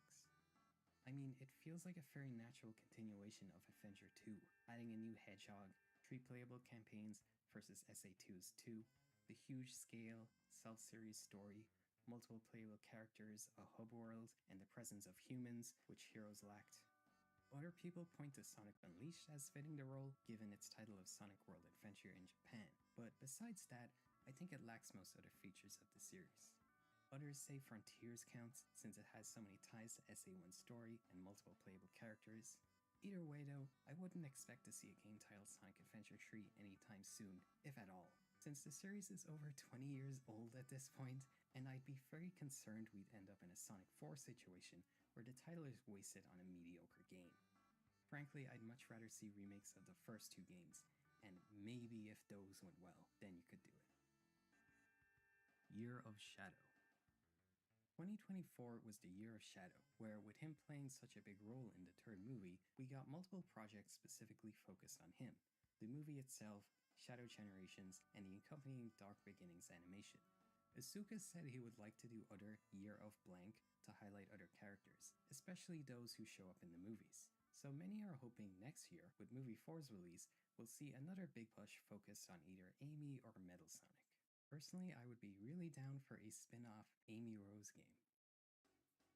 S4: I mean, it feels like a very natural continuation of Adventure 2, adding a new hedgehog, 3 playable campaigns versus SA2's 2, the huge scale, self-series story, multiple playable characters, a hub world, and the presence of humans, which Heroes lacked. Other people point to Sonic Unleashed as fitting the role, given its title of Sonic World Adventure in Japan, but besides that, I think it lacks most other features of the series. Others say Frontiers counts, since it has so many ties to SA1's story and multiple playable characters. Either way though, I wouldn't expect to see a game titled Sonic Adventure Tree anytime soon, if at all, since the series is over 20 years old at this point, and I'd be very concerned we'd end up in a Sonic 4 situation where the title is wasted on a mediocre game. Frankly, I'd much rather see remakes of the first 2 games, and maybe if those went well, then you could do it. Year of Shadow. 2024 was the year of Shadow, where with him playing such a big role in the 3rd movie, we got multiple projects specifically focused on him. The movie itself, Shadow Generations, and the accompanying Dark Beginnings animation. Asuka said he would like to do other Year of Blank to highlight other characters, especially those who show up in the movies. So many are hoping next year, with movie 4's release, we'll see another big push focused on either Amy or Metal Sonic. Personally, I would be really down for a spin-off Amy Rose game.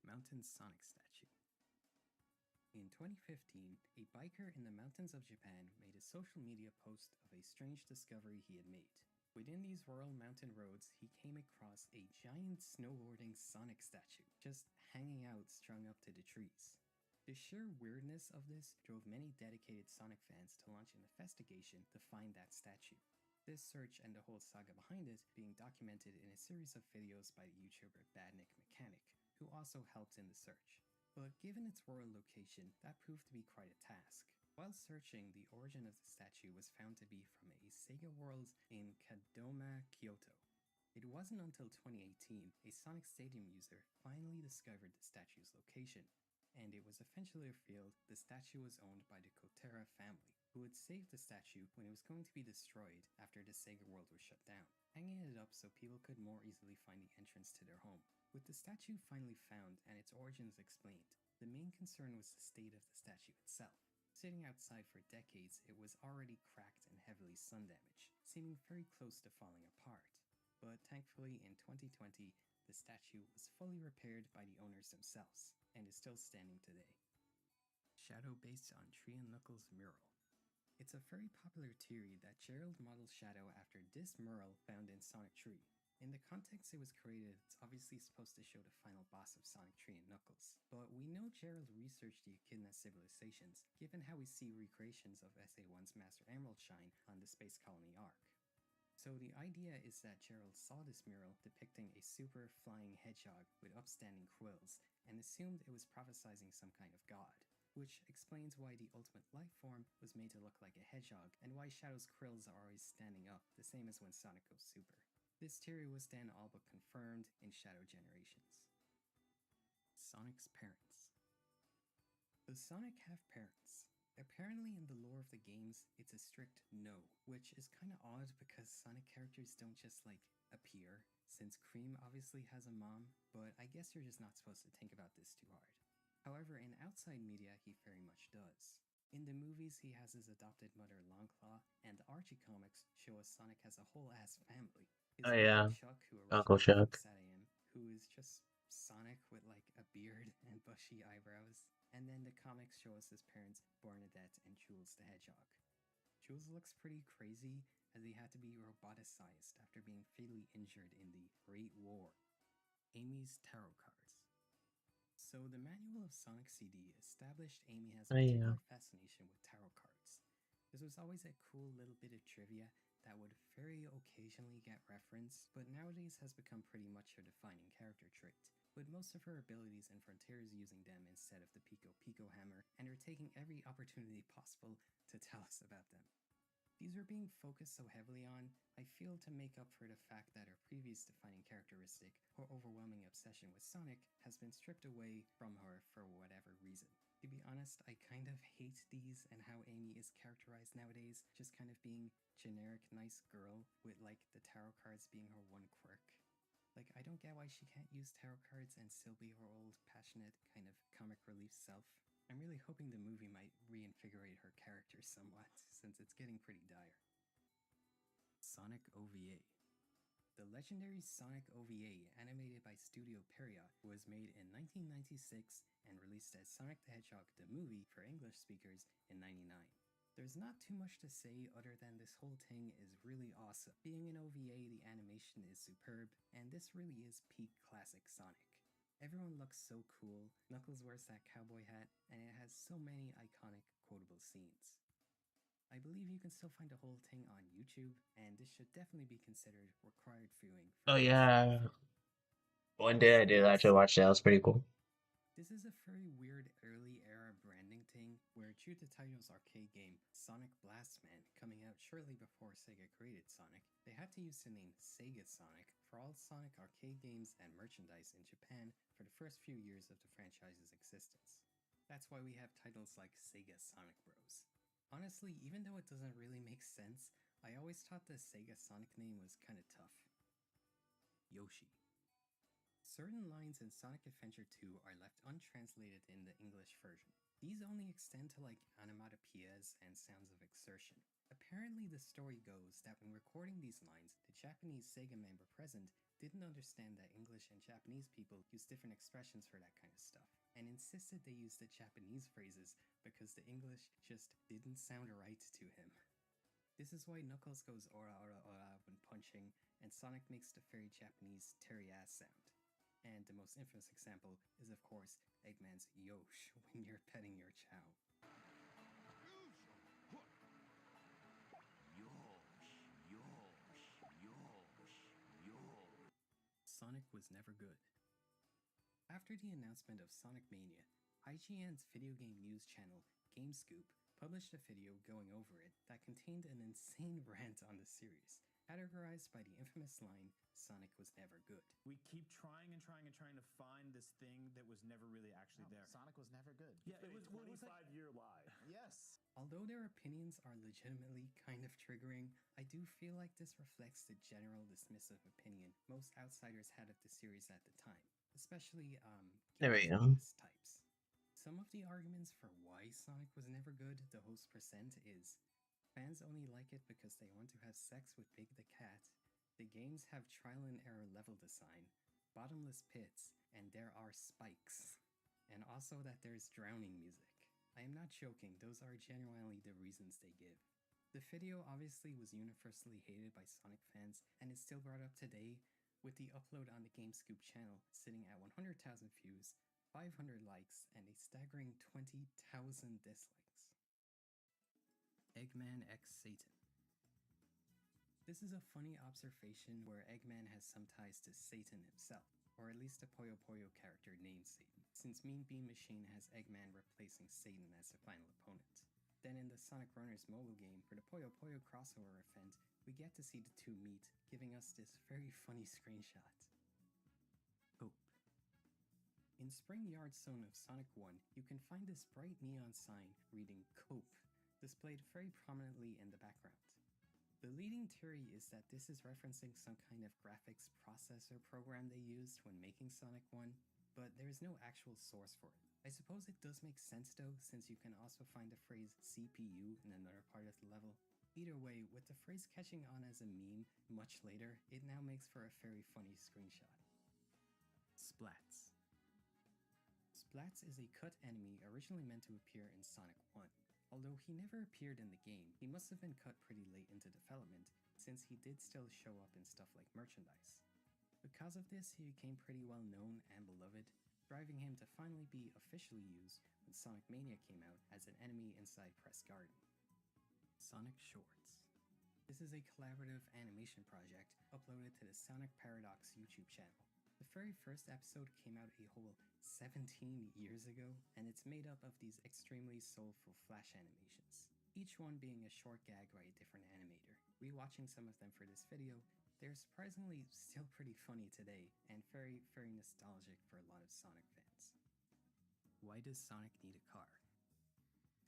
S4: Mountain Sonic statue. In 2015, a biker in the mountains of Japan made a social media post of a strange discovery he had made. Within these rural mountain roads, he came across a giant snowboarding Sonic statue, just hanging out strung up to the trees. The sheer weirdness of this drove many dedicated Sonic fans to launch an investigation to find that statue. This search and the whole saga behind it being documented in a series of videos by the YouTuber Badnik Mechanic, who also helped in the search. But given its rural location, that proved to be quite a task. While searching, the origin of the statue was found to be from a Sega World in Kadoma, Kyoto. It wasn't until 2018 a Sonic Stadium user finally discovered the statue's location, and it was eventually revealed the statue was owned by the Kotera family, who had saved the statue when it was going to be destroyed after the Sega World was shut down, hanging it up so people could more easily find the entrance to their home. With the statue finally found and its origins explained, the main concern was the state of the statue itself. Sitting outside for decades, it was already cracked and heavily sun-damaged, seeming very close to falling apart. But thankfully, in 2020, the statue was fully repaired by the owners themselves, and is still standing today. Shadow based on Tree and Knuckles' mural. It's a very popular theory that Gerald modeled Shadow after this mural found in Sonic 3. In the context it was created, it's obviously supposed to show the final boss of Sonic 3 and Knuckles, but we know Gerald researched the Echidna civilizations, given how we see recreations of SA1's Master Emerald shine on the Space Colony arc. So the idea is that Gerald saw this mural depicting a super flying hedgehog with upstanding quills, and assumed it was prophesizing some kind of god, which explains why the ultimate life form was made to look like a hedgehog, and why Shadow's quills are always standing up, the same as when Sonic goes super. This theory was then all but confirmed in Shadow Generations. Sonic's parents. Does Sonic have parents? Apparently in the lore of the games, it's a strict no, which is kinda odd because Sonic characters don't just appear, since Cream obviously has a mom, but I guess you're just not supposed to think about this too hard. However, in outside media, he very much does. In the movies, he has his adopted mother Longclaw, and the Archie comics show us Sonic has a whole ass family. His
S1: Oh
S4: uncle
S1: yeah,
S4: Chuck, who
S1: Uncle
S4: originated from
S1: Chuck.
S4: Satam, who is just Sonic with a beard and bushy eyebrows. And then the comics show us his parents, Bernadette and Jules the Hedgehog. Jules looks pretty crazy, as he had to be roboticized after being fatally injured in the Great War. Amy's tarot cards. So the manual of Sonic CD established Amy has a
S1: Oh yeah.
S4: particular fascination with tarot cards. This was always a cool little bit of trivia that would very occasionally get referenced, but nowadays has become pretty much her defining character trait, with most of her abilities and Frontiers using them instead of the Pico Pico hammer, and her taking every opportunity possible to tell us about them. These were being focused so heavily on, I feel, to make up for the fact that her previous defining characteristic, her overwhelming obsession with Sonic, has been stripped away from her for whatever reason. To be honest, I kind of hate these and how Amy is characterized nowadays, just kind of being generic nice girl with the tarot cards being her one quirk. I don't get why she can't use tarot cards and still be her old, passionate, kind of comic relief self. I'm really hoping the movie might reinvigorate her character somewhat, since it's getting pretty dire. Sonic OVA. The legendary Sonic OVA, animated by Studio Period, was made in 1996 and released as Sonic the Hedgehog the Movie for English speakers in '99. There's not too much to say other than this whole thing is really awesome. Being an OVA, the animation is superb, and this really is peak classic Sonic. Everyone looks so cool, Knuckles wears that cowboy hat, and it has so many iconic, quotable scenes. I believe you can still find the whole thing on YouTube, and this should definitely be considered required viewing
S1: Oh
S4: for those
S1: yeah.
S4: fan.
S1: One day I did actually watch that. It was pretty cool.
S4: This is a very weird early era branding thing where, due to Taito's arcade game Sonic Blast Man coming out shortly before Sega created Sonic, they had to use the name Sega Sonic for all Sonic arcade games and merchandise in Japan for the first few years of the franchise's existence. That's why we have titles like Sega Sonic Bros. Honestly, even though it doesn't really make sense, I always thought the Sega Sonic name was kinda tough. Yoshi. Certain lines in Sonic Adventure 2 are left untranslated in the English version. These only extend to onomatopoeias and sounds of exertion. Apparently the story goes that when recording these lines, the Japanese Sega member present didn't understand that English and Japanese people use different expressions for that kind of stuff, and insisted they use the Japanese phrases because the English just didn't sound right to him. This is why Knuckles goes ora ora ora when punching, and Sonic makes the very Japanese terry ass sound. And the most infamous example is, of course, Eggman's Yosh when you're petting your chow. Sonic was never good. After the announcement of Sonic Mania, IGN's video game news channel, GameScoop, published a video going over it that contained an insane rant on the series. categorized by the infamous line, Sonic was never good.
S14: We keep trying and trying and trying to find this thing that was never really actually there.
S15: Sonic was never good.
S14: Yeah, it was
S15: a
S14: 25-year lie.
S15: Yes.
S4: Although their opinions are legitimately kind of triggering, I do feel like this reflects the general dismissive opinion most outsiders had of the series at the time, especially
S1: There we
S4: Game
S1: go.
S4: Freak's types. Some of the arguments for why Sonic was never good, the host present, is fans only like it because they want to have sex with Big the Cat, the games have trial and error level design, bottomless pits, and there are spikes, and also that there's drowning music. I am not joking, those are genuinely the reasons they give. The video obviously was universally hated by Sonic fans and is still brought up today, with the upload on the GameScoop channel sitting at 100,000 views, 500 likes, and a staggering 20,000 dislikes. Eggman x Satan. This is a funny observation where Eggman has some ties to Satan himself, or at least a Puyo Puyo character named Satan, since Mean Bean Machine has Eggman replacing Satan as the final opponent. Then in the Sonic Runners mobile game, for the Puyo Puyo crossover event, we get to see the two meet, giving us this very funny screenshot. Hope. In Spring Yard Zone of Sonic 1, you can find this bright neon sign reading Cope, displayed very prominently in the background. The leading theory is that this is referencing some kind of graphics processor program they used when making Sonic 1, but there is no actual source for it. I suppose it does make sense though, since you can also find the phrase CPU in another part of the level. Either way, with the phrase catching on as a meme much later, it now makes for a very funny screenshot. Splats. Splats is a cut enemy originally meant to appear in Sonic 1. Although he never appeared in the game, he must have been cut pretty late into development, since he did still show up in stuff like merchandise. Because of this, he became pretty well known and beloved, driving him to finally be officially used when Sonic Mania came out as an enemy inside Press Garden. Sonic Shorts. This is a collaborative animation project uploaded to the Sonic Paradox YouTube channel. The very first episode came out a whole 17 years ago, and it's made up of these extremely soulful flash animations, each one being a short gag by a different animator. Rewatching some of them for this video, they're surprisingly still pretty funny today, and very, very nostalgic for a lot of Sonic fans. Why does Sonic need a car?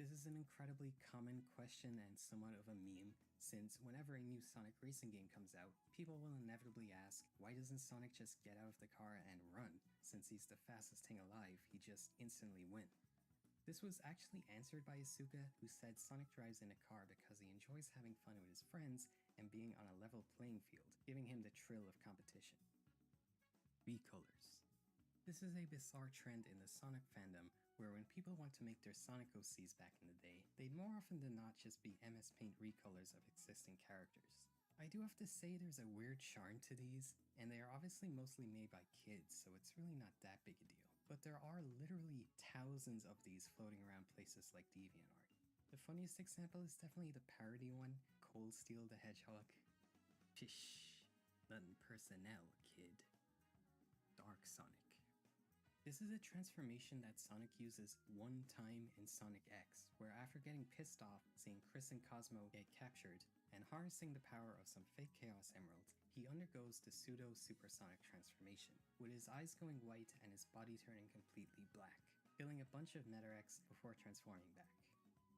S4: This is an incredibly common question and somewhat of a meme, since whenever a new Sonic racing game comes out, people will inevitably ask, why doesn't Sonic just get out of the car and run? Since he's the fastest thing alive, he just instantly win. This was actually answered by Asuka, who said Sonic drives in a car because he enjoys having fun with his friends and being on a level playing field, giving him the thrill of competition. Recolors. This is a bizarre trend in the Sonic fandom where when people want to make their Sonic OCs back in the day, they'd more often than not just be MS Paint recolors of existing characters. I do have to say there's a weird charm to these, and they are obviously mostly made by kids, so it's really not that big a deal. But there are literally thousands of these floating around places like DeviantArt. The funniest example is definitely the parody one, Cold Steel the Hedgehog. Pish, nothing personnel, kid. Dark Sonic. This is a transformation that Sonic uses one time in Sonic X, where after getting pissed off seeing Chris and Cosmo get captured, and harnessing the power of some fake Chaos Emeralds, he undergoes the pseudo-supersonic transformation, with his eyes going white and his body turning completely black, killing a bunch of Metarex before transforming back.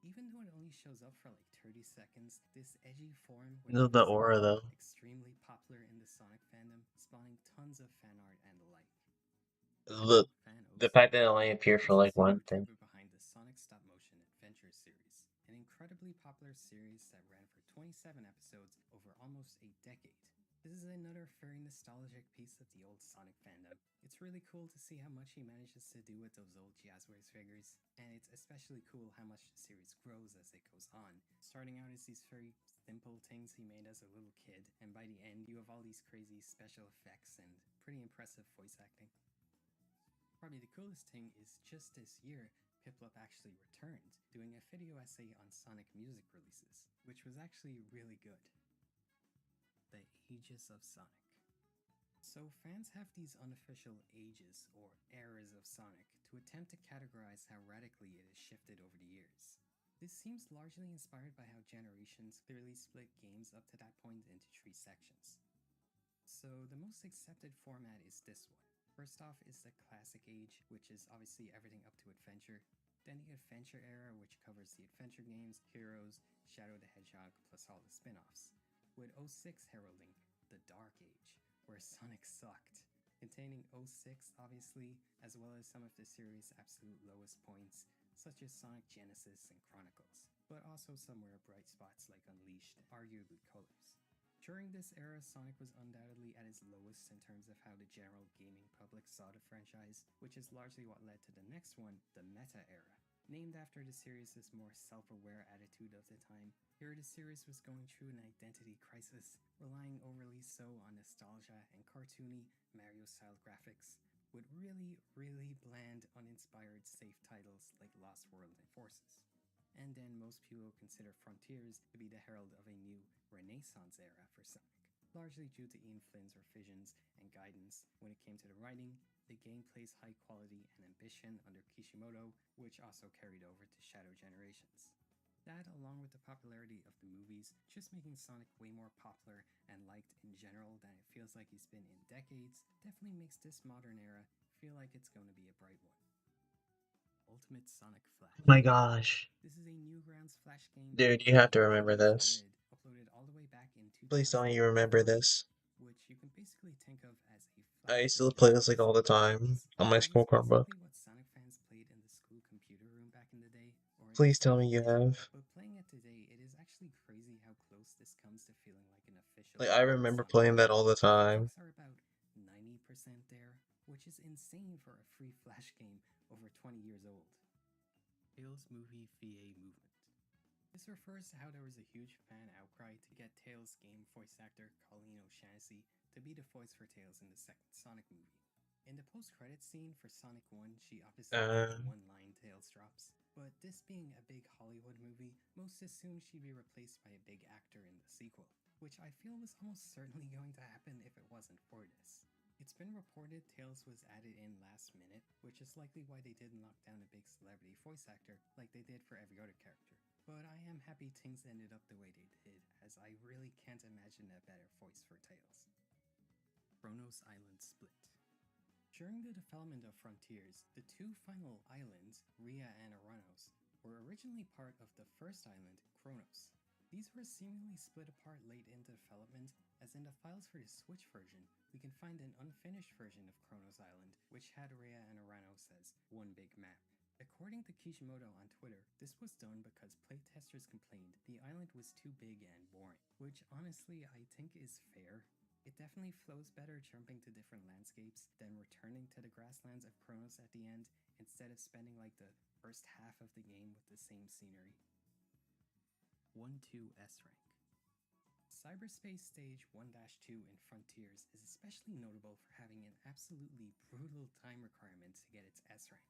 S4: Even though it only shows up for like 30 seconds, this edgy form with
S1: The aura though.
S4: extremely popular in the Sonic fandom, spawning tons of fan art and the like.
S1: The fact that it only appeared for like one thing.
S4: Behind the Sonic stop-motion adventure series, an incredibly popular series that ran for 27 episodes over almost a decade. This is another very nostalgic piece of the old Sonic fandom. It's really cool to see how much he manages to do with those old Jazzwares figures, and it's especially cool how much the series grows as it goes on, starting out as these very simple things he made as a little kid, and by the end you have all these crazy special effects and pretty impressive voice acting. Probably the coolest thing is just this year, Piplup actually returned, doing a video essay on Sonic music releases, which was actually really good. The Ages of Sonic. So fans have these unofficial ages, or eras of Sonic, to attempt to categorize how radically it has shifted over the years. This seems largely inspired by how Generations clearly split games up to that point into three sections. So the most accepted format is this one. First off is the Classic Age, which is obviously everything up to Adventure. Then the Adventure Era, which covers the Adventure games, Heroes, Shadow the Hedgehog, plus all the spin offs. With 06 heralding the Dark Age, where Sonic sucked, containing 06 obviously, as well as some of the series' absolute lowest points, such as Sonic Genesis and Chronicles, but also some rare bright spots like Unleashed and arguably Colors. During this era, Sonic was undoubtedly at his lowest in terms of how the general gaming public saw the franchise, which is largely what led to the next one, the Meta Era. Named after the series' more self-aware attitude of the time, here the series was going through an identity crisis, relying overly so on nostalgia and cartoony Mario-style graphics, with really, really bland, uninspired safe titles like Lost World and Forces. And then most people consider Frontiers to be the herald of a new Renaissance era for Sonic, largely due to Ian Flynn's revisions and guidance when it came to the writing, the gameplay's high quality and ambition under Kishimoto, which also carried over to Shadow Generations. That, along with the popularity of the movies, just making Sonic way more popular and liked in general than it feels like he's been in decades, definitely makes this modern era feel like it's going to be a bright one. Ultimate Sonic Flash.
S1: Oh my gosh.
S4: This is a Newgrounds Flash game
S1: Dude, you have to remember this.
S4: uploaded all the way back in
S1: Please tell me you remember
S4: 2004,
S1: this.
S4: which you can basically think of as a
S1: I
S4: Flash
S1: used to
S4: game
S1: play
S4: that
S1: this like
S4: plays
S1: all the
S4: with
S1: time
S4: buttons.
S1: on my
S4: That
S1: school
S4: was
S1: Chromebook.
S4: basically what Sonic fans played in the school computer room back in the day, or at
S1: Please
S4: least
S1: tell
S4: on
S1: me you
S4: occasion.
S1: have.
S4: But playing it today, it is actually crazy how close this comes to feeling like an official
S1: Like, I
S4: Ultimate
S1: remember
S4: Sonic
S1: playing that
S4: game.
S1: all the time.
S4: Graphics are about 90% there, which is insane for a free Flash game over 20 years old. Tails Movie VA Movement. This refers to how there was a huge fan outcry to get Tails' game voice actor Colleen O'Shaughnessy to be the voice for Tails in the second Sonic movie. In the post-credits scene for Sonic 1, she obviously did the one-line Tails drops, but this being a big Hollywood movie, most assumed she'd be replaced by a big actor in the sequel, which I feel was almost certainly going to happen if it wasn't for this. It's been reported Tails was added in last minute, which is likely why they didn't lock down a big celebrity voice actor like they did for every other character. But I am happy things ended up the way they did, as I really can't imagine a better voice for Tails. Kronos Island Split. During the development of Frontiers, the two final islands, Rhea and Aranos, were originally part of the first island, Kronos. These were seemingly split apart late into development, as in the files for the Switch version, we can find an unfinished version of Kronos Island, which had Rhea and Aranos as one big map. According to Kishimoto on Twitter, this was done because playtesters complained the island was too big and boring, which honestly I think is fair. It definitely flows better jumping to different landscapes than returning to the grasslands of Kronos at the end instead of spending like the first half of the game with the same scenery. 1-2 S-Rank. Cyberspace Stage 1-2 in Frontiers is especially notable for having an absolutely brutal time requirement to get its S-Rank.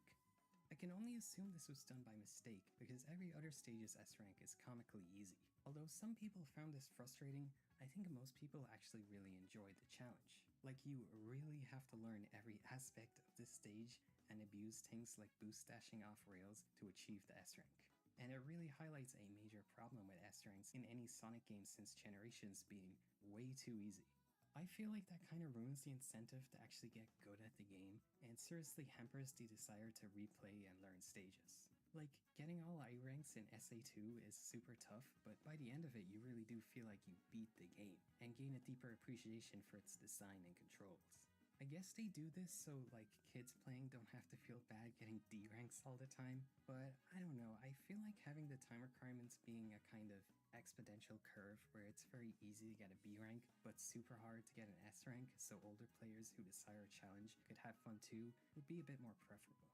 S4: I can only assume this was done by mistake because every other stage's S-Rank is comically easy. Although some people found this frustrating, I think most people actually really enjoyed the challenge. Like, you really have to learn every aspect of this stage and abuse things like boost dashing off rails to achieve the S-Rank. And it really highlights a major problem with S-Ranks in any Sonic game since Generations being way too easy. I feel like that kind of ruins the incentive to actually get good at the game, and seriously hampers the desire to replay and learn stages. Like, getting all I ranks in SA2 is super tough, but by the end of it you really do feel like you beat the game, and gain a deeper appreciation for its design and controls. I guess they do this so, like, kids playing don't have to feel bad getting D ranks all the time, but I don't know, I feel like having the time requirements being a kind of exponential curve where it's very easy to get a B rank, but super hard to get an S rank, so older players who desire a challenge could have fun too, would be a bit more preferable.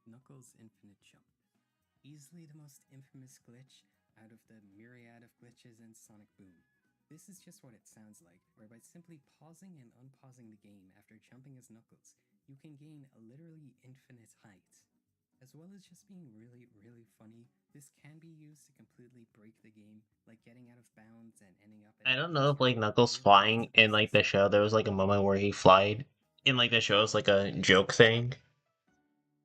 S4: Knuckles' Infinite Jump. Easily the most infamous glitch out of the myriad of glitches in Sonic Boom. This is just what it sounds like, where by simply pausing and unpausing the game after jumping as Knuckles, you can gain a literally infinite height. As well as just being really, really funny, this can be used to completely break the game, like getting out of bounds and ending up
S1: I
S4: in
S1: don't
S4: a
S1: know if
S4: glitchy
S1: like
S4: room
S1: Knuckles
S4: really
S1: flying
S4: makes it
S1: in like the show, there was like a moment where he flied in like the show as like a joke thing.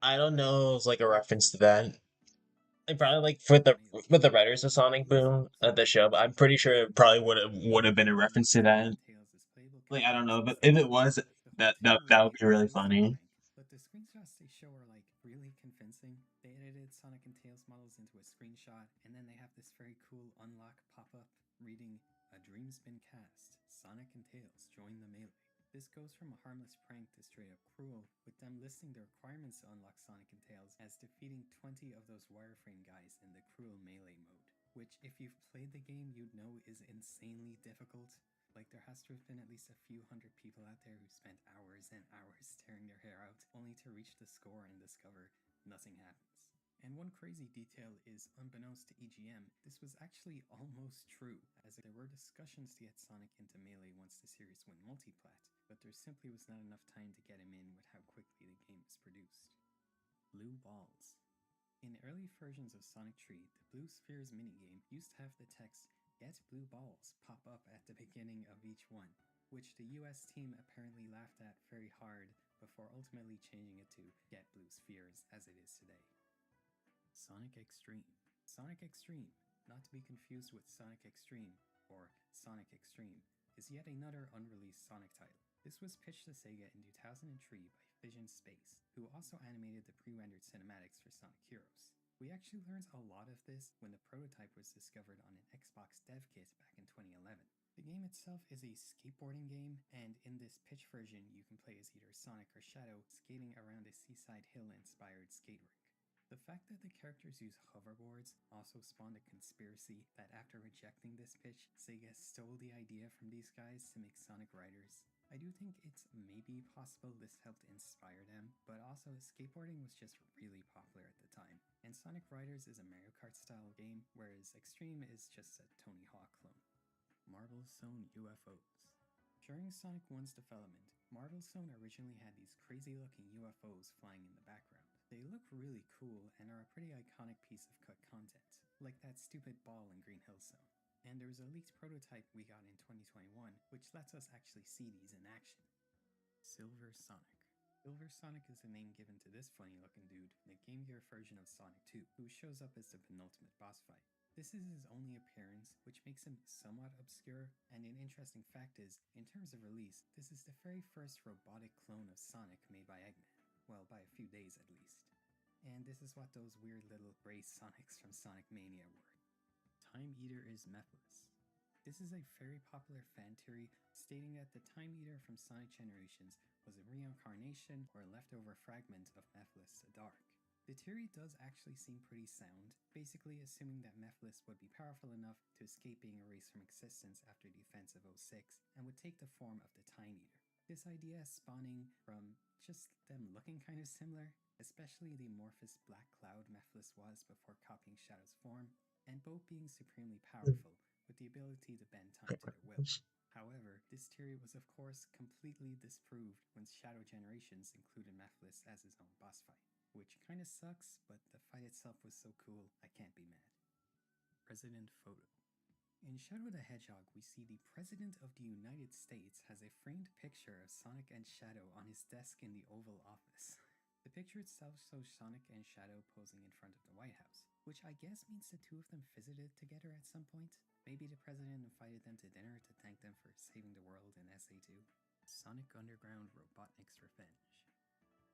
S1: I don't know, it was like a reference to that. Like probably like for the with the writers of Sonic Boom, the show. But I'm pretty sure it probably would have been a reference to that. Like I don't know, but if it was, that would be really funny.
S4: But the screenshots they show are like really convincing. They edited Sonic and Tails models into a screenshot, and then they have this very cool unlock pop up reading, "A dream's been cast. Sonic and Tails join the melee." This goes from a harmless prank to straight up cruel, with them listing the requirements to unlock Sonic and Tails as defeating 20 of those wireframe guys in the cruel melee mode, which, if you've played the game, you'd know is insanely difficult. Like, there has to have been at least a few hundred people out there who spent hours and hours tearing their hair out, only to reach the score and discover nothing happens. And one crazy detail is, unbeknownst to EGM, this was actually almost true, as there were discussions to get Sonic into Melee once the series went multiplat, but there simply was not enough time to get him in with how quickly the game was produced. Blue Balls. In early versions of Sonic 3, the Blue Spheres minigame used to have the text, "Get Blue Balls" pop up at the beginning of each one, which the US team apparently laughed at very hard before ultimately changing it to "Get Blue Spheres" as it is today. Sonic Extreme. Sonic Extreme, not to be confused with Sonic Extreme or Sonic Extreme, is yet another unreleased Sonic title. This was pitched to Sega in 2003 by Vision Space, who also animated the pre-rendered cinematics for Sonic Heroes. We actually learned a lot of this when the prototype was discovered on an Xbox dev kit back in 2011. The game itself is a skateboarding game, and in this pitch version, you can play as either Sonic or Shadow skating around a seaside hill-inspired skate rink. The fact that the characters use hoverboards also spawned a conspiracy that after rejecting this pitch, Sega stole the idea from these guys to make Sonic Riders. I do think it's maybe possible this helped inspire them, but also skateboarding was just really popular at the time, and Sonic Riders is a Mario Kart style game, whereas Extreme is just a Tony Hawk clone. Marble Zone UFOs. During Sonic 1's development, Marble Zone originally had these crazy looking UFOs flying in the background. They look really cool and are a pretty iconic piece of cut content, like that stupid ball in Green Hill Zone. And there was a leaked prototype we got in 2021, which lets us actually see these in action. Silver Sonic. Silver Sonic is the name given to this funny looking dude in the Game Gear version of Sonic 2, who shows up as the penultimate boss fight. This is his only appearance, which makes him somewhat obscure, and an interesting fact is, in terms of release, this is the very first robotic clone of Sonic made by Eggman. Well, by a few days at least. And this is what those weird little gray Sonics from Sonic Mania were. Time Eater is Mephiles. This is a very popular fan theory stating that the Time Eater from Sonic Generations was a reincarnation or a leftover fragment of Mephiles the Dark. The theory does actually seem pretty sound, basically assuming that Mephiles would be powerful enough to escape being erased from existence after the events of 06 and would take the form of the Time Eater. This idea spawning from just them looking kind of similar, especially the amorphous black cloud Mephiles was before copying Shadow's form, and both being supremely powerful with the ability to bend time to their will. However, this theory was of course completely disproved when Shadow Generations included Mephiles as his own boss fight, which kinda sucks, but the fight itself was so cool, I can't be mad. President Photo. In Shadow the Hedgehog, we see the President of the United States has a framed picture of Sonic and Shadow on his desk in the Oval Office. The picture itself shows Sonic and Shadow posing in front of the White House, which I guess means the two of them visited together at some point. Maybe the President invited them to dinner to thank them for saving the world in SA2. Sonic Underground Robotnik's Revenge.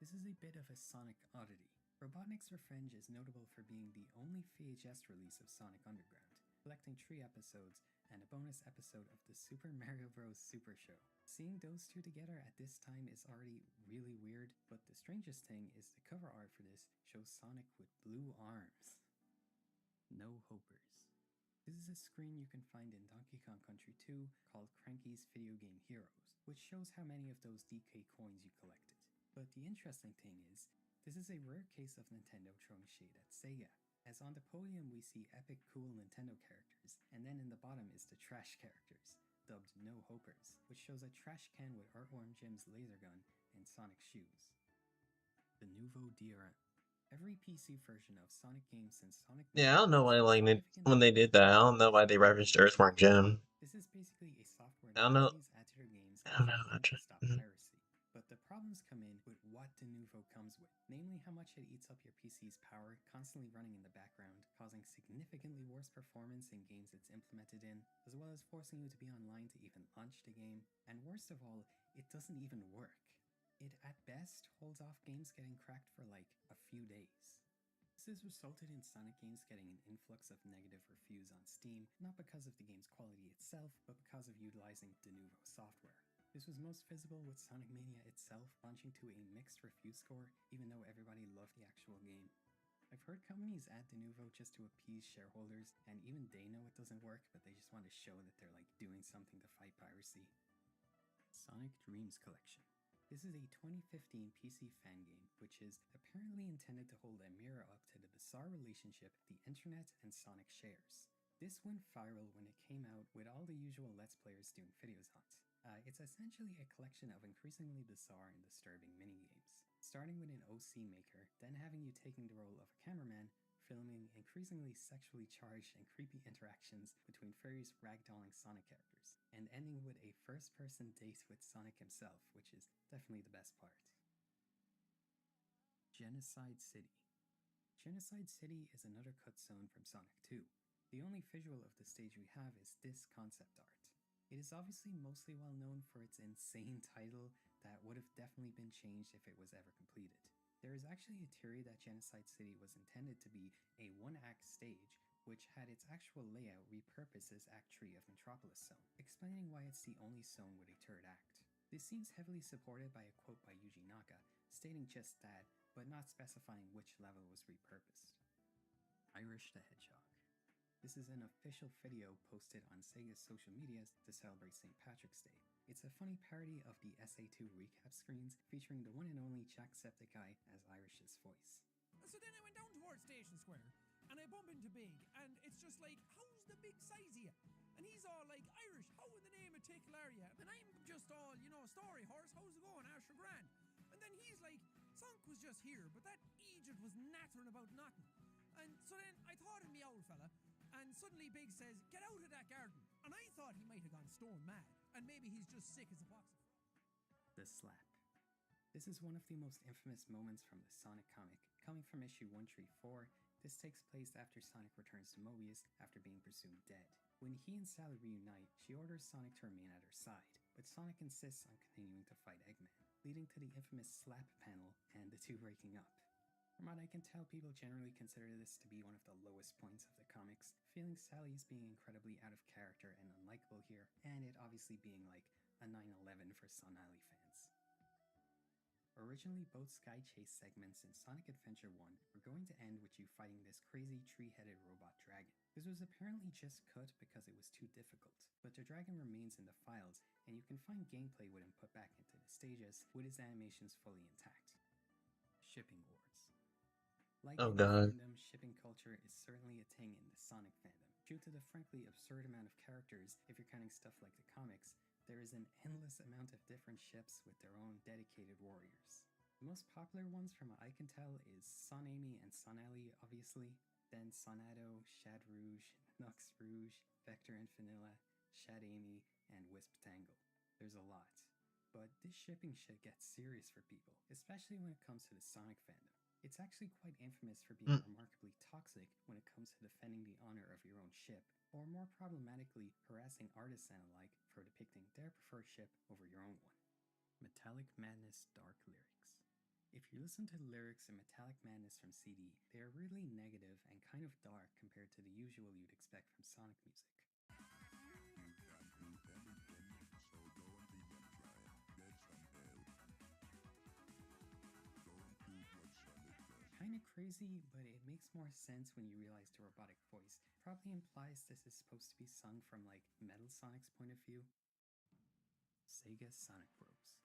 S4: This is a bit of a Sonic oddity. Robotnik's Revenge is notable for being the only VHS release of Sonic Underground, collecting 3 episodes and a bonus episode of the Super Mario Bros. Super Show. Seeing those two together at this time is already really weird, but the strangest thing is the cover art for this shows Sonic with blue arms. No Hopers. This is a screen you can find in Donkey Kong Country 2 called Cranky's Video Game Heroes, which shows how many of those DK coins you collected. But the interesting thing is, this is a rare case of Nintendo throwing shade at Sega, as on the podium we see epic cool Nintendo characters, and then in the bottom is the trash characters, dubbed No Hopers, which shows a trash can with Earthworm Jim's laser gun and Sonic shoes. The Nouveau DRM. Every PC version of Sonic games since Sonic
S1: Yeah, I don't know why like
S4: significant
S1: when they did that. I don't know why they referenced Earthworm Jim.
S4: This is basically a software
S1: I
S4: that
S1: don't know.
S4: companies add to their games
S1: I
S4: to
S1: don't
S4: tell
S1: know.
S4: them to stop piracy. But the problems come in with what the Nouveau comes with. namely how much it eats up your PC's power, constantly running in the background, causing significantly worse performance in games it's implemented in, as well as forcing you to be online to even launch the game, and worst of all, it doesn't even work. It at best holds off games getting cracked for like a few days. This has resulted in Sonic games getting an influx of negative reviews on Steam, not because of the game's quality itself, but because of utilizing de novo software. This was most visible with Sonic Mania itself launching to a mixed review score, even though everybody loved the actual game. I've heard companies add de novo just to appease shareholders, and even they know it doesn't work, but they just want to show that they're like doing something to fight piracy. Sonic Dreams Collection. This is a 2015 PC fan game, which is apparently intended to hold a mirror up to the bizarre relationship the internet and Sonic shares. This went viral when it came out, with all the usual Let's Players doing videos on it. It's essentially a collection of increasingly bizarre and disturbing minigames, starting with an OC maker, then having you taking the role of a cameraman, filming increasingly sexually charged and creepy interactions between various ragdolling Sonic characters, and ending with a first-person date with Sonic himself, which is definitely the best part. Genocide City. Genocide City is another cut zone from Sonic 2. The only visual of the stage we have is this concept art. It is obviously mostly well known for its insane title that would have definitely been changed if it was ever completed. There is actually a theory that Genocide City was intended to be a one-act stage, which had its actual layout repurposed as Act 3 of Metropolis Zone, explaining why it's the only zone with a third act. This seems heavily supported by a quote by Yuji Naka, stating just that, but not specifying which level was repurposed. Irish the Hedgehog. This is an official video posted on Sega's social medias to celebrate St. Patrick's Day. It's a funny parody of the SA2 recap screens featuring the one and only Jacksepticeye as Irish's voice.
S2: So then I went down towards Station Square, and I bump into Big, and it's just like, how's the big size of you? And he's all like, Irish, how in the name of tickle are you? And I'm just all, story horse, how's it going, Asher Grand? And then he's like, Sunk was just here, but that Egypt was nattering about nothing. And so then I thought of me old fella, and suddenly Big says, get out of that garden. And I thought he might have gone stone mad, and maybe he's just sick as a box of frogs.
S4: The Slap. This is one of the most infamous moments from the Sonic comic. Coming from issue 134, this takes place after Sonic returns to Mobius after being presumed dead. When he and Sally reunite, she orders Sonic to remain at her side, but Sonic insists on continuing to fight Eggman, leading to the infamous slap panel and the two breaking up. From what I can tell, people generally consider this to be one of the lowest points of the comics, feeling Sally as being incredibly out of character and unlikable here, and it obviously being like a 9/11 for Sun Alley fans. Originally, both Sky Chase segments in Sonic Adventure 1 were going to end with you fighting this crazy tree-headed robot dragon. This was apparently just cut because it was too difficult, but the dragon remains in the files, and you can find gameplay with him put back into the stages with his animations fully intact. Shipping Wars. Like
S1: Oh
S4: any
S1: god.
S4: fandom, shipping culture is certainly a thing in the Sonic fandom. Due to the frankly absurd amount of characters, if you're counting stuff like the comics, there is an endless amount of different ships with their own dedicated warriors. The most popular ones from what I can tell is Sun Amy and Sun Alley, obviously, then Sonado, Shad Rouge, Nux Rouge, Vector and Vanilla, Shad Amy, and Wisp Tangle. There's a lot. But this shipping shit gets serious for people, especially when it comes to the Sonic fandom. It's actually quite infamous for being remarkably toxic when it comes to defending the honor of your own ship, or more problematically, harassing artists and alike for depicting their preferred ship over your own one. Metallic Madness Dark Lyrics. If you listen to the lyrics in Metallic Madness from CD, they are really negative and kind of dark compared to the usual you'd expect from Sonic music. Kinda crazy, but it makes more sense when you realize the robotic voice probably implies this is supposed to be sung from like Metal Sonic's point of view. Sega Sonic Bros.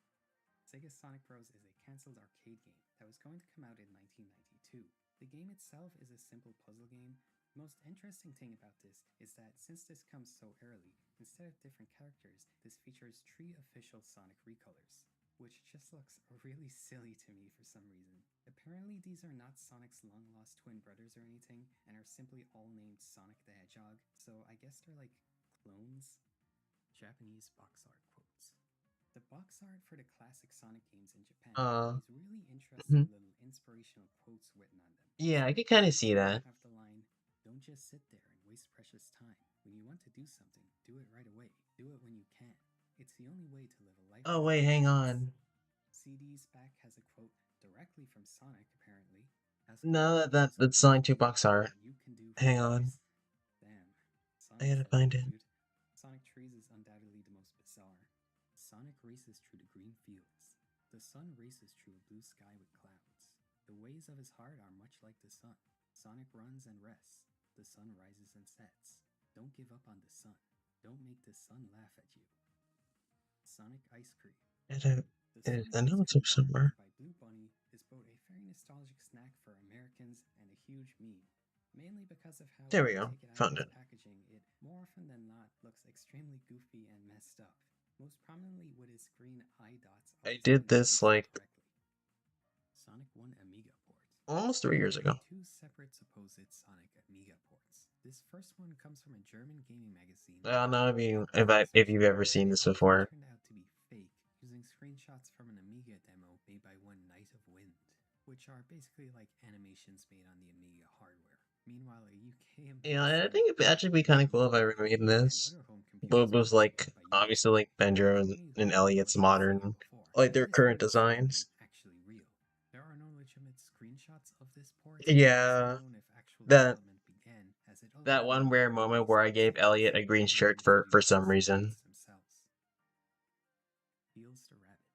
S4: Sega Sonic Bros is a cancelled arcade game that was going to come out in 1992. The game itself is a simple puzzle game. The most interesting thing about this is that since this comes so early, instead of different characters, this features 3 official Sonic recolors, which just looks really silly to me for some reason. Apparently these are not Sonic's long-lost twin brothers or anything, and are simply all named Sonic the Hedgehog, so I guess they're like clones? Japanese box art quotes. The box art for the classic Sonic games in Japan have
S1: Uh,
S4: these really
S1: mhm.
S4: interesting little inspirational quotes written on them.
S1: Yeah, I could kind of see
S4: Some of them
S1: that.
S4: have the line, "Don't just sit there and waste precious time. When you want to do something, do it right away. Do it when you can. It's the only way to live a life
S1: Oh
S4: of
S1: wait, hang
S4: experience."
S1: on.
S4: CD's back has a quote directly from Sonic, apparently. "Ask the
S1: No,
S4: world to do
S1: that's
S4: something
S1: Sonic
S4: for
S1: 2
S4: you
S1: box art.
S4: that you can do for
S1: Hang on,
S4: others." Damn,
S1: I
S4: Sonic's
S1: gotta
S4: level,
S1: find it.
S4: dude. Sonic Trees is undoubtedly the most bizarre. Sonic races through the green fields. The sun races through a blue sky with clouds. The ways of his heart are much like the sun. Sonic runs and rests. The sun rises and sets. Don't give up on the sun. Don't make the sun laugh at you. Sonic Ice Cream.
S1: I don't.
S4: The
S1: I
S4: Sonic
S1: know
S4: Ice
S1: it's
S4: Cream
S1: up
S4: bar
S1: somewhere.
S4: made by Blue Bunny is both a very nostalgic snack for Americans and a huge meme. Mainly because of how,
S1: There
S4: when
S1: we
S4: you
S1: go.
S4: take it out of
S1: Found
S4: its
S1: it.
S4: packaging, it more often than not looks extremely goofy and messed up. Most prominently with its green eye dots
S1: I
S4: always
S1: did
S4: being
S1: this
S4: placed
S1: like
S4: incorrectly. Sonic 1 Amiga port.
S1: almost 3 years
S4: There
S1: ago.
S4: are two separate supposed Sonic Amiga ports. This first one comes from a German gaming magazine
S1: I don't know if
S4: entitled
S1: you
S4: Advanced
S1: if you've
S4: Machine,
S1: ever seen
S4: and
S1: this
S4: it later
S1: before.
S4: turned out to be fake, using screenshots from an Amiga demo made by one Night of Wind, which are basically like animations made on the Amiga hardware. Meanwhile, a UK
S1: Yeah,
S4: embedded
S1: I think
S4: Sonic
S1: it'd
S4: port
S1: actually be
S4: made
S1: kind
S4: by
S1: of cool if I
S4: Nintendo
S1: remade
S4: and
S1: this.
S4: other home
S1: But
S4: computers
S1: it was
S4: was
S1: like
S4: developed by
S1: obviously
S4: Ubisoft.
S1: like Benjo
S4: For any
S1: and
S4: who haven't
S1: Elliot's
S4: watched this video
S1: modern,
S4: before,
S1: like their
S4: this
S1: current
S4: port is not even
S1: designs.
S4: actually real. There are no legitimate screenshots of this port, and it's
S1: Yeah,
S4: unknown if actual
S1: that
S4: development began, as it
S1: that
S4: ultimately
S1: one rare
S4: never
S1: moment
S4: released
S1: where I
S4: on
S1: gave
S4: CDs,
S1: Elliot a green
S4: even
S1: shirt
S4: until
S1: for
S4: the
S1: some
S4: Sonic
S1: reason.
S4: games themselves. Fields the Rabbit.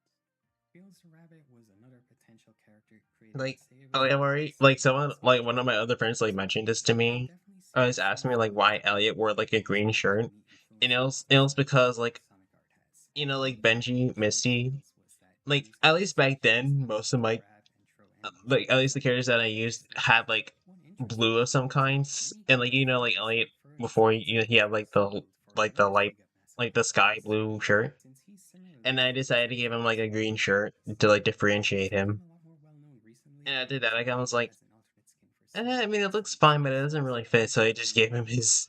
S4: Fields the Rabbit was another potential character created to
S1: Like,
S4: say it was
S1: like I'm
S4: using
S1: already like
S4: Sonic
S1: someone
S4: as
S1: like
S4: much
S1: one of my other friends like
S4: as
S1: mentioned this
S4: possible.
S1: to
S4: It
S1: me.
S4: definitely
S1: Was
S4: seems
S1: asking me like
S4: sinister
S1: why
S4: to
S1: Elliot wore like a
S4: most
S1: green
S4: of the
S1: shirt,
S4: many
S1: and
S4: influences
S1: it
S4: that
S1: was because like
S4: Sonic art has.
S1: like
S4: One
S1: Benji,
S4: potential
S1: Misty,
S4: influence was that
S1: like
S4: Eddie's
S1: at least back
S4: hallucinations
S1: then
S4: led him
S1: most of
S4: to
S1: my
S4: grab and throw enemies
S1: like
S4: from
S1: at
S4: the
S1: least the
S4: Sonic
S1: characters that I
S4: line in
S1: used
S4: his life.
S1: had like
S4: One interesting
S1: blue of
S4: thing
S1: some
S4: is that
S1: kinds,
S4: many
S1: and like
S4: character
S1: like
S4: figures
S1: Elliot
S4: further
S1: before
S4: cement
S1: he had
S4: Sonic as the build for
S1: the
S4: another Sega
S1: like
S4: mascot
S1: the
S4: in the
S1: sky
S4: past,
S1: blue shirt,
S4: since he similarly
S1: and I
S4: chose
S1: decided to
S4: to
S1: give him
S4: focus
S1: like a
S4: on
S1: green
S4: green
S1: shirt
S4: figures.
S1: to like
S4: He's
S1: differentiate
S4: become
S1: him.
S4: a lot more well known recently,
S1: And I
S4: and
S1: did
S4: was
S1: that. Like I was
S4: revealed
S1: like,
S4: as an alternate skin for Sonic
S1: I mean, it
S4: in
S1: looks
S4: Sonic
S1: fine, but it
S4: 06.
S1: doesn't really fit. So I just gave him
S4: Sonic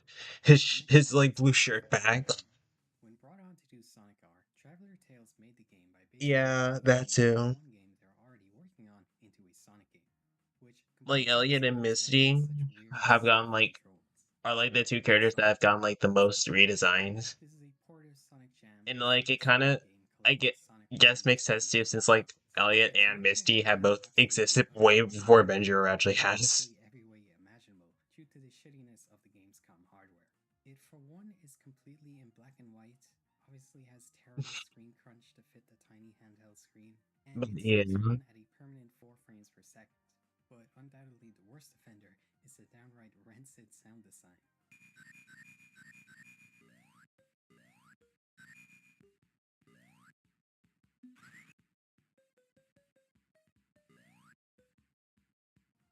S1: his like
S4: Traveler
S1: blue
S4: Tales
S1: shirt
S4: the game.
S1: back.
S4: When brought on to do Sonic R, Traveler Tales made the game by basically
S1: Yeah, that
S4: repackaging the
S1: too.
S4: one game they're already working on into a Sonic game, which
S1: Like
S4: completely
S1: Elliot and
S4: misleads why it has
S1: Misty
S4: such weird,
S1: have gotten
S4: stiff
S1: like
S4: controls.
S1: are like the two
S4: Here's
S1: characters that
S4: Sonic
S1: have gotten
S4: Jam
S1: like the most
S4: Sonic Jam.
S1: redesigns,
S4: This is a port of Sonic Jam
S1: and
S4: based
S1: like
S4: on the
S1: it kind
S4: Sega
S1: of
S4: game
S1: I
S4: called
S1: get
S4: Sonic
S1: guess
S4: Prime
S1: makes sense too
S4: Adventure.
S1: since like Elliot
S4: It's
S1: and
S4: known for
S1: Misty have
S4: having
S1: both
S4: absolutely
S1: existed way
S4: unplayable
S1: before
S4: controls
S1: Benjo actually
S4: in
S1: has.
S4: basically every way imaginable due to the shittiness of the Gamescom hardware. It, for one, is completely in black and white, obviously has terrible screen crunch to fit the tiny handheld screen, and
S1: But
S4: it
S1: yeah,
S4: seems to run at a permanent 4 frames per second. But undoubtedly the worst offender is the downright rancid sound design.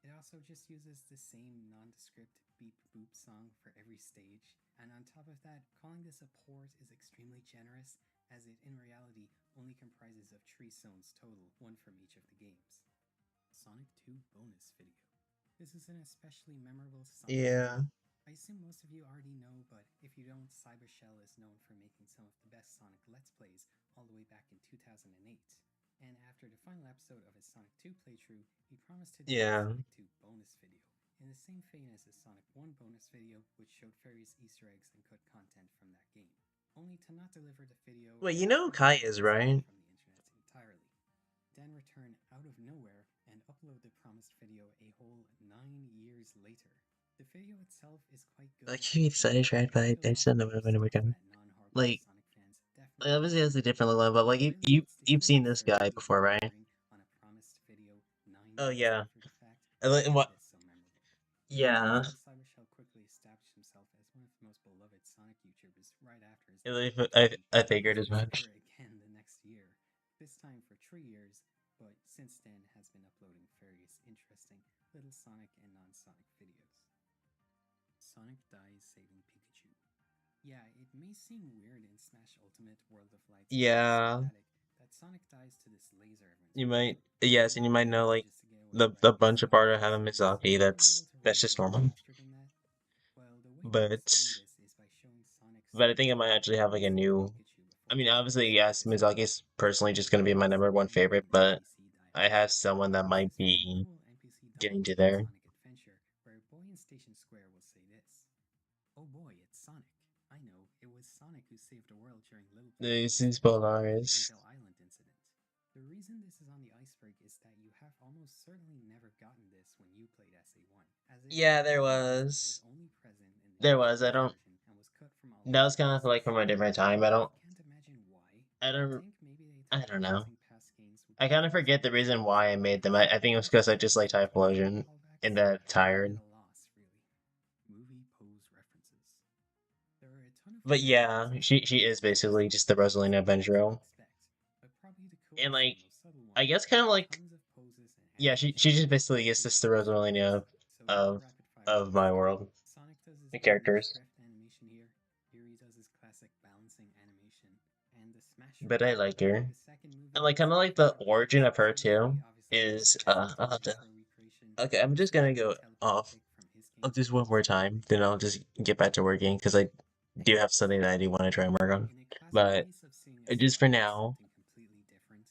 S4: It also just uses the same nondescript beep boop song for every stage, and on top of that, calling this a port is extremely generous, as it in reality only comprises of 3 zones total, one from each of the games. Sonic 2 bonus video. This is an especially memorable Sonic
S1: yeah,
S4: video. I assume most of you already know, but if you don't, Cybershell is known for making some of the best Sonic Let's Plays all the way back in 2008. And after the final episode of his Sonic 2 playthrough, he promised to do a
S1: yeah.
S4: Sonic 2 bonus video, in the same vein as his Sonic 1 bonus video, which showed various Easter eggs and cut content from that game, only to not deliver the video
S1: Wait,
S4: and
S1: you know who
S4: force
S1: Kai
S4: it to
S1: is,
S4: disappear
S1: right?
S4: from the internet entirely. Then return out of nowhere and upload the promised video a whole 9 years later. The video itself is quite good,
S1: Like he
S4: but
S1: excited, right?
S4: it
S1: But I
S4: reveals
S1: just
S4: off a
S1: don't know
S4: lot of
S1: when
S4: stuff
S1: we can.
S4: that non-hardcore
S1: Like
S4: Sonic fans definitely
S1: obviously
S4: won't
S1: has a
S4: like.
S1: different level, but
S4: It
S1: like
S4: really puts the
S1: you've seen this
S4: absurdity
S1: guy
S4: of
S1: before, right?
S4: delivering on a promised video 9
S1: Oh
S4: years
S1: yeah.
S4: after the fact
S1: And, like,
S4: and
S1: what?
S4: made it so memorable.
S1: Yeah.
S4: Also, Cybershell quickly established himself as one of the most beloved Sonic YouTubers right after his
S1: I
S4: debut on TV,
S1: I
S4: and
S1: figured
S4: would
S1: as much.
S4: disappear again the next year, this time for 3 years, but since then has been uploading various interesting little Sonic and non-Sonic videos. Sonic dies saving Pikachu. Yeah, it may seem weird in Smash Ultimate World of Light's very
S1: Yeah.
S4: cinematic that Sonic dies to this laser everyone's
S1: You
S4: running
S1: might
S4: from,
S1: yes,
S4: but
S1: and you might
S4: he
S1: know like
S4: manages to get away right
S1: the
S4: at the
S1: bunch of
S4: start.
S1: part of Hana
S4: Is
S1: Mizaki.
S4: anybody able to
S1: That's just
S4: reveal
S1: normal.
S4: faster than that? Well, the way to
S1: But
S4: explain this is by showing Sonic
S1: but I
S4: standing
S1: think I
S4: at
S1: might
S4: the
S1: actually have like a
S4: entrance of
S1: new
S4: Pikachu
S1: I mean, obviously, yes, Mizaki's personally just gonna be my number one favorite, but I have someone that might be getting to there.
S4: Sonic Adventure, where a boy in Station Square will say this: "Oh boy, it's Sonic. I know, it was Sonic who saved the world during Little
S1: This
S4: Playboy's
S1: is
S4: event, the
S1: Polaris.
S4: Angel Island incident." The reason this is on the iceberg is that you have almost certainly never gotten this when you played SA1, as it,
S1: Yeah,
S4: for
S1: there
S4: whatever reason,
S1: was.
S4: is only present in the
S1: There was. I
S4: Japanese
S1: don't.
S4: version and was cut from all
S1: That
S4: other
S1: was kind of like
S4: releases.
S1: from a different time.
S4: I can't imagine why.
S1: I
S4: I
S1: don't.
S4: think maybe they
S1: I
S4: thought
S1: don't know.
S4: releasing past games would
S1: I
S4: be
S1: kind of forget the
S4: frustrating
S1: reason
S4: players,
S1: why I made them.
S4: so
S1: I think it was
S4: adding
S1: because I just
S4: further
S1: like
S4: nostalgia
S1: Typhlosion
S4: and
S1: in
S4: callbacks
S1: that
S4: would have
S1: tired.
S4: been a loss, really. Movie pose references. There are a ton of
S1: But
S4: references
S1: yeah,
S4: in
S1: she
S4: Sonic
S1: is
S4: Adventure
S1: basically
S4: itself,
S1: just the
S4: which
S1: Rosalina
S4: you might not
S1: Benjiro.
S4: expect, but probably the
S1: And
S4: coolest
S1: like,
S4: and most subtle
S1: I
S4: one
S1: guess
S4: is
S1: kind of
S4: that
S1: like,
S4: tons of poses and
S1: yeah, she
S4: animations
S1: just
S4: are
S1: basically is
S4: directly
S1: just the
S4: referenced in the
S1: Rosalina
S4: game. So here's a
S1: of
S4: rapid fire
S1: of
S4: quiz.
S1: my world.
S4: Sonic does his
S1: The
S4: Blues
S1: characters.
S4: drift animation here. Yuri does his classic balancing animation. And the smash
S1: But I
S4: roll.
S1: like her.
S4: The second
S1: And
S4: movie
S1: like
S4: goes
S1: kind of
S4: for
S1: like the
S4: favorite
S1: origin
S4: parts.
S1: of her
S4: Movie
S1: too
S4: obviously goes
S1: is
S4: for best
S1: I'll have to.
S4: retro recreation.
S1: Okay, I'm just gonna
S4: Especially
S1: go off
S4: telepathic from his
S1: of
S4: game.
S1: this one more time, then I'll just get back to working because I do have something that I do want to try and work on.
S4: In a classic
S1: But
S4: case of seeing a
S1: just for
S4: spider as
S1: now,
S4: something completely different,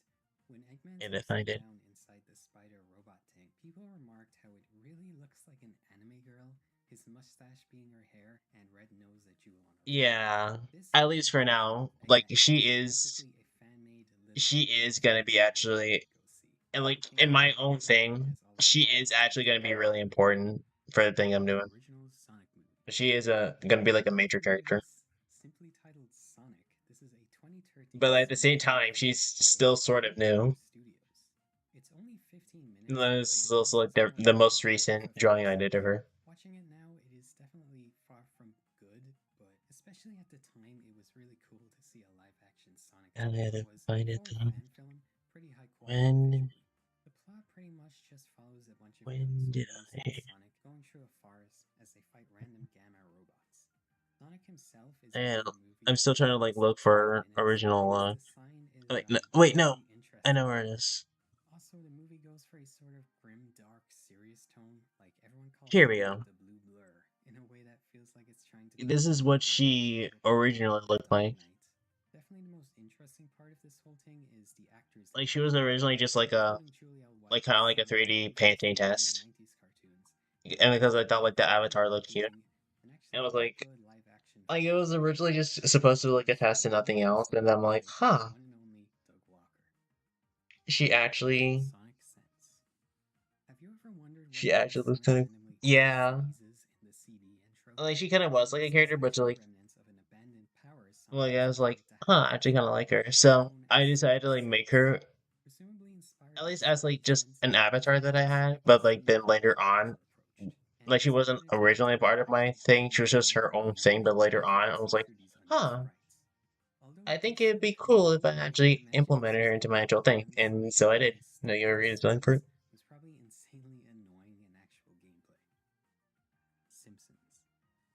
S4: when Eggman's
S1: and I
S4: upside
S1: find it.
S4: down inside the spider robot tank, people remarked how it really looks like an anime girl, his mustache being her hair, and red nose a jewel on her forehead.
S1: Yeah,
S4: This
S1: at
S4: spider
S1: least for
S4: version
S1: now.
S4: of
S1: Like
S4: Eggman is basically a fan-made Little
S1: she
S4: Playboy
S1: is gonna
S4: Sonic
S1: be
S4: that you
S1: actually,
S4: should go see.
S1: and
S4: It
S1: like
S4: came
S1: in
S4: out
S1: my
S4: in
S1: own
S4: '99
S1: thing,
S4: as a
S1: she
S4: live-action
S1: is actually
S4: Sonic
S1: gonna be
S4: movie.
S1: really important for the thing I'm
S4: The
S1: doing.
S4: original Sonic movie.
S1: She is gonna be like a
S4: If you're
S1: major
S4: new to
S1: character.
S4: this, simply titled Sonic, this is a 2013
S1: But at the
S4: Sonic
S1: same
S4: movie
S1: time, she's
S4: by
S1: still sort of
S4: Studio
S1: new.
S4: Studios. It's only 15
S1: And
S4: minutes,
S1: this
S4: and
S1: is
S4: I guess
S1: also like
S4: it's more
S1: the
S4: like
S1: most
S4: a
S1: recent drawing I did
S4: proof-of-concept.
S1: of her.
S4: Watching it now, it is definitely far from good, but especially at the time, it was really cool to see a live-action Sonic
S1: I
S4: that
S1: had to
S4: was,
S1: find it
S4: for a
S1: though.
S4: fan film, pretty high quality
S1: When
S4: visually. The plot pretty much just follows a bunch of young
S1: when did
S4: Soviets
S1: I?
S4: and Sonic going through a forest as they fight random gamma robots. Sonic himself is
S1: And
S4: only in the movie
S1: I'm
S4: for
S1: still trying to like
S4: less
S1: look
S4: than 5
S1: for
S4: minutes, but
S1: original.
S4: his design is
S1: Wait, no, wait, no,
S4: really
S1: I know
S4: interesting.
S1: where it is.
S4: Also, the movie goes for a sort of grim, dark, serious tone, like everyone calls
S1: Here we
S4: Sonic
S1: go.
S4: the Blue Blur, in a way that feels like it's trying to be
S1: This is what
S4: funny while being
S1: she
S4: critical
S1: originally
S4: of the
S1: looked
S4: Dark
S1: like.
S4: Knight. Definitely the most interesting part of this whole thing is the actors
S1: Like
S4: they
S1: she
S4: got
S1: was
S4: for it,
S1: originally just like a
S4: including Julia
S1: like
S4: White
S1: kind of
S4: as
S1: like a
S4: Sonic,
S1: 3D
S4: who plays
S1: painting
S4: Eggman in the
S1: test,
S4: 90s cartoons,
S1: and
S4: and
S1: because I
S4: Bryant,
S1: thought like the
S4: who played
S1: avatar looked cute,
S4: Pinky, and
S1: and
S4: actually
S1: I was
S4: got a good live action
S1: like it
S4: voice
S1: was
S4: actor.
S1: originally just supposed to look a test and
S4: The
S1: nothing
S4: movie
S1: else,
S4: also
S1: and I'm like,
S4: featured the
S1: huh,
S4: one and only Doug Walker.
S1: she actually,
S4: Sonic Sense. Have you ever wondered
S1: she
S4: what made
S1: actually looks
S4: Sonic
S1: kind of,
S4: randomly always
S1: yeah.
S4: sneezes in the CD intro?
S1: Like she kind of was like a
S4: This is
S1: character, but to
S4: actually
S1: like,
S4: remnants of an abandoned power Sonic
S1: I
S4: was
S1: was like,
S4: reported to
S1: huh,
S4: have
S1: I actually kind of like her.
S4: that was
S1: So
S4: known
S1: I
S4: as
S1: decided to
S4: Sonic
S1: like make
S4: Sense.
S1: her
S4: Presumably inspired
S1: at
S4: by
S1: least as
S4: Sonic
S1: like just
S4: Sense,
S1: an
S4: the
S1: avatar that I
S4: Japanese
S1: had,
S4: Sonic
S1: but like
S4: cartoon
S1: then
S4: was
S1: later on,
S4: also approached, and
S1: like she wasn't
S4: decided to
S1: originally a part of
S4: redesign
S1: my
S4: it
S1: thing. She
S4: using
S1: was
S4: the
S1: just
S4: new
S1: her own thing. But
S4: animated
S1: later on, I
S4: graphics
S1: was
S4: and
S1: like,
S4: 2D's unreal
S1: huh,
S4: sprites. Although
S1: I
S4: it
S1: think
S4: does
S1: it'd
S4: seem
S1: be
S4: cool,
S1: cool if I
S4: I can
S1: actually
S4: imagine
S1: implemented her
S4: using
S1: into
S4: the
S1: my
S4: new
S1: actual thing.
S4: engines
S1: And so I did. No,
S4: instead
S1: you
S4: of
S1: already
S4: this
S1: designed for
S4: voice
S1: it.
S4: was probably insanely annoying in actual gameplay. Simpsons.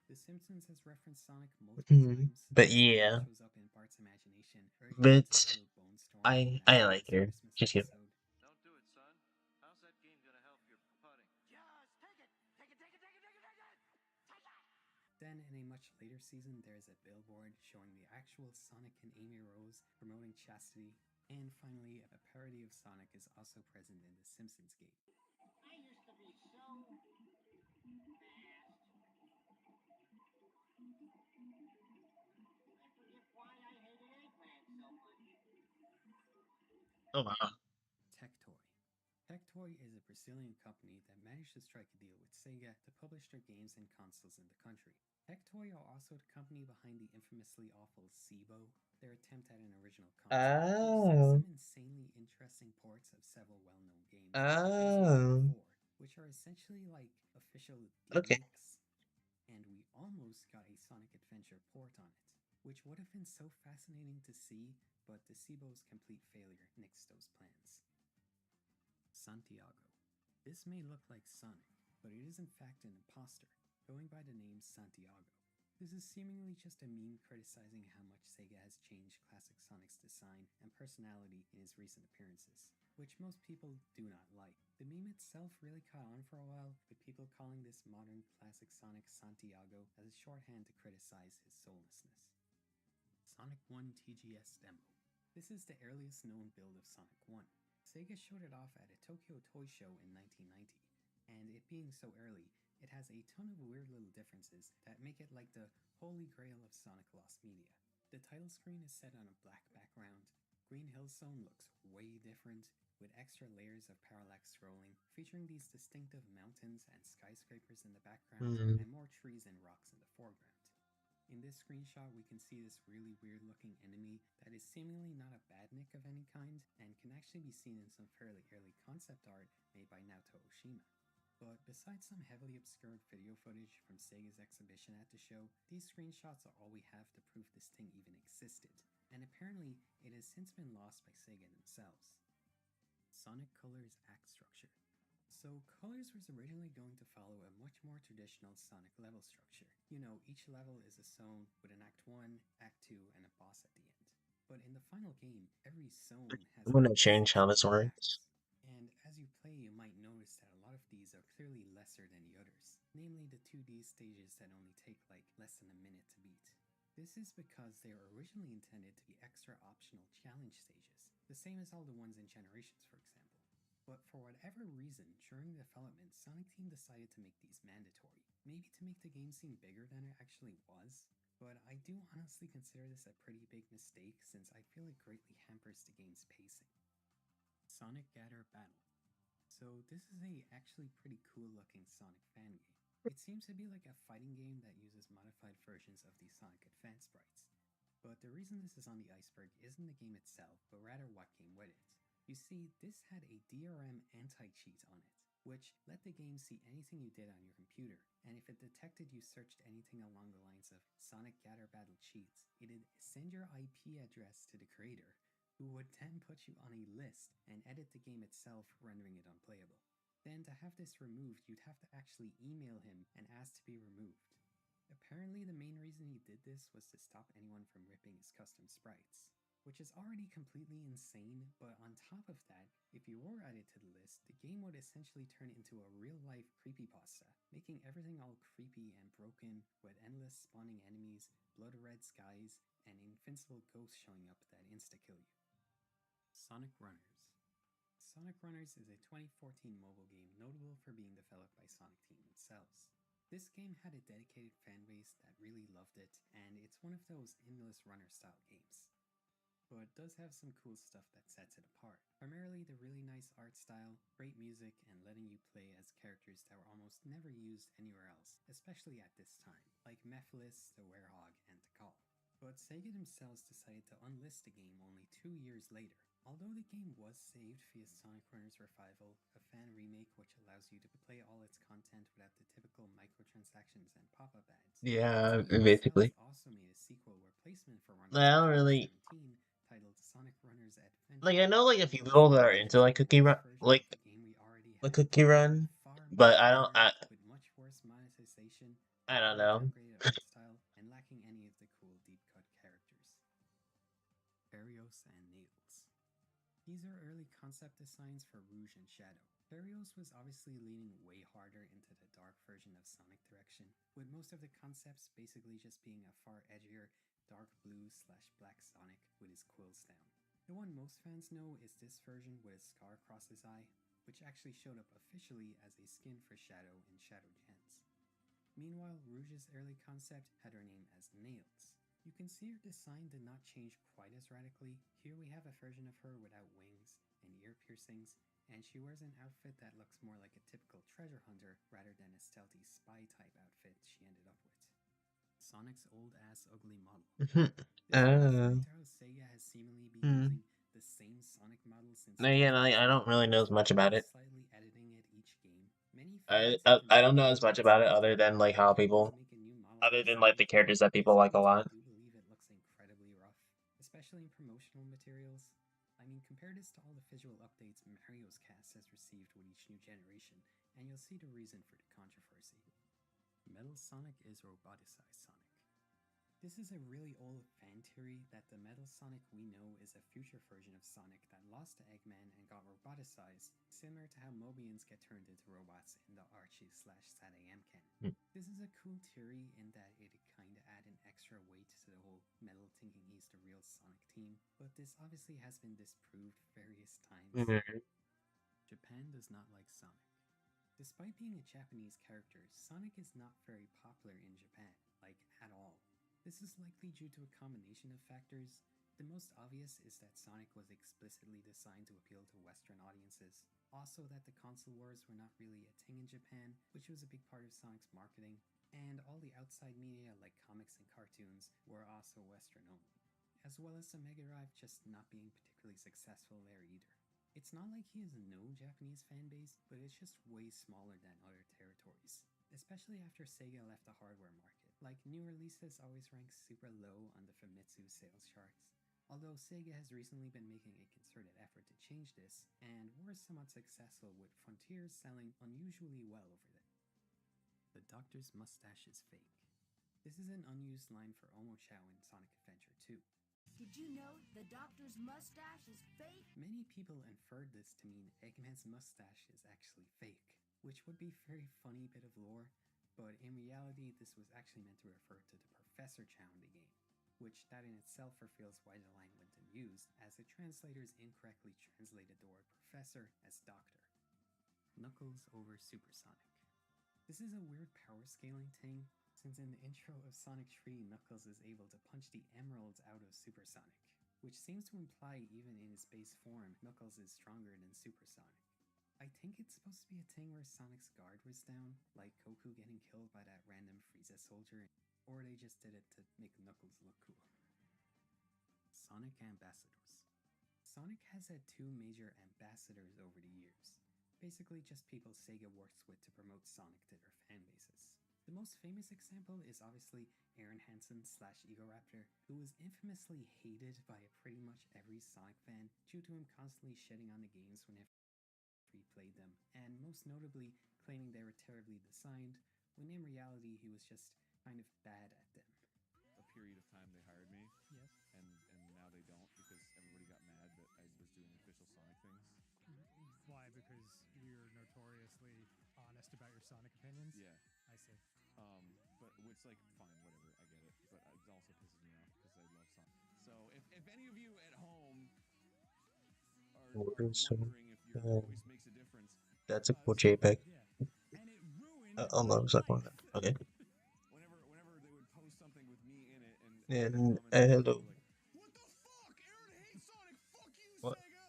S4: The Simpsons has referenced Sonic multiple times.
S1: But
S4: This line
S1: yeah,
S4: shows up in Bart's imagination, urging him to
S1: but
S4: kill Bone Storm in
S1: I
S4: last
S1: like
S4: night's
S1: her.
S4: Christmas
S1: She's cute.
S4: episode.
S11: Don't do it, son. How's that game gonna help your putting?
S9: Just take it! Take it, take it, take it, take it, take it! Take it!
S4: Then, in a much later season, there's a billboard showing the actual Sonic and Amy Rose promoting chastity. And finally, a parody of Sonic is also present in The Simpsons Gate.
S9: I used to be so fast. I forget why I hated Eggman so much.
S1: Oh wow.
S4: Tectoy. Tectoy is a Brazilian company that managed to strike a deal with Sega to publish their games and consoles in the country. Tectoy are also the company behind the infamously awful SIBO, their attempt at an original concept, which sees
S1: Oh.
S4: some insanely interesting ports of several well-known games, like Resident
S1: Oh.
S4: Evil 4, which are essentially like official
S1: Okay.
S4: DMX. And we almost got a Sonic Adventure port on it, which would have been so fascinating to see, but the SIBO's complete failure nixed those plans. Santiago. This may look like Sonic, but it is in fact an imposter, going by the name Santiago. This is seemingly just a meme criticizing how much Sega has changed classic Sonic's design and personality in his recent appearances, which most people do not like. The meme itself really caught on for a while, with people calling this modern classic Sonic Santiago as a shorthand to criticize his soullessness. Sonic 1 TGS demo. This is the earliest known build of Sonic 1. Sega showed it off at a Tokyo Toy Show in 1990, and it being so early, it has a ton of weird little differences that make it like the holy grail of Sonic Lost Media. The title screen is set on a black background. Green Hill Zone looks way different, with extra layers of parallax scrolling, featuring these distinctive mountains and skyscrapers in the background, and more trees and rocks in the foreground. In this screenshot, we can see this really weird looking enemy that is seemingly not a badnik of any kind, and can actually be seen in some fairly early concept art made by Naoto Oshima. But besides some heavily obscured video footage from Sega's exhibition at the show, these screenshots are all we have to prove this thing even existed, and apparently it has since been lost by Sega themselves. Sonic Colors Act Structure. So Colors was originally going to follow a much more traditional Sonic level structure. You know, each level is a zone with an Act 1, Act 2, and a boss at the end. But in the final game, every zone has
S1: I'm gonna
S4: only
S1: change
S4: 6
S1: how this
S4: main
S1: works.
S4: acts. And as you play, you might notice that a lot of these are clearly lesser than the others, namely the 2D stages that only take like less than a minute to beat. This is because they were originally intended to be extra optional challenge stages, the same as all the ones in Generations, for example. But for whatever reason, during development, Sonic Team decided to make these mandatory, maybe to make the game seem bigger than it actually was. But I do honestly consider this a pretty big mistake, since I feel it greatly hampers the game's pacing. Sonic Gather Battle. So this is a actually pretty cool looking Sonic fan game. It seems to be like a fighting game that uses modified versions of the Sonic Advance sprites. But the reason this is on the iceberg isn't the game itself, but rather what came with it. You see, this had a DRM anti-cheat on it, which let the game see anything you did on your computer, and if it detected you searched anything along the lines of Sonic Gather Battle cheats, it'd send your IP address to the creator, who would then put you on a list and edit the game itself, rendering it unplayable. Then to have this removed, you'd have to actually email him and ask to be removed. Apparently the main reason he did this was to stop anyone from ripping his custom sprites, which is already completely insane, but on top of that, if you were added to the list, the game would essentially turn into a real-life creepypasta, making everything all creepy and broken, with endless spawning enemies, blood-red skies, and invincible ghosts showing up that insta-kill you. Sonic Runners. Sonic Runners is a 2014 mobile game notable for being developed by Sonic Team themselves. This game had a dedicated fanbase that really loved it, and it's one of those endless runner-style games. But it does have some cool stuff that sets it apart. Primarily the really nice art style, great music, and letting you play as characters that were almost never used anywhere else, especially at this time, like Mephiles, the Werehog, and Tikal. But Sega themselves decided to unlist the game only 2 years later. Although the game was saved via Sonic Runners Revival, a fan remake which allows you to play all its content without the typical microtransactions and pop-up ads,
S1: Yeah,
S4: Sega themselves
S1: basically.
S4: also made a sequel replacement for Runners
S1: I
S4: in
S1: don't really
S4: 2017 titled Sonic Runners Adventure.
S1: like. I know like a few
S4: This
S1: people
S4: is
S1: that
S4: a
S1: are into like
S4: much
S1: Cookie Run,
S4: worse version of
S1: like
S4: the game we already
S1: the
S4: had,
S1: Cookie
S4: with
S1: Run,
S4: far
S1: but
S4: more filler, with much worse monetization,
S1: I don't
S4: greatly
S1: know.
S4: downgraded art style, and lacking any of the cool deep-cut characters. Barrios and Nails. These are early concept designs for Rouge and Shadow. Barrios was obviously leaning way harder into the dark version of Sonic direction, with most of the concepts basically just being a far edgier, dark blue/black Sonic with his quills down. The one most fans know is this version with a scar across his eye, which actually showed up officially as a skin for Shadow in Shadow Gens. Meanwhile, Rouge's early concept had her name as Nails. You can see her design did not change quite as radically. Here we have a version of her without wings and ear piercings, and she wears an outfit that looks more like a typical treasure hunter rather than a stealthy spy type outfit she ended up with. Sonic's old-ass ugly model. This illustrates how Sega has seemingly been using the same Sonic model since
S1: Again, I
S4: 2003,
S1: don't really know as much about
S4: only
S1: it.
S4: slightly editing it each game. Many
S1: I,
S4: fans
S1: I
S4: have
S1: I don't know
S4: complained
S1: as
S4: about
S1: much
S4: this
S1: about it
S4: feature,
S1: other than like
S4: but
S1: how
S4: if they were to
S1: people,
S4: make a new model
S1: other
S4: for
S1: than like
S4: Sonic
S1: the characters that people
S4: this
S1: like a
S4: way, I
S1: lot.
S4: do believe it looks incredibly rough, especially in promotional materials. I mean, compare this to all the visual updates Mario's cast has received with each new generation, and you'll see the reason for the controversy. Metal Sonic is roboticized Sonic. This is a really old fan theory that the Metal Sonic we know is a future version of Sonic that lost to Eggman and got roboticized, similar to how Mobians get turned into robots in the Archie/SatAM canon. This is a cool theory in that it kinda add an extra weight to the whole Metal thinking he's the real Sonic team, but this obviously has been disproved various times. Japan does not like Sonic. Despite being a Japanese character, Sonic is not very popular in Japan, like at all. This is likely due to a combination of factors. The most obvious is that Sonic was explicitly designed to appeal to Western audiences. Also that the console wars were not really a thing in Japan, which was a big part of Sonic's marketing, and all the outside media like comics and cartoons were also Western only, as well as the Mega Drive just not being particularly successful there either. It's not like he has no Japanese fanbase, but it's just way smaller than other territories, especially after Sega left the hardware market. Like, new releases always rank super low on the Famitsu sales charts. Although Sega has recently been making a concerted effort to change this, and were somewhat successful with Frontiers selling unusually well over there. The doctor's mustache is fake. This is an unused line for Omochao in Sonic Adventure 2.
S9: Did you know the doctor's mustache is fake?
S4: Many people inferred this to mean Eggman's mustache is actually fake, which would be a very funny bit of lore, but in reality this was actually meant to refer to the Professor Chow in the game, which that in itself reveals why the line went unused, as the translators incorrectly translated the word professor as doctor. Knuckles over Supersonic. This is a weird power scaling thing, since in the intro of Sonic 3, Knuckles is able to punch the emeralds out of Supersonic, which seems to imply even in his base form, Knuckles is stronger than Supersonic. I think it's supposed to be a thing where Sonic's guard was down, like Goku getting killed by that random Frieza soldier, or they just did it to make Knuckles look cool. Sonic Ambassadors. Sonic has had two major ambassadors over the years, basically just people Sega works with to promote Sonic to their fanbases. The most famous example is obviously Aaron Hansen / Egoraptor, who was infamously hated by pretty much every Sonic fan due to him constantly shitting on the games whenever he played them, and most notably claiming they were terribly designed, when in reality he was just kind of bad at them.
S15: A period of time they hired me.
S2: Yes.
S15: And now they don't because everybody got mad that I was doing official Sonic things.
S14: Why? Because you're notoriously honest about your Sonic opinions?
S15: Yeah.
S14: I see.
S15: But which, like, fine, whatever, I get it. But it also pisses me off because I love Sonic. So if any of you at home are wondering if your voice makes a difference,
S1: That's a cool JPEG.
S15: and it ruined
S1: I love that one. Okay.
S15: whenever they would post something with me in it and
S1: And
S15: hello.
S1: hello.
S15: What the fuck? Aaron hates Sonic. Fuck you,
S1: What?
S15: Sega.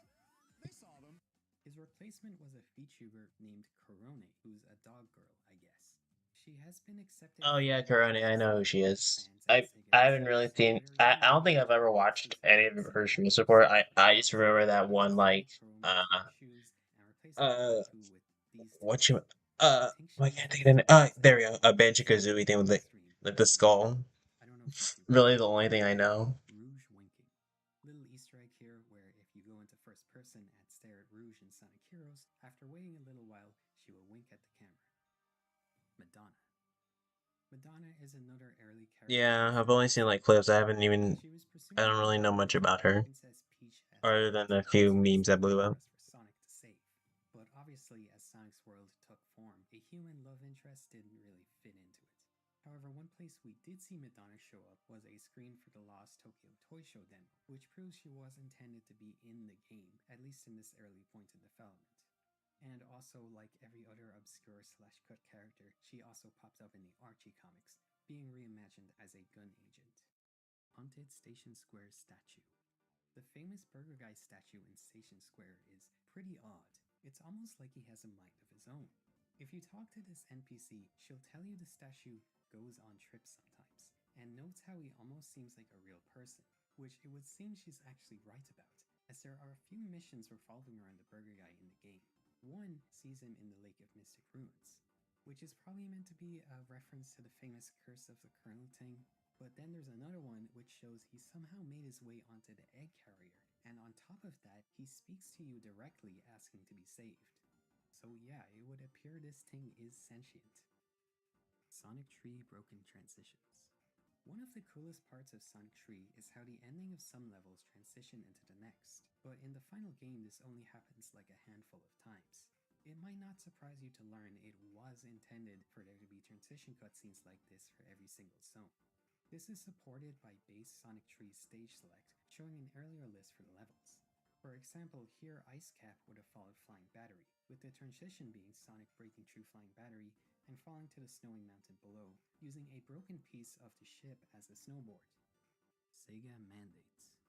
S15: They saw them.
S4: His replacement was a VTuber named Korone, who's a dog girl, I guess. She has been accepted.
S1: Oh yeah, Karone, I know who she is.
S4: fans at
S1: I
S4: Sega
S1: haven't really
S4: themselves,
S1: seen.
S4: but
S1: I don't think I've ever watched any of her show support. I just remember that one like
S4: issues and replaced
S1: uh
S4: Goku with these
S1: what
S4: two.
S1: you
S4: I think she
S1: why
S4: was
S1: can't I
S4: the
S1: think of it?
S4: second
S1: There we go. A
S4: Sega
S1: Banjo-Kazooie thing with like the skull.
S4: I don't know if YouTube
S1: Really the only thing I know.
S4: Rouge winking. Little Easter egg here where if you go into first person and stare at Rouge in Sonic Heroes, after waiting a little while, she will wink at the camera. Madonna. Madonna is another early character.
S1: Yeah, I've only seen like clips. I haven't even.
S4: She was
S1: I don't really know much about her,
S4: Princess Peach
S1: other than a few memes that blew up.
S4: for Sonic to save. But obviously, as Sonic's world took form, a human love interest didn't really fit into it. However, one place we did see Madonna show up was a screen for the Lost Tokyo Toy Show demo, which proves she was intended to be in the game, at least in this early point in development. And also, like every other obscure / cut character, she also pops up in the Archie comics, being reimagined as a gun agent. Haunted Station Square statue. The famous Burger Guy statue in Station Square is pretty odd. It's almost like he has a mind of his own. If you talk to this NPC, she'll tell you the statue goes on trips sometimes, and notes how he almost seems like a real person, which it would seem she's actually right about, as there are a few missions revolving around the Burger Guy in the game. One sees him in the Lake of Mystic Ruins, which is probably meant to be a reference to the famous Curse of the Colonel thing, but then there's another one which shows he somehow made his way onto the egg carrier, and on top of that, he speaks to you directly asking to be saved. So yeah, it would appear this thing is sentient. Sonic 3 broken transitions. One of the coolest parts of Sonic 3 is how the ending of some levels transition into the next, but in the final game this only happens like a handful of times. It might not surprise you to learn it was intended for there to be transition cutscenes like this for every single zone. This is supported by base Sonic Tree's stage select, showing an earlier list for the levels. For example, here Ice Cap would have followed Flying Battery, with the transition being Sonic breaking through Flying Battery and falling to the snowing mountain below, using a broken piece of the ship as a snowboard. Sega mandates.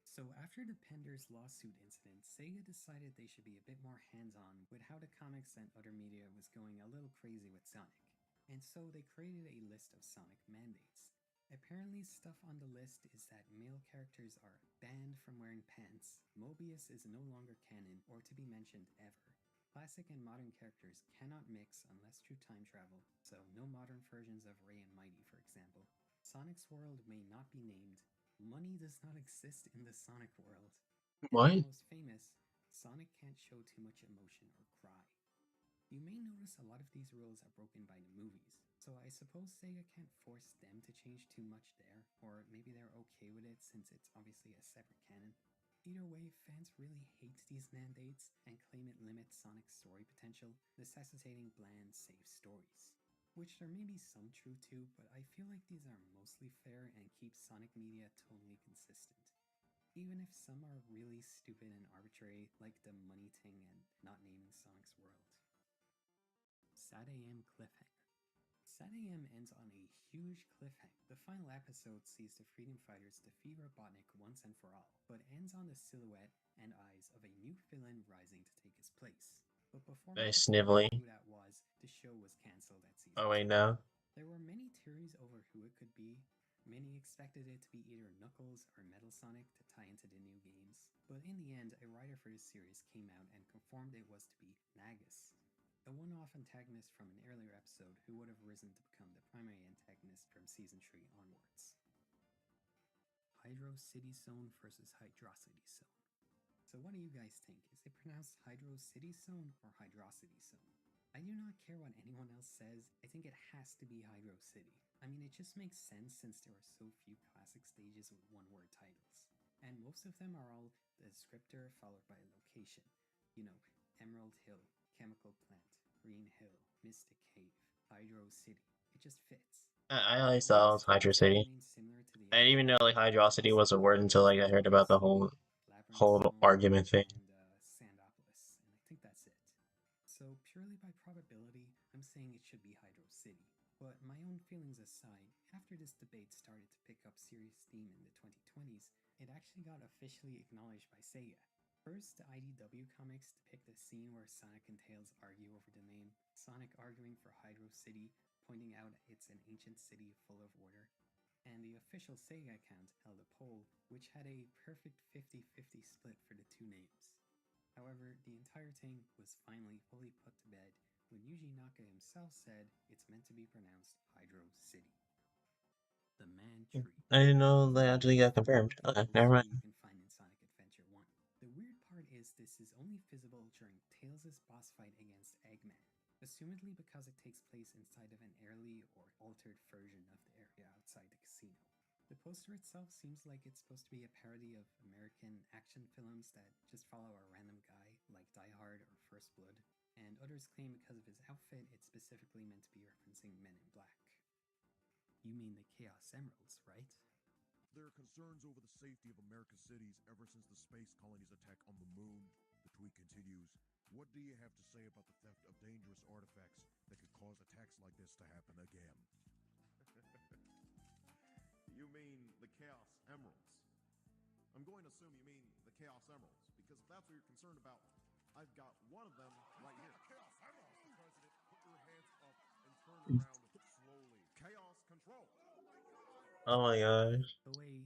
S4: So after the Penders lawsuit incident, Sega decided they should be a bit more hands-on with how the comics and other media was going a little crazy with Sonic. And so they created a list of Sonic mandates. Apparently stuff on the list is that male characters are banned from wearing pants, Mobius is no longer canon or to be mentioned ever, classic and modern characters cannot mix unless through time travel, so no modern versions of Ray and Mighty for example, Sonic's world may not be named, money does not exist in the Sonic world.
S1: What?
S4: And the most famous, Sonic can't show too much emotion or cry. You may notice a lot of these rules are broken by the movies, so I suppose Sega can't force them to change too much there, or maybe they're okay with it since it's obviously a separate canon. Either way, fans really hate these mandates and claim it limits Sonic's story potential, necessitating bland, safe stories. Which there may be some truth to, but I feel like these are mostly fair and keep Sonic media tonally consistent. Even if some are really stupid and arbitrary, like the money thing and not naming Sonic's world. Sad AM cliffhanger. Sad AM ends on a huge cliffhanger. The final episode sees the Freedom Fighters defeat Robotnik once and for all, but ends on the silhouette and eyes of a new villain rising to take his place. But before we
S1: Very
S4: could figure
S1: snivelly.
S4: out who that was, the show was cancelled at season
S1: Oh wait,
S4: 2.
S1: no.
S4: There were many theories over who it could be. Many expected it to be either Knuckles or Metal Sonic to tie into the new games, but in the end, a writer for the series came out and confirmed it was to be Nagus, a one-off antagonist from an earlier episode who would have risen to become the primary antagonist from season 3 onwards. Hydro City Zone versus Hydrocity Zone. So what do you guys think? Is it pronounced Hydro City Zone or Hydrocity Zone? I do not care what anyone else says, I think it has to be Hydro City. I mean, it just makes sense since there are so few classic stages with one-word titles. And most of them are all the descriptor followed by a location. You know, Emerald Hill, Chemical Plant, Green Hill, Mystic Cave, Hydro City. It just fits.
S1: I always thought it was Hydro City.
S4: Similar to the
S1: I didn't even know like Hydrocity was a word until like I heard about the whole argument thing.
S4: and Sandopolis, and I think that's it. So purely by probability, I'm saying it should be Hydro City. But my own feelings aside, after this debate started to pick up serious steam in the 2020s, it actually got officially acknowledged by Sega. First, the IDW comics depict a scene where Sonic and Tails argue over the name, Sonic arguing for Hydro City, pointing out it's an ancient city full of order, and the official Sega account held a poll which had a perfect 50-50 split for the two names. However, the entire thing was finally fully put to bed when Yuji Naka himself said it's meant to be pronounced Hydro City. The Man Tree.
S1: I didn't know they actually got confirmed. Okay, never mind.
S4: You can find in Sonic Adventure 1. The weird part is this is only visible during Tails' boss fight against Eggman, assumedly because it takes place inside of an early or altered version of the area outside the casino. The poster itself seems like it's supposed to be a parody of American action films that just follow a random guy, like Die Hard or First Blood, and others claim because of his outfit it's specifically meant to be referencing Men in Black. You mean the Chaos Emeralds, right?
S16: There are concerns over the safety of America's cities ever since the space colony's attack on the moon. The tweet continues, what do you have to say about the theft of dangerous artifacts that could cause attacks like this to happen again? You mean the Chaos Emeralds? I'm going to assume you mean the Chaos Emeralds, because if that's what you're concerned about, I've got one of them right here. Chaos Emeralds, President. Put your hands up and turn around slowly. Chaos control.
S1: Oh my gosh.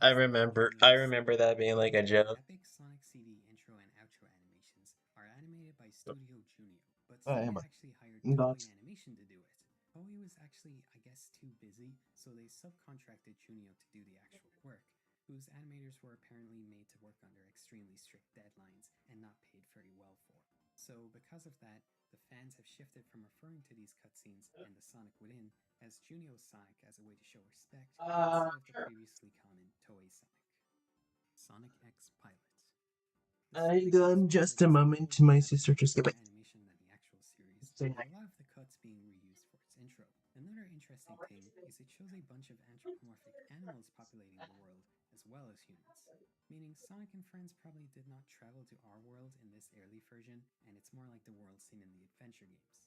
S1: I remember that being like a joke.
S4: Epic Sonic CD intro and outro animations are animated by Studio Junio, but
S1: I
S4: Sega
S1: am
S4: actually hired Toei
S1: nuts.
S4: Animation to do it. Toei was actually, I guess, too busy, so they subcontracted Junio to do the actual work, whose animators were apparently made to work under extremely strict deadlines and not paid very well for. So because of that, the fans have shifted from referring to these cutscenes and the Sonic within as Junio's Sonic as a way to show respect instead of the previously common Toei Sonic. Sonic X Pilot.
S1: I done just a moment to my sister just get back.
S4: Animation than the actual series, with a lot of the cuts being reused for its intro. Another interesting thing is it shows a bunch of anthropomorphic animals populating the world as well as humans. Meaning Sonic and friends probably did not travel to our world in this early version, and it's more like the world seen in the adventure games.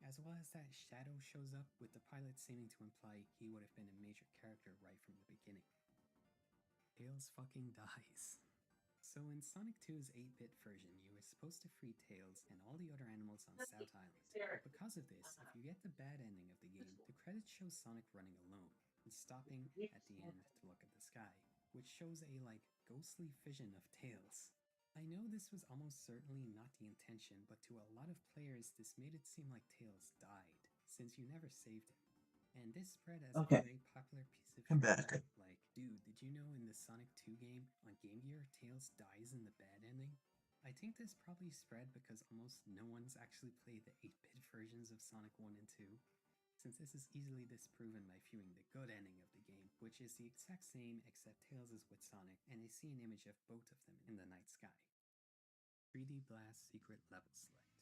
S4: As well as that Shadow shows up, with the pilot seeming to imply he would have been a major character right from the beginning. Tails fucking dies. So in Sonic 2's 8-bit version, you were supposed to free Tails and all the other animals on South Island. But because of this, if you get the bad ending of the game, the credits show Sonic running alone and stopping at the end to look at the sky, which shows a ghostly vision of Tails. I know this was almost certainly not the intention, but to a lot of players this made it seem like Tails died, since you never saved him. And this spread as a
S1: Okay,
S4: very popular piece of
S1: I'm
S4: trivia.
S1: back.
S4: Like, dude, did you know in the Sonic 2 game on Game Gear, Tails dies in the bad ending? I think this probably spread because almost no one's actually played the 8-bit versions of Sonic 1 and 2, since this is easily disproven by viewing the good ending of the game, which is the exact same except Tails is with Sonic, and they see an image of both of them in the night sky. 3D Blast Secret Level Select.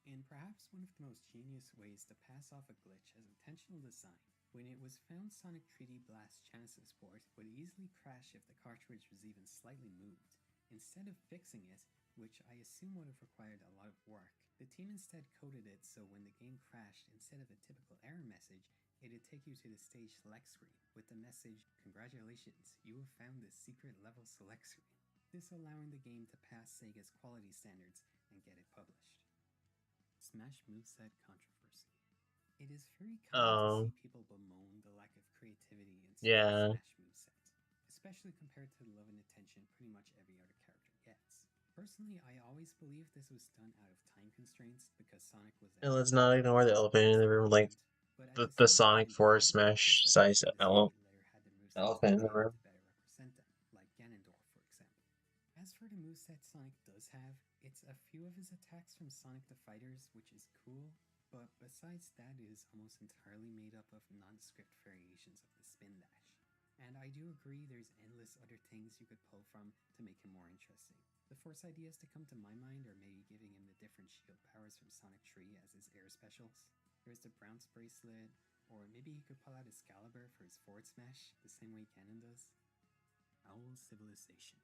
S4: In perhaps one of the most genius ways to pass off a glitch as intentional design, when it was found Sonic 3D Blast Chances port would easily crash if the cartridge was even slightly moved. Instead of fixing it, which I assume would have required a lot of work, the team instead coded it so when the game crashed, instead of a typical error message, it'd take you to the stage select screen with the message, "Congratulations, you have found the secret level select screen," this allowing the game to pass Sega's quality standards and get it published. Smash moveset controversy. It is very common to see people bemoan the lack of creativity in Super Smash moveset, especially compared to the love and attention pretty much every other character gets. Personally, I always believed this was done out of time constraints because Sonic was
S1: And let's not ignore the elephant in the room, like the Sonic 4 Smash size elephant in the room.
S4: to better represent them, like Ganondorf, for example. As for the moveset Sonic does have, it's a few of his attacks from Sonic the Fighters, which is cool, but besides that it is almost entirely made up of nondescript variations of the spin dash. And I do agree there's endless other things you could pull from to make him more interesting. The first ideas to come to my mind are maybe giving him the different shield powers from Sonic 3 as his air specials. There's the Bounce Bracelet, or maybe he could pull out Excalibur for his forward smash, the same way Ganon does. Owl Civilization.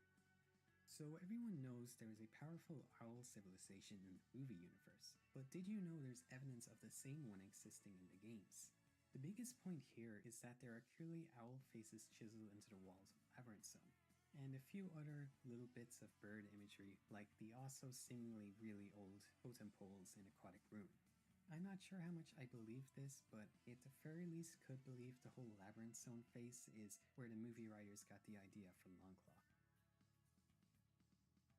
S4: So everyone knows there is a powerful owl civilization in the movie universe, but did you know there's evidence of the same one existing in the games? The biggest point here is that there are clearly owl faces chiseled into the walls of Labyrinth Zone, and a few other little bits of bird imagery, like the also seemingly really old totem poles in Aquatic Ruin. I'm not sure how much I believe this, but at the very least could believe the whole Labyrinth Zone face is where the movie writers got the idea for Longclaw.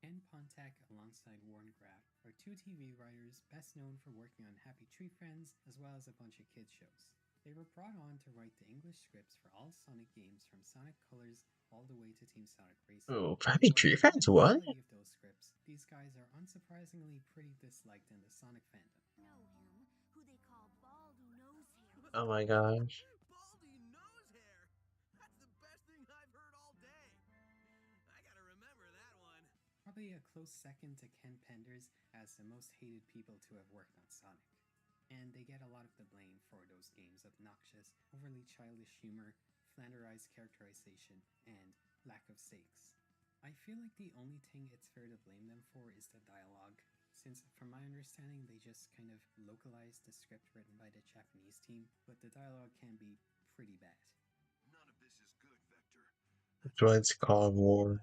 S4: Ken Pontac alongside Warren Graff are two TV writers best known for working on Happy Tree Friends as well as a bunch of kids shows. They were brought on to write the English scripts for all Sonic games from Sonic Colors all the way to Team Sonic Racing.
S1: Ooh, Happy Tree Friends, what?
S4: The majority of those scripts, these guys are unsurprisingly pretty disliked in the Sonic fandom.
S9: Know him, who they call Baldy Nosehair.
S1: Oh my gosh.
S11: Baldy Nosehair! That's the best thing I've heard all day. I gotta remember that one.
S4: Probably a close second to Ken Penders as the most hated people to have worked on Sonic. And they get a lot of the blame for those games' obnoxious, overly childish humor, flanderized characterization, and lack of stakes. I feel like the only thing it's fair to blame them for is the dialogue, since from my understanding they just kind of localized the script written by the Japanese team, but the dialogue can be pretty bad.
S11: None of this is good, Vector.
S1: That's why it's called War.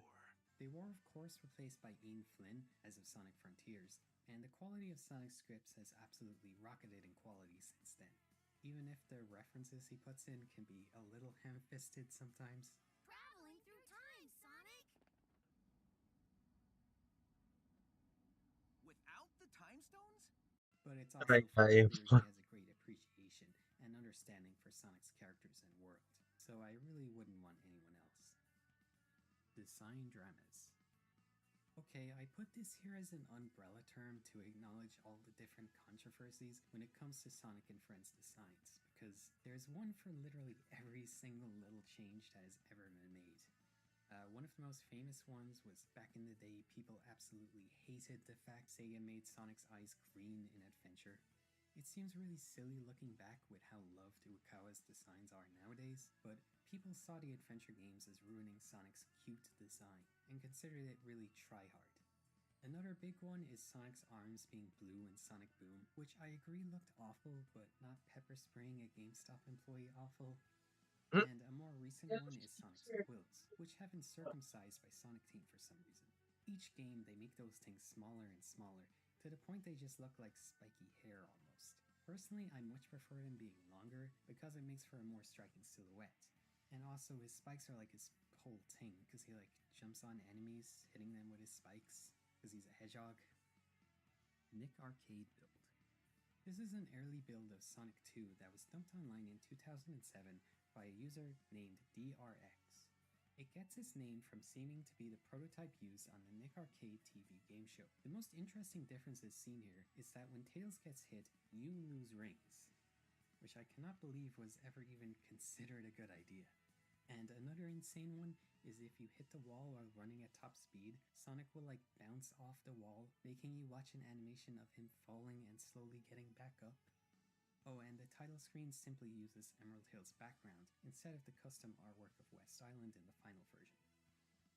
S4: They were of course replaced by Ian Flynn as of Sonic Frontiers, and the quality of Sonic scripts has absolutely rocketed in quality since then, even if the references he puts in can be a little ham-fisted sometimes.
S9: Traveling through time, Sonic!
S11: Without the time stones?
S4: But it's
S1: Right,
S4: also very clear he has a great appreciation and understanding for Sonic's characters and world, so I really wouldn't want anyone else. Design dramas. Okay, I put this here as an umbrella term to acknowledge all the different controversies when it comes to Sonic and Friends designs, because there's one for literally every single little change that has ever been made. One of the most famous ones was back in the day, people absolutely hated the fact Sega made Sonic's eyes green in Adventure. It seems really silly looking back with how loved Ukawa's designs are nowadays, but people saw the adventure games as ruining Sonic's cute design and considered it really try-hard. Another big one is Sonic's arms being blue in Sonic Boom, which I agree looked awful, but not pepper spraying a GameStop employee awful. And a more recent one is Sonic's quills, which have been circumcised by Sonic Team for some reason. Each game, they make those things smaller and smaller, to the point they just look like spiky hair almost. Personally, I much prefer them being longer because it makes for a more striking silhouette. And also, his spikes are like his whole thing, because he like jumps on enemies, hitting them with his spikes, because he's a hedgehog. Nick Arcade build. This is an early build of Sonic 2 that was dumped online in 2007 by a user named DRX. It gets its name from seeming to be the prototype used on the Nick Arcade TV game show. The most interesting differences seen here is that when Tails gets hit, you lose rings, which I cannot believe was ever even considered a good idea. And another insane one is if you hit the wall while running at top speed, Sonic will like bounce off the wall, making you watch an animation of him falling and slowly getting back up. Oh, and the title screen simply uses Emerald Hill's background instead of the custom artwork of West Island in the final version.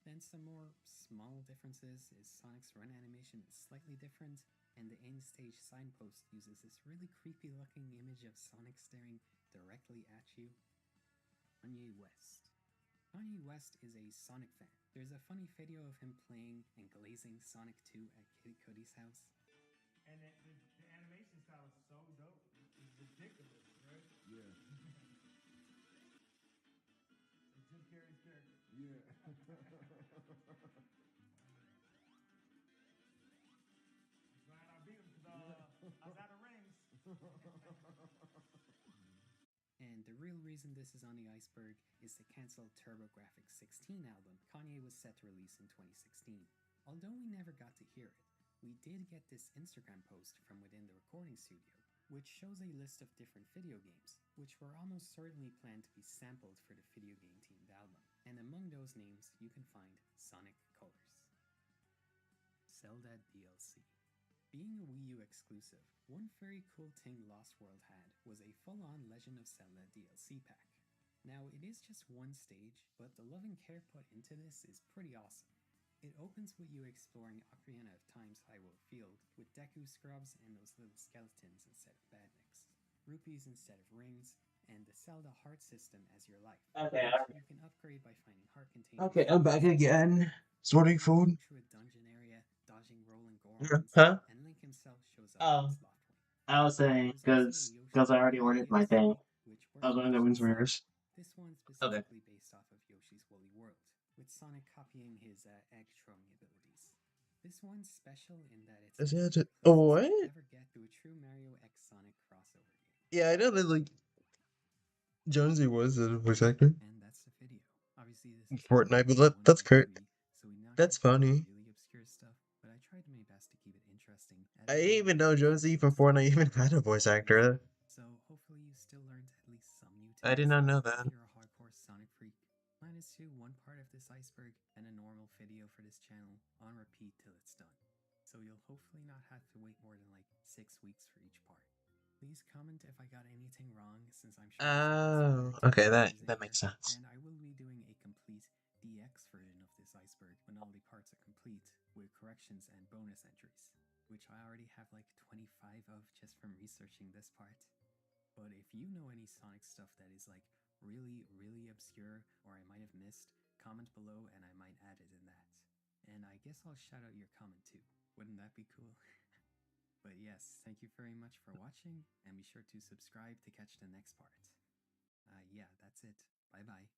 S4: Then some more small differences is Sonic's run animation is slightly different, and the end stage signpost uses this really creepy looking image of Sonic staring directly at you. Kanye West. Kanye West is a Sonic fan. There's a funny video of him playing and glazing Sonic 2 at Kid Cudi's house.
S6: And the animation style is so dope. It's ridiculous, right?
S16: Yeah.
S6: It's Jim Carrey's character.
S16: Yeah.
S6: Glad I beat him because I was out of rings.
S4: And the real reason this is on the iceberg is the cancelled TurboGrafx 16 album Kanye was set to release in 2016. Although we never got to hear it, we did get this Instagram post from within the recording studio, which shows a list of different video games, which were almost certainly planned to be sampled for the video game themed album. And among those names, you can find Sonic Colors. Zelda DLC. Being a Wii U exclusive, one very cool thing Lost World had was a full-on Legend of Zelda DLC pack. Now, it is just one stage, but the love and care put into this is pretty awesome. It opens with you exploring Ocarina of Time's Hyrule Field with Deku Scrubs and those little skeletons instead of badniks, rupees instead of rings, and the Zelda heart system as your life,
S1: Okay,
S4: which you can upgrade by finding heart containers.
S1: okay, I'm back again. Sorting food.
S4: Through a dungeon area, dodging rolling Gorons,
S1: Huh?
S4: and Link himself shows up
S1: Oh,
S4: in this loft room.
S1: I was saying because I already ordered my thing.
S4: Which
S1: I was
S4: works
S1: wondering that one's yours.
S4: This one's
S1: Okay.
S4: specifically based off of Yoshi's Woolly World, with Sonic copying his egg-throwing abilities. This one's special in that it's
S1: Is
S4: one of
S1: it?
S4: the
S1: Oh,
S4: closest
S1: what?
S4: you'll ever get to a true Mario X Sonic crossover game.
S1: Yeah, I know that like Jonesy was a voice actor.
S4: And that's the video. Obviously, this is
S1: Fortnite, but that's correct.
S4: so we not
S1: That's
S4: get to
S1: funny.
S4: really obscure stuff, but I tried my best to keep it interesting.
S1: I didn't even know Jonesy from Fortnite even had a voice actor.
S4: So hopefully you still learned at least some new
S1: I did
S4: things.
S1: not know that.
S4: If you're a hardcore Sonic freak, plan is to one part of this iceberg and a normal video for this channel on repeat till it's done. So you'll hopefully not have to wait more than like 6 weeks for each part. Please comment if I got anything wrong, since I'm sure
S1: Oh, okay, that makes sense.
S4: and I will be doing a complete DX version of this iceberg when all the parts are complete, with corrections and bonus entries, which I already have like 25 of just from researching this part. But if you know any Sonic stuff that is like really obscure or I might have missed, comment below and I might add it in that. And I guess I'll shout out your comment too. Wouldn't that be cool? But yes, thank you very much for watching, and be sure to subscribe to catch the next part. Yeah, that's it. Bye-bye.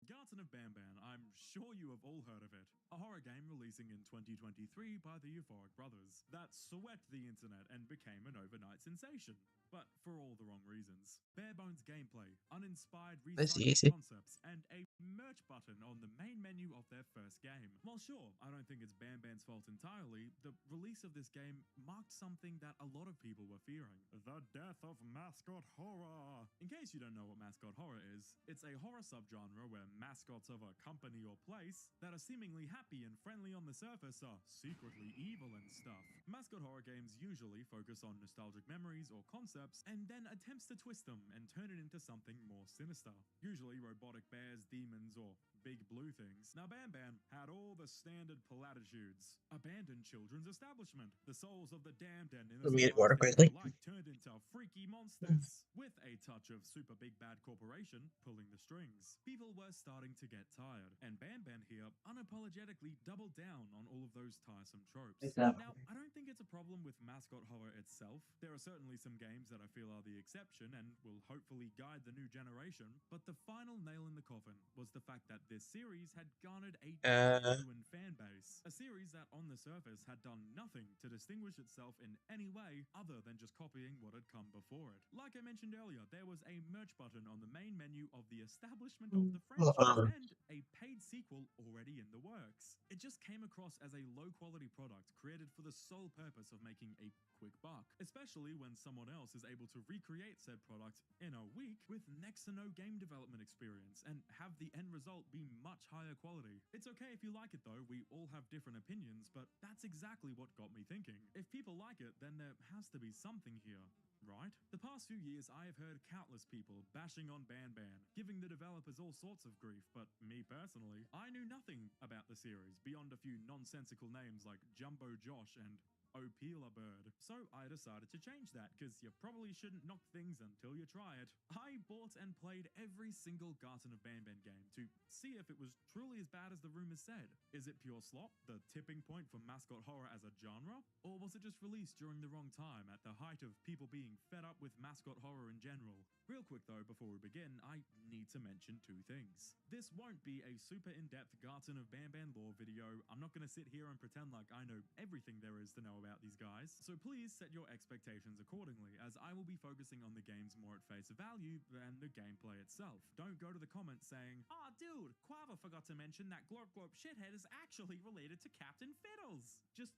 S17: Garten of Banban, I'm sure you have all heard of it. A horror game releasing in 2023 by the Euphoric Brothers that swept the internet and became an overnight sensation. But for all the wrong reasons. Bare bones gameplay, uninspired
S1: That's
S17: recycled
S1: easy.
S17: concepts, and a merch button on the main menu of their first game. While sure, I don't think it's Banban's fault entirely, the release of this game marked something that a lot of people were fearing. The death of mascot horror! In case you don't know what mascot horror is, it's a horror subgenre where mascots mascots of a company or place that are seemingly happy and friendly on the surface are secretly evil and stuff. Mascot horror games usually focus on nostalgic memories or concepts and then attempts to twist them and turn it into something more sinister. Usually robotic bears, demons, or big blue things. Now Ban Ban had all the standard platitudes. Abandoned children's establishment. The souls of the damned and
S1: Let me
S17: innocent
S1: get water
S17: bystanders
S1: quickly.
S17: alike turned into freaky monsters. With a touch of super big bad corporation pulling the strings. People were starting to get tired, and Ban Ban here unapologetically doubled down on all of those tiresome tropes.
S1: Exactly.
S17: Now, I don't think it's a problem with mascot horror itself. There are certainly some games that I feel are the exception and will hopefully guide the new generation, but the final nail in the coffin was the fact that this series had garnered a genuine fan base. A series that on the surface had done nothing to distinguish itself in any way other than just copying what had come before it. Like I mentioned earlier, there was a merch button on the main menu of the establishment of the franchise and a paid sequel already in the works. It just came across as a low-quality product created for the sole purpose of making a quick buck, especially when someone else is able to recreate said product in a week with next to no game development experience and have the end result be much higher quality. It's okay if you like it though, we all have different opinions, but that's exactly what got me thinking. If people like it, then there has to be something here. Right? The past few years, I have heard countless people bashing on Ban Ban, giving the developers all sorts of grief, but me personally, I knew nothing about the series beyond a few nonsensical names like Jumbo Josh and Opila Bird. So I decided to change that, because you probably shouldn't knock things until you try it. I bought and played every single Garten of Ban Ban game to see if it was truly as bad as the rumors said. Is it pure slop, the tipping point for mascot horror as a genre? Or was it just released during the wrong time, at the height of people being fed up with mascot horror in general? Real quick though, before we begin, I need to mention two things. This won't be a super in-depth Garten of Ban Ban lore video. I'm not going to sit here and pretend like I know everything there is to know about these guys, so please set your expectations accordingly, as I will be focusing on the games more at face value than the gameplay itself. Don't go to the comments saying, "Aw dude, Quava forgot to mention that Glorp Glorp Shithead is actually related to Captain Fiddles." Just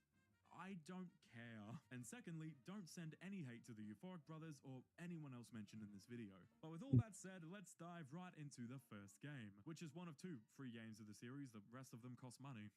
S17: I don't care. And secondly, don't send any hate to the Euphoric Brothers or anyone else mentioned in this video. But with all that said, let's dive right into the first game, which is one of two free games of the series. The rest of them cost money.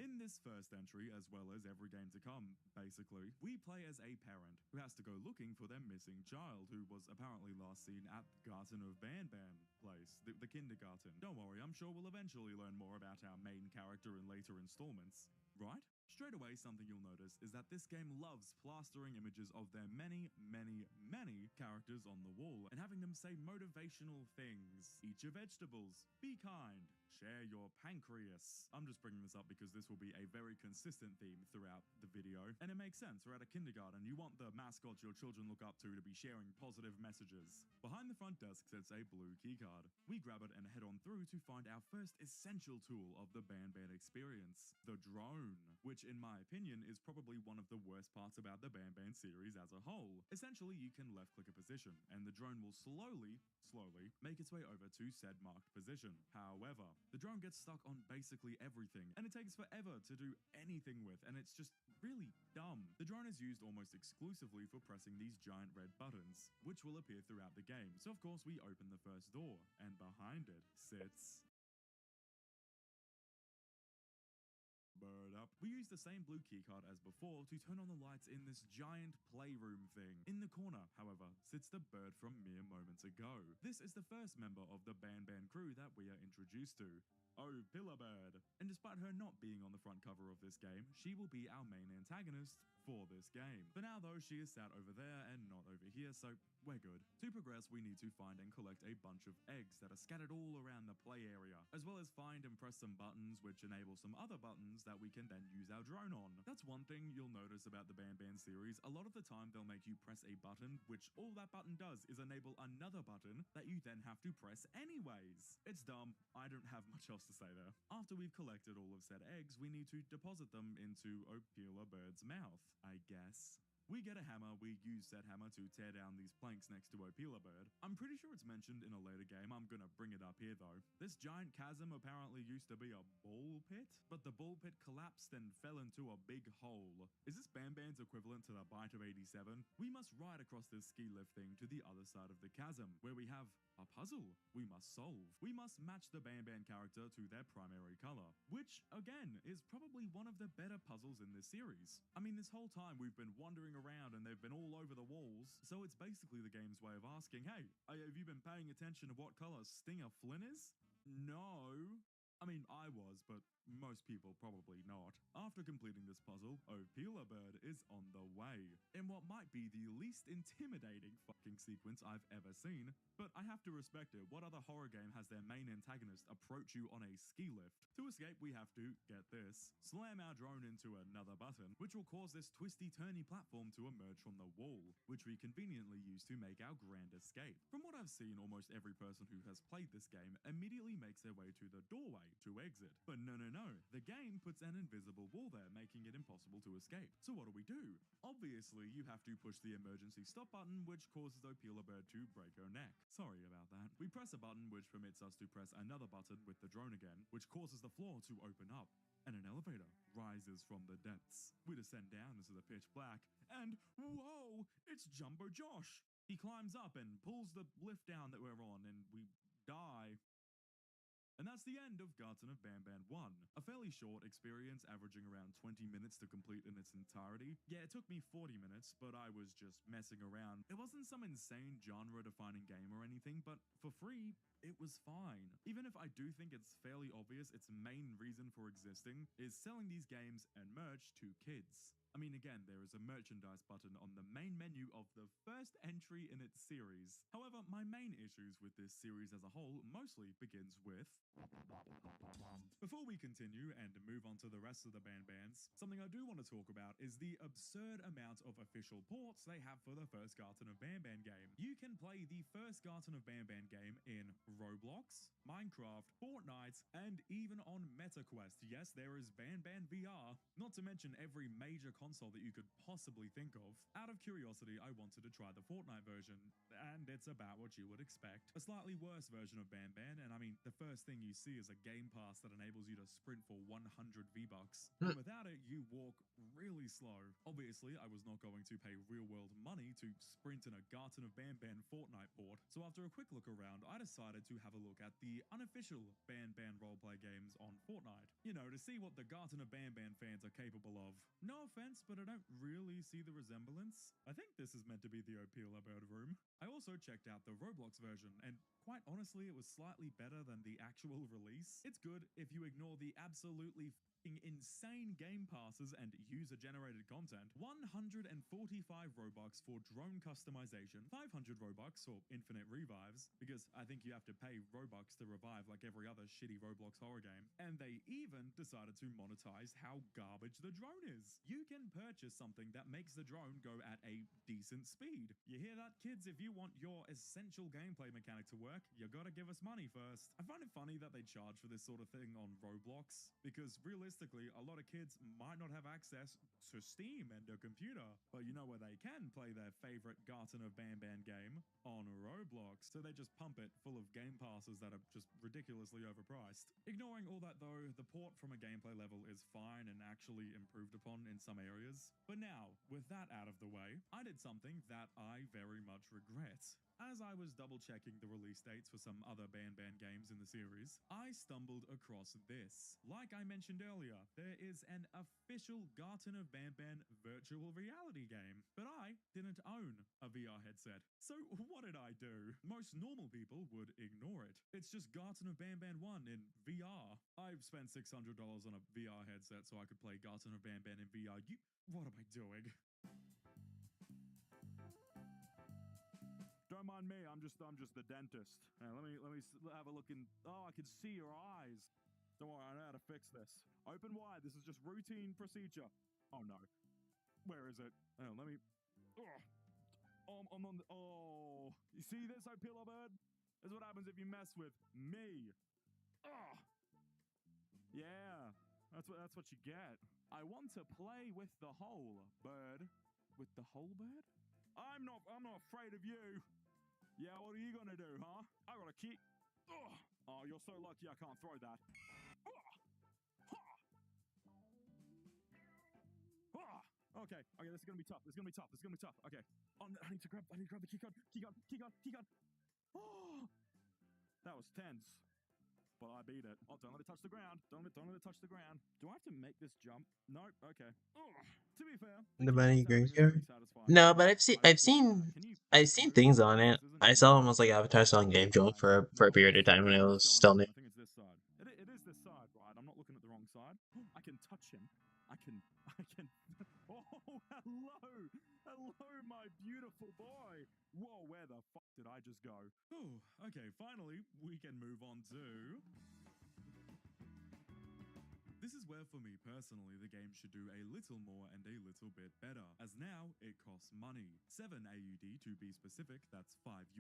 S17: In this first entry, as well as every game to come, basically, we play as a parent who has to go looking for their missing child, who was apparently last seen at Garten of Ban Ban place, the kindergarten. Don't worry, I'm sure we'll eventually learn more about our main character in later installments. Right? Straight away, something you'll notice is that this game loves plastering images of their many, many, many characters on the wall and having them say motivational things. Eat your vegetables. Be kind. Share your pancreas. I'm just bringing this up because this will be a very consistent theme throughout the video. And it makes sense. We're at a kindergarten. You want the mascot your children look up to be sharing positive messages. Behind the front desk sits a blue keycard. We grab it and head on through to find our first essential tool of the Ban Ban experience, the drone, which in my opinion is probably one of the worst parts about the Ban Ban series as a whole. Essentially, you can left click a position and the drone will slowly make its way over to said marked position. However, the drone gets stuck on basically everything and it takes forever to do anything with, and it's just really dumb. The drone is used almost exclusively for pressing these giant red buttons, which will appear throughout the game. So of course we open the first door and behind it sits Bird up. We use the same blue keycard as before to turn on the lights in this giant playroom thing. In the corner, however, sits the bird from mere moments ago. This is the first member of the Ban Ban crew that we are introduced to. Oh, Pillar Bird. And despite her not being on the front cover of this game, she will be our main antagonist for this game. For now though, she is sat over there and not over here, so we're good. To progress, we need to find and collect a bunch of eggs that are scattered all around the play area, as well as find and press some buttons which enable some other buttons that we can then use our drone on. That's one thing you'll notice about the Ban Ban series. A lot of the time they'll make you press a button, which all that button does is enable another button that you then have to press anyways. It's dumb. I don't have much else to say there. After we've collected all of said eggs, we need to deposit them into Opila Bird's mouth, I guess. We get a hammer, we use said hammer to tear down these planks next to Opila Bird. I'm pretty sure it's mentioned in a later game, I'm gonna bring it up here though. This giant chasm apparently used to be a ball pit, but the ball pit collapsed and fell into a big hole. Is this Banban's equivalent to the Bite of 87? We must ride across this ski lift thing to the other side of the chasm, where we have a puzzle we must solve. We must match the Banban character to their primary color, which, again, is probably one of the better puzzles in this series. I mean, this whole time we've been wandering around and they've been all over the walls, so it's basically the game's way of asking, hey, have you been paying attention to what color Stinger Flynn is? No. I mean, I was, but most people probably not. After completing this puzzle, Opila Bird is on the way, in what might be the least intimidating fucking sequence I've ever seen, but I have to respect it. What other horror game has their main antagonist approach you on a ski lift? To escape, we have to, get this, slam our drone into another button, which will cause this twisty-turny platform to emerge from the wall, which we conveniently use to make our grand escape. From what I've seen, almost every person who has played this game immediately makes their way to the doorway to exit. But no, the game puts an invisible wall there, making it impossible to escape. So what do? Obviously, you have to push the emergency stop button, which causes Opila Bird to break her neck. Sorry about that. We press a button, which permits us to press another button with the drone again, which causes the floor to open up, and an elevator rises from the depths. We descend down into the pitch black, and whoa, it's Jumbo Josh! He climbs up and pulls the lift down that we're on, and we die. And that's the end of Garten of Banban 1. A fairly short experience, averaging around 20 minutes to complete in its entirety. Yeah, it took me 40 minutes, but I was just messing around. It wasn't some insane genre-defining game or anything, but for free, it was fine. Even if I do think it's fairly obvious its main reason for existing is selling these games and merch to kids. I mean, again, there is a merchandise button on the main menu of the first entry in its series. However, my main issues with this series as a whole mostly begins with... Before we continue and move on to the rest of the Banbans, something I do want to talk about is the absurd amount of official ports they have for the first Garten of Banban game. You can play the first Garten of Banban game in Roblox, Minecraft, Fortnite, and even on MetaQuest. Yes, there is Banban VR, not to mention every major console that you could possibly think of. Out of curiosity, I wanted to try the Fortnite version, and it's about what you would expect. A slightly worse version of Banban, and I mean, the first thing you see is a game pass that enables you to sprint for 100 V-Bucks. And without it, you walk really slow. Obviously, I was not going to pay real-world money to sprint in a Garten of Banban Fortnite port, so after a quick look around, I decided to have a look at the unofficial Banban roleplay games on Fortnite. You know, to see what the Garten of Banban fans are capable of. No offense, but I don't really see the resemblance. I think this is meant to be the Opila Bird room. I also checked out the Roblox version, and quite honestly, it was slightly better than the actual release. It's good if you ignore the absolutely insane game passes and user-generated content. 145 Robux for drone customization, 500 Robux for infinite revives, because I think you have to pay Robux to revive like every other shitty Roblox horror game, and they even decided to monetize how garbage the drone is. You can purchase something that makes the drone go at a decent speed. You hear that, kids? If you want your essential gameplay mechanic to work, you gotta give us money first. I find it funny that they charge for this sort of thing on Roblox, because realistically, a lot of kids might not have access to Steam and a computer, but you know where they can play their favorite Garten of Banban game? On Roblox. So they just pump it full of game passes that are just ridiculously overpriced. Ignoring all that though, the port from a gameplay level is fine and actually improved upon in some areas. But now, with that out of the way, I did something that I very much regret. As I was double-checking the release dates for some other Banban games in the series, I stumbled across this. Like I mentioned earlier, there is an official Garten of Banban virtual reality game, but I didn't own a VR headset. So what did I do? Most normal people would ignore it. It's just Garten of Banban 1 in VR. I've spent $600 on a VR headset so I could play Garten of Banban in VR. What am I doing? Don't mind me, I'm just the dentist. Let me have a look in. Oh, I can see your eyes. Don't worry, I know how to fix this. Open wide, this is just routine procedure. Oh no. Where is it? Oh, let me. Oh, I'm on the. Oh, you see this, Opila Bird? This is what happens if you mess with me. Oh. Yeah, that's what you get. I want to play with the hole, bird. with the whole bird? I'm not afraid of you. Yeah, what are you gonna do, huh? I got a kick. Ugh. Oh, you're so lucky I can't throw that. Okay, this is gonna be tough. Okay. Oh, I need to grab the key card. Oh, that was tense. But I beat it. Oh, don't let it touch the ground. Don't let it touch the ground. Do I have to make this jump? Nope. Okay. Ugh. To be fair,
S1: The
S17: key card
S1: bunny
S17: tapping is pretty
S1: graveyard.
S17: satisfying.
S1: No, but
S17: Can you
S1: I've seen
S17: move
S1: things
S17: this?
S1: on it.
S17: This isn't
S1: I
S17: even
S1: saw almost like advertised on Game Jolt for a period of time when it was still new.
S17: I think it's this side. It is this side, right? I'm not looking at the wrong side. I can touch him. I can. Oh, hello, my beautiful boy. Whoa, where the fuck did I just go? Oh, okay. Finally, we can move on to. This is where, for me personally, the game should do a little more and a little bit better, as now it costs money. 7 AUD to be specific, that's $5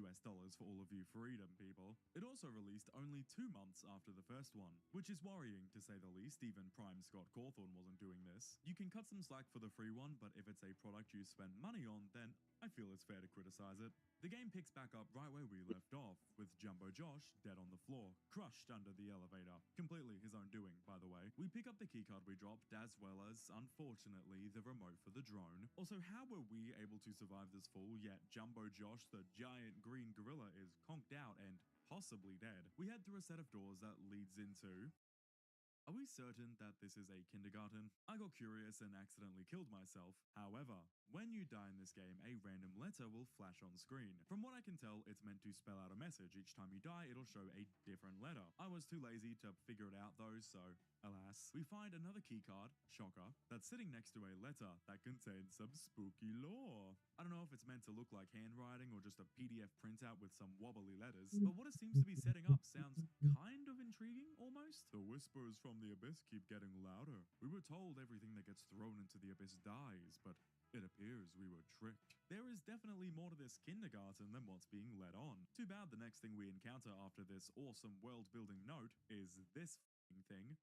S17: for all of you freedom people. It also released only 2 months after the first one, which is worrying to say the least. Even Prime Scott Cawthorne wasn't doing this. You can cut some slack for the free one, but if it's a product you spend money on, then I feel it's fair to criticize it. The game picks back up right where we left off, with Jumbo Josh dead on the floor, crushed under the elevator. Completely his own doing, by the way. We pick up the keycard we dropped, as well as, unfortunately, the remote for the drone. Also, how were we able to survive this fall, yet Jumbo Josh, the giant green gorilla, is conked out and possibly dead? We head through a set of doors that leads into... Are we certain that this is a kindergarten? I got curious and accidentally killed myself. However, when you die in this game, a random letter will flash on screen. From what I can tell, it's meant to spell out a message. Each time you die, it'll show a different letter. I was too lazy to figure it out though, so alas. We find another keycard, shocker, that's sitting next to a letter that contains some spooky lore. I don't know if it's meant to look like handwriting or just a PDF printout with some wobbly letters, but what it seems to be setting up sounds kind of intriguing, almost. The whispers from the abyss keep getting louder. We were told everything that gets thrown into the abyss dies, but it appears we were tricked. There is definitely more to this kindergarten than what's being led on. Too bad the next thing we encounter after this awesome world-building note is this thing.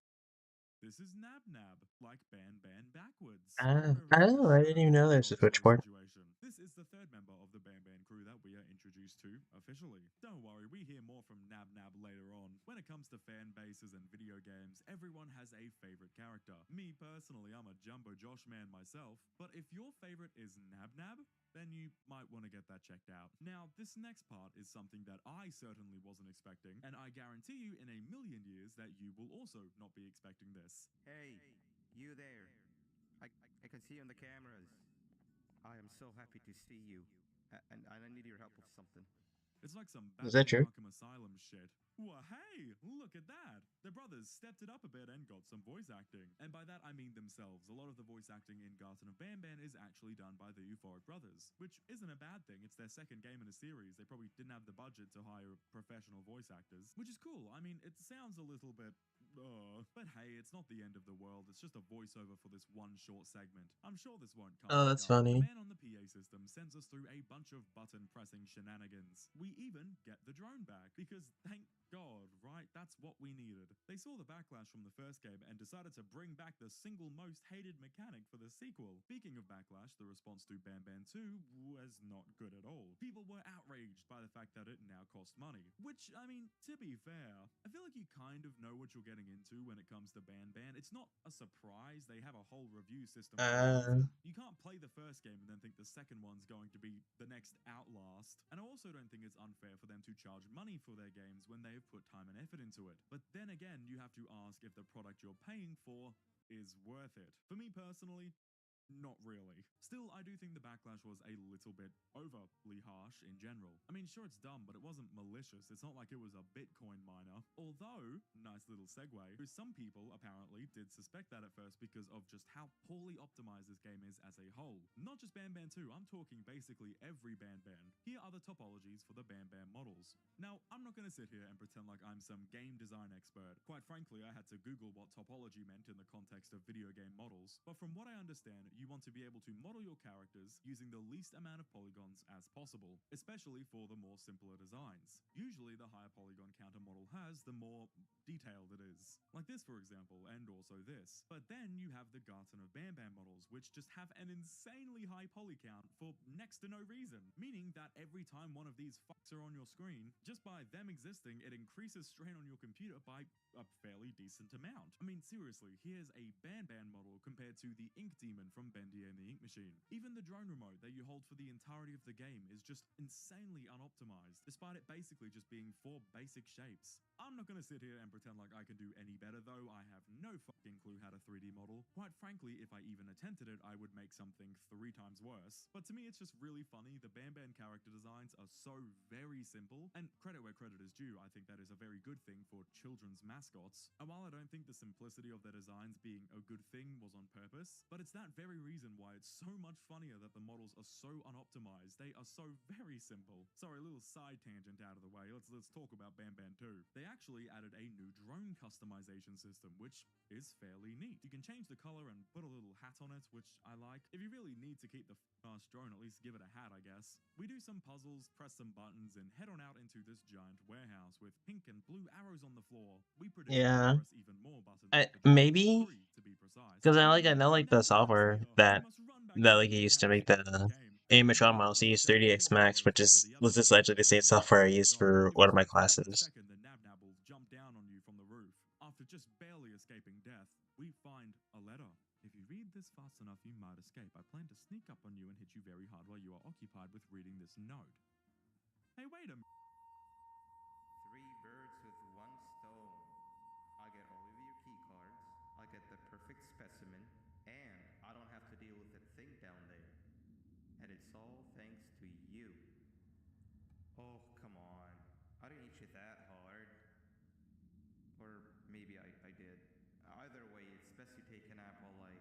S17: This is Nab Nab, like Ban Ban backwards.
S1: I didn't even know there's a switchboard.
S17: This is the third member of the Ban Ban crew that we are introduced to officially. Don't worry, we hear more from Nab Nab later on. When it comes to fan bases and video games, everyone has a favorite character. Me personally, I'm a Jumbo Josh man myself, but if your favorite is Nab Nab, then you might want to get that checked out. Now, this next part is something that I certainly wasn't expecting, and I guarantee you in a million years that you will also not be expecting this.
S5: Hey, you there. I can see you on the cameras. I am so happy to see you. And I need your help with something.
S17: It's like some
S1: Is that
S17: Batman
S1: true?
S17: Arkham Asylum shit. Well, hey, look at that. The brothers stepped it up a bit and got some voice acting. And by that, I mean themselves. A lot of the voice acting in Garten of Banban is actually done by the Euphoric brothers, which isn't a bad thing. It's their second game in a series. They probably didn't have the budget to hire professional voice actors, which is cool. I mean, it sounds a little bit... but hey, it's not the end of the world. It's just a voiceover for this one short segment. I'm sure this won't come
S1: Oh,
S17: back
S1: that's
S17: up.
S1: funny.
S17: The man on the PA system sends us through a bunch of button-pressing shenanigans. We even get the drone back, because thank God, right? That's what we needed. They saw the backlash from the first game and decided to bring back the single most hated mechanic for the sequel. Speaking of backlash, the response to Ban Ban 2 was not good at all. People were outraged by the fact that it now cost money, which, I mean, to be fair, I feel like you kind of know what you're getting into when it comes to Ban Ban. It's not a surprise. They have a whole review system for everything. You can't play the first game and then think the second one's going to be the next Outlast. And I also don't think it's unfair for them to charge money for their games when they've put time and effort into it. But then again, you have to ask if the product you're paying for is worth it. For me personally, not really. Still, I do think the backlash was a little bit overly harsh in general. I mean, sure, it's dumb, but it wasn't malicious. It's not like it was a Bitcoin miner. Although, nice little segue, some people apparently did suspect that at first because of just how poorly optimized this game is as a whole. Not just Ban Ban 2, I'm talking basically every Ban Ban. Here are the topologies for the Ban Ban models. Now, I'm not not going to sit here and pretend like I'm some game design expert. Quite frankly, I had to Google what topology meant in the context of video game models. But from what I understand, you want to be able to model your characters using the least amount of polygons as possible, especially for the more simpler designs. Usually, the higher polygon count a model has, the more detailed it is. Like this, for example, and also this. But then you have the Garten of Bam Bam models, which just have an insanely high poly count for next to no reason, meaning that every time one of these fucks are on your screen, just by them existing, it increases strain on your computer by a fairly decent amount. I mean, seriously, here's a Ban Ban model compared to the Ink Demon from Bendy and the Ink Machine. Even the drone remote that you hold for the entirety of the game is just insanely unoptimized, despite it basically just being 4 basic shapes. I'm not going to sit here and pretend like I can do any better, though. I have no fucking clue how to 3D model. Quite frankly, if I even attempted it, I would make something 3 times worse. But to me, it's just really funny. The Ban Ban character designs are so very simple, and credit where credit is due, I think that is a very good thing for children's mascots. And while I don't think the simplicity of their designs being a good thing was on purpose, but it's that very reason why it's so much funnier that the models are so unoptimized. They are so very simple. Sorry, a little side tangent out of the way. Let's talk about Ban Ban 2. They actually added a new drone customization system, which is fairly neat. You can change the color and put a little hat on it, which I like. If you really need to keep the ass drone, at least give it a hat, I guess. We do some puzzles, press some buttons, and head on out into this giant warehouse with pink and blue arrows on the floor. We predict
S1: Yeah.
S17: press even more buttons.
S1: Maybe
S17: 3 to be precise.
S1: because I know like the software that like you used to make the animatronic models. You use 3ds Max, which was essentially the same software I used for one of my classes.
S17: Second, the Nab will jump down on you from the roof. After just barely escaping death, we find a letter. If you read this fast enough, you might escape. I plan to sneak up on you and hit you very hard while you are occupied with reading this note. Hey, wait a minute.
S5: 3 birds with 1 stone. I get all of your key cards, I get the perfect specimen, and I don't have to deal with the thing down there. And it's all thanks to you. Oh, come on. I didn't hit you that hard. Or maybe I did. Either way, it's best you take a nap while I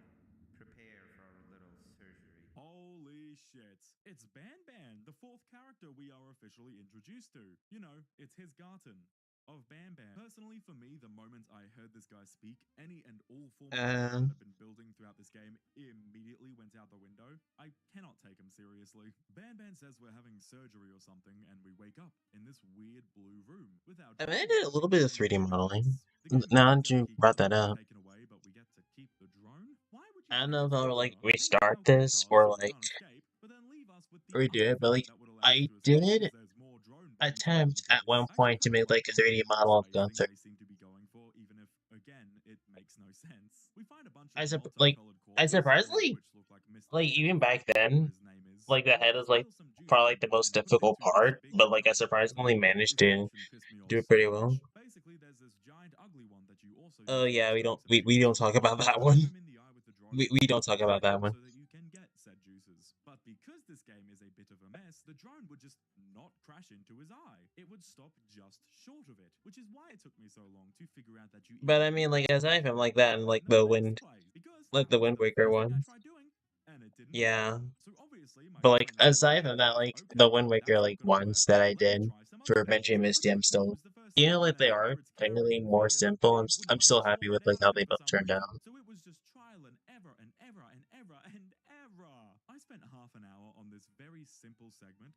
S5: prepare for our little surgery.
S17: Holy shit. It's Ban Ban, the 4th character we are officially introduced to. You know, it's his Garten of Ban Ban. Personally, for me, the moment I heard this guy speak, any and all forms of that have been building throughout this game immediately went out the window. I cannot take him seriously. Ban Ban says we're having surgery or something, and we wake up in this weird blue room with our
S1: I mean, I did a little bit of 3D modeling.
S17: the game
S1: Now
S17: states
S1: that you
S17: our key
S1: brought
S17: cards
S1: that
S17: will
S1: up,
S17: be taken away, but we get to keep the drone? Why would you
S1: I don't
S17: take
S1: know
S17: it
S1: if
S17: from
S1: I'll
S17: us,
S1: like
S17: sir? Pay for
S1: restart
S17: our key
S1: this
S17: cards
S1: or
S17: so we
S1: like
S17: can't escape, but then leave us with the
S1: redo
S17: other
S1: it, but
S17: thing
S1: like
S17: that would allow us
S1: I
S17: to escape
S1: did
S17: because there's more drone bays right in
S1: attempt
S17: the
S1: at
S17: place.
S1: one
S17: I actually
S1: point to
S17: kind of
S1: make
S17: like
S1: like a
S17: the
S1: 3D
S17: multiplayer
S1: model of
S17: space thing
S1: Gunther.
S17: they seem to be going for, even if, again, it makes no sense. We find a bunch
S1: I
S17: of
S1: like
S17: multicolored
S1: I
S17: corpses, all of
S1: surprisingly
S17: which look like Mr.
S1: like even
S17: Smith,
S1: back
S17: whatever
S1: then,
S17: his name is.
S1: like the
S17: I'd like
S1: head
S17: to
S1: is like
S17: spill some juice
S1: probably
S17: on
S1: like the
S17: you
S1: most
S17: and put a bit
S1: difficult
S17: through this
S1: part,
S17: big
S1: but like I
S17: giant
S1: surprisingly
S17: person's
S1: managed
S17: if it
S1: to
S17: doesn't piss me off
S1: do it
S17: so
S1: pretty well.
S17: much. Basically, there's this giant ugly one that you also
S1: Oh
S17: use to
S1: yeah,
S17: extract some
S1: we don't
S17: juices
S1: talk
S17: from.
S1: about that
S17: Stab
S1: one.
S17: him in the eye with the drone
S1: We
S17: remote
S1: don't
S17: for
S1: talk
S17: 2
S1: about that
S17: seconds
S1: one.
S17: so that you can get said juices. But because this game is a bit of a mess, the drone would just not crash into his eye. It would stop just short of it, which is why it took me so long to figure out that you
S1: But
S17: even
S1: I mean,
S17: need
S1: like
S17: to
S1: aside from
S17: actually
S1: like
S17: press
S1: that
S17: the
S1: and
S17: button in the first place, because
S1: like
S17: that
S1: the
S17: was
S1: Wind
S17: the
S1: Waker
S17: first thing I
S1: one,
S17: tried doing, and it didn't work.
S1: yeah.
S17: So obviously my
S1: But like
S17: brain
S1: aside
S17: thought,
S1: from that, like
S17: okay,
S1: the Wind
S17: that's
S1: Waker
S17: not
S1: like
S17: gonna
S1: ones
S17: work,
S1: that I
S17: let me
S1: did
S17: try some other
S1: for
S17: things.
S1: Benji and
S17: But
S1: Misty, I'm
S17: no, it
S1: still
S17: was the first
S1: you
S17: thing
S1: know
S17: in
S1: like they
S17: there,
S1: are
S17: Pirates
S1: technically
S17: Caribbean
S1: more
S17: 3, and the
S1: simple.
S17: game wouldn't
S1: I'm
S17: let me
S1: still happy
S17: spawn an
S1: with like how they
S17: alien for
S1: both
S17: some
S1: turned
S17: reason.
S1: out.
S17: So it was just trial and error and error and error and error. I spent half an hour on this very simple segment.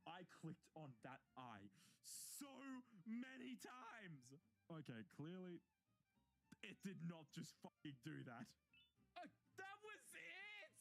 S17: I clicked on that eye so many times. Okay, clearly it did not just fucking do that. That was it!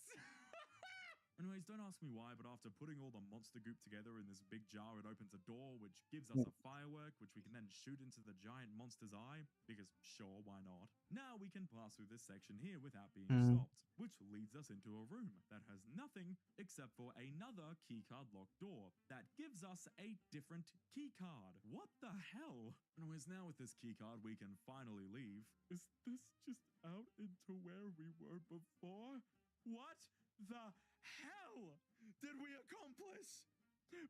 S17: Anyways, don't ask me why, but after putting all the monster goop together in this big jar, it opens a door, which gives us a firework, which we can then shoot into the giant monster's eye, because sure, why not? Now we can pass through this section here without being stopped, which leads us into a room that has nothing except for another keycard locked door that gives us a different keycard. What the hell? Anyways, now with this keycard, we can finally leave. Is this just out into where we were before? What the hell did we accomplish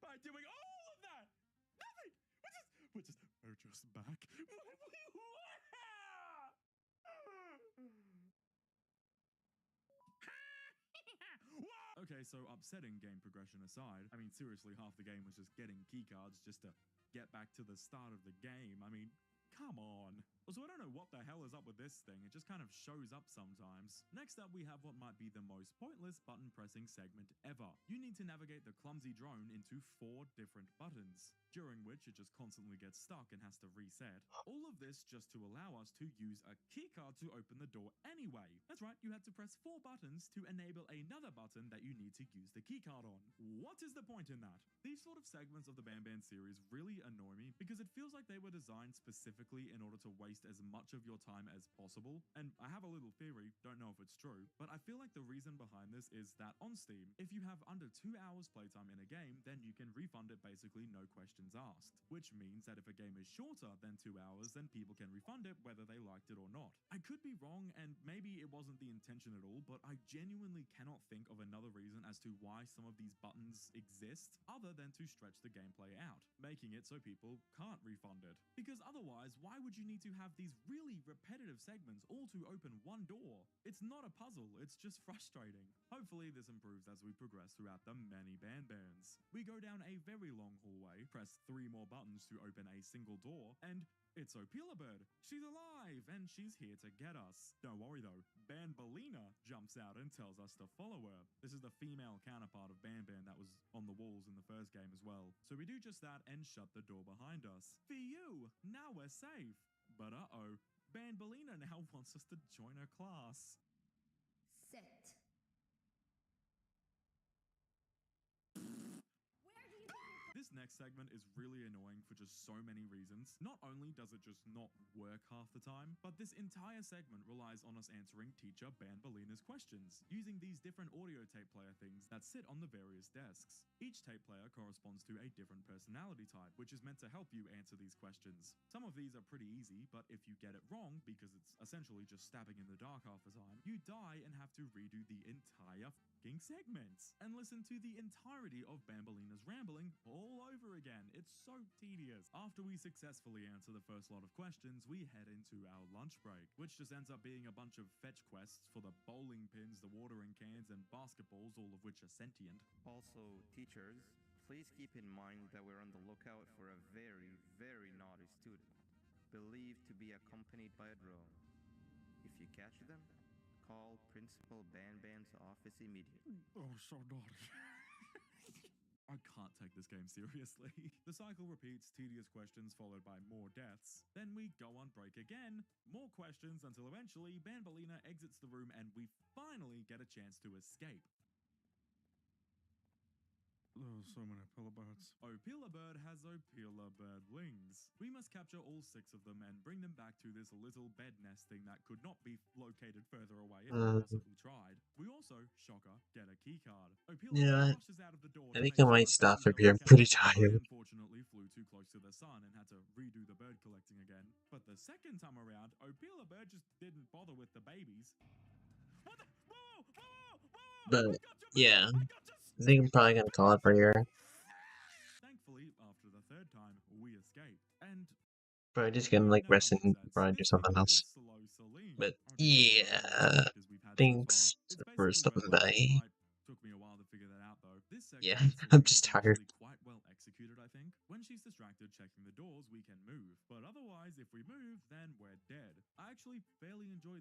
S17: by doing all of that? Nothing. We're just back. Okay, Okay, so upsetting game progression aside, I mean, seriously, half the game was just getting keycards just to get back to the start of the game. I mean, come on. Also, I don't know what the hell is up with this thing. It just kind of shows up sometimes. Next up, we have what might be the most pointless button pressing segment ever. You need to navigate the clumsy drone into 4 different buttons, during which it just constantly gets stuck and has to reset. All of this just to allow us to use a keycard to open the door anyway. That's right, you had to press 4 buttons to enable another button that you need to use the keycard on. What is the point in that? These sort of segments of the Ban Ban series really annoy me because it feels like they were designed specifically in order to waste as much of your time as possible. And I have a little theory, don't know if it's true, but I feel like the reason behind this is that on Steam, if you have under 2 hours playtime in a game, then you can refund it basically no questions asked, which means that if a game is shorter than 2 hours, then people can refund it whether they liked it or not. I could be wrong, and maybe it wasn't the intention at all, but I genuinely cannot think of another reason as to why some of these buttons exist other than to stretch the gameplay out, making it so people can't refund it. Because otherwise, why would you need to have these really repetitive segments all to open one door? It's not a puzzle, it's just frustrating. Hopefully this improves as we progress throughout the many Ban Bans. We go down a very long hallway, press 3 more buttons to open a single door, and it's Opila Bird. She's alive, and she's here to get us. Don't worry though, Banbalina jumps out and tells us to follow her. This is the female counterpart of Ban Ban that was on the walls in the first game as well. So we do just that and shut the door behind us. For you, now we're safe. But uh-oh, Banbalina now wants us to join her class.
S10: Sit.
S17: This next segment is really annoying for just so many reasons. Not only does it just not work half the time, but this entire segment relies on us answering teacher Banbalina's questions, using these different audio tape player things that sit on the various desks. Each tape player corresponds to a different personality type, which is meant to help you answer these questions. Some of these are pretty easy, but if you get it wrong, because it's essentially just stabbing in the dark half the time, you die and have to redo the entire fucking segment and listen to the entirety of Banbalina's rambling all over again. It's so tedious. After we successfully answer the first lot of questions, we head into our lunch break, which just ends up being a bunch of fetch quests for the bowling pins, the watering cans, and basketballs, all of which are sentient.
S18: Also, teachers, please keep in mind that we're on the lookout for a very, very naughty student, believed to be accompanied by a drone. If you catch them, call Principal Ban Ban's office immediately.
S17: Oh, so naughty. I can't take this game seriously. The cycle repeats, tedious questions followed by more deaths. Then we go on break again, more questions until eventually Banbalina exits the room and we finally get a chance to escape. Oh, so many Opila Birds. Opila Bird has Opila Bird wings. We must capture all 6 of them and bring them back to this little bed nest thing that could not be located further away if we possibly tried. We also, shocker, get a keycard. Opila
S1: Yeah,
S17: rushes out of the door
S1: I
S17: to
S1: think
S17: make
S1: I
S17: sure
S1: might
S17: that
S1: stop
S17: Ban
S1: if you're
S17: can.
S1: pretty
S17: I
S1: tired.
S17: unfortunately flew too close to the sun and had to redo the bird collecting again. But the second time around, Opila Bird just didn't bother with the babies. What the? Whoa! Whoa! Whoa!
S1: But yeah, I think I'm probably gonna call it for here.
S17: Thankfully, after the third time, we escaped. And
S1: Probably just gonna like rest and probably do something else. But yeah, thanks for stopping by.
S17: took me a while to figure that out though. This
S1: Yeah,
S17: section of the
S1: I'm
S17: story
S1: just
S17: is
S1: tired.
S17: actually quite well executed, I think. When she's distracted checking the doors, we can move. But otherwise, if we move, then we're dead. I actually fairly enjoyed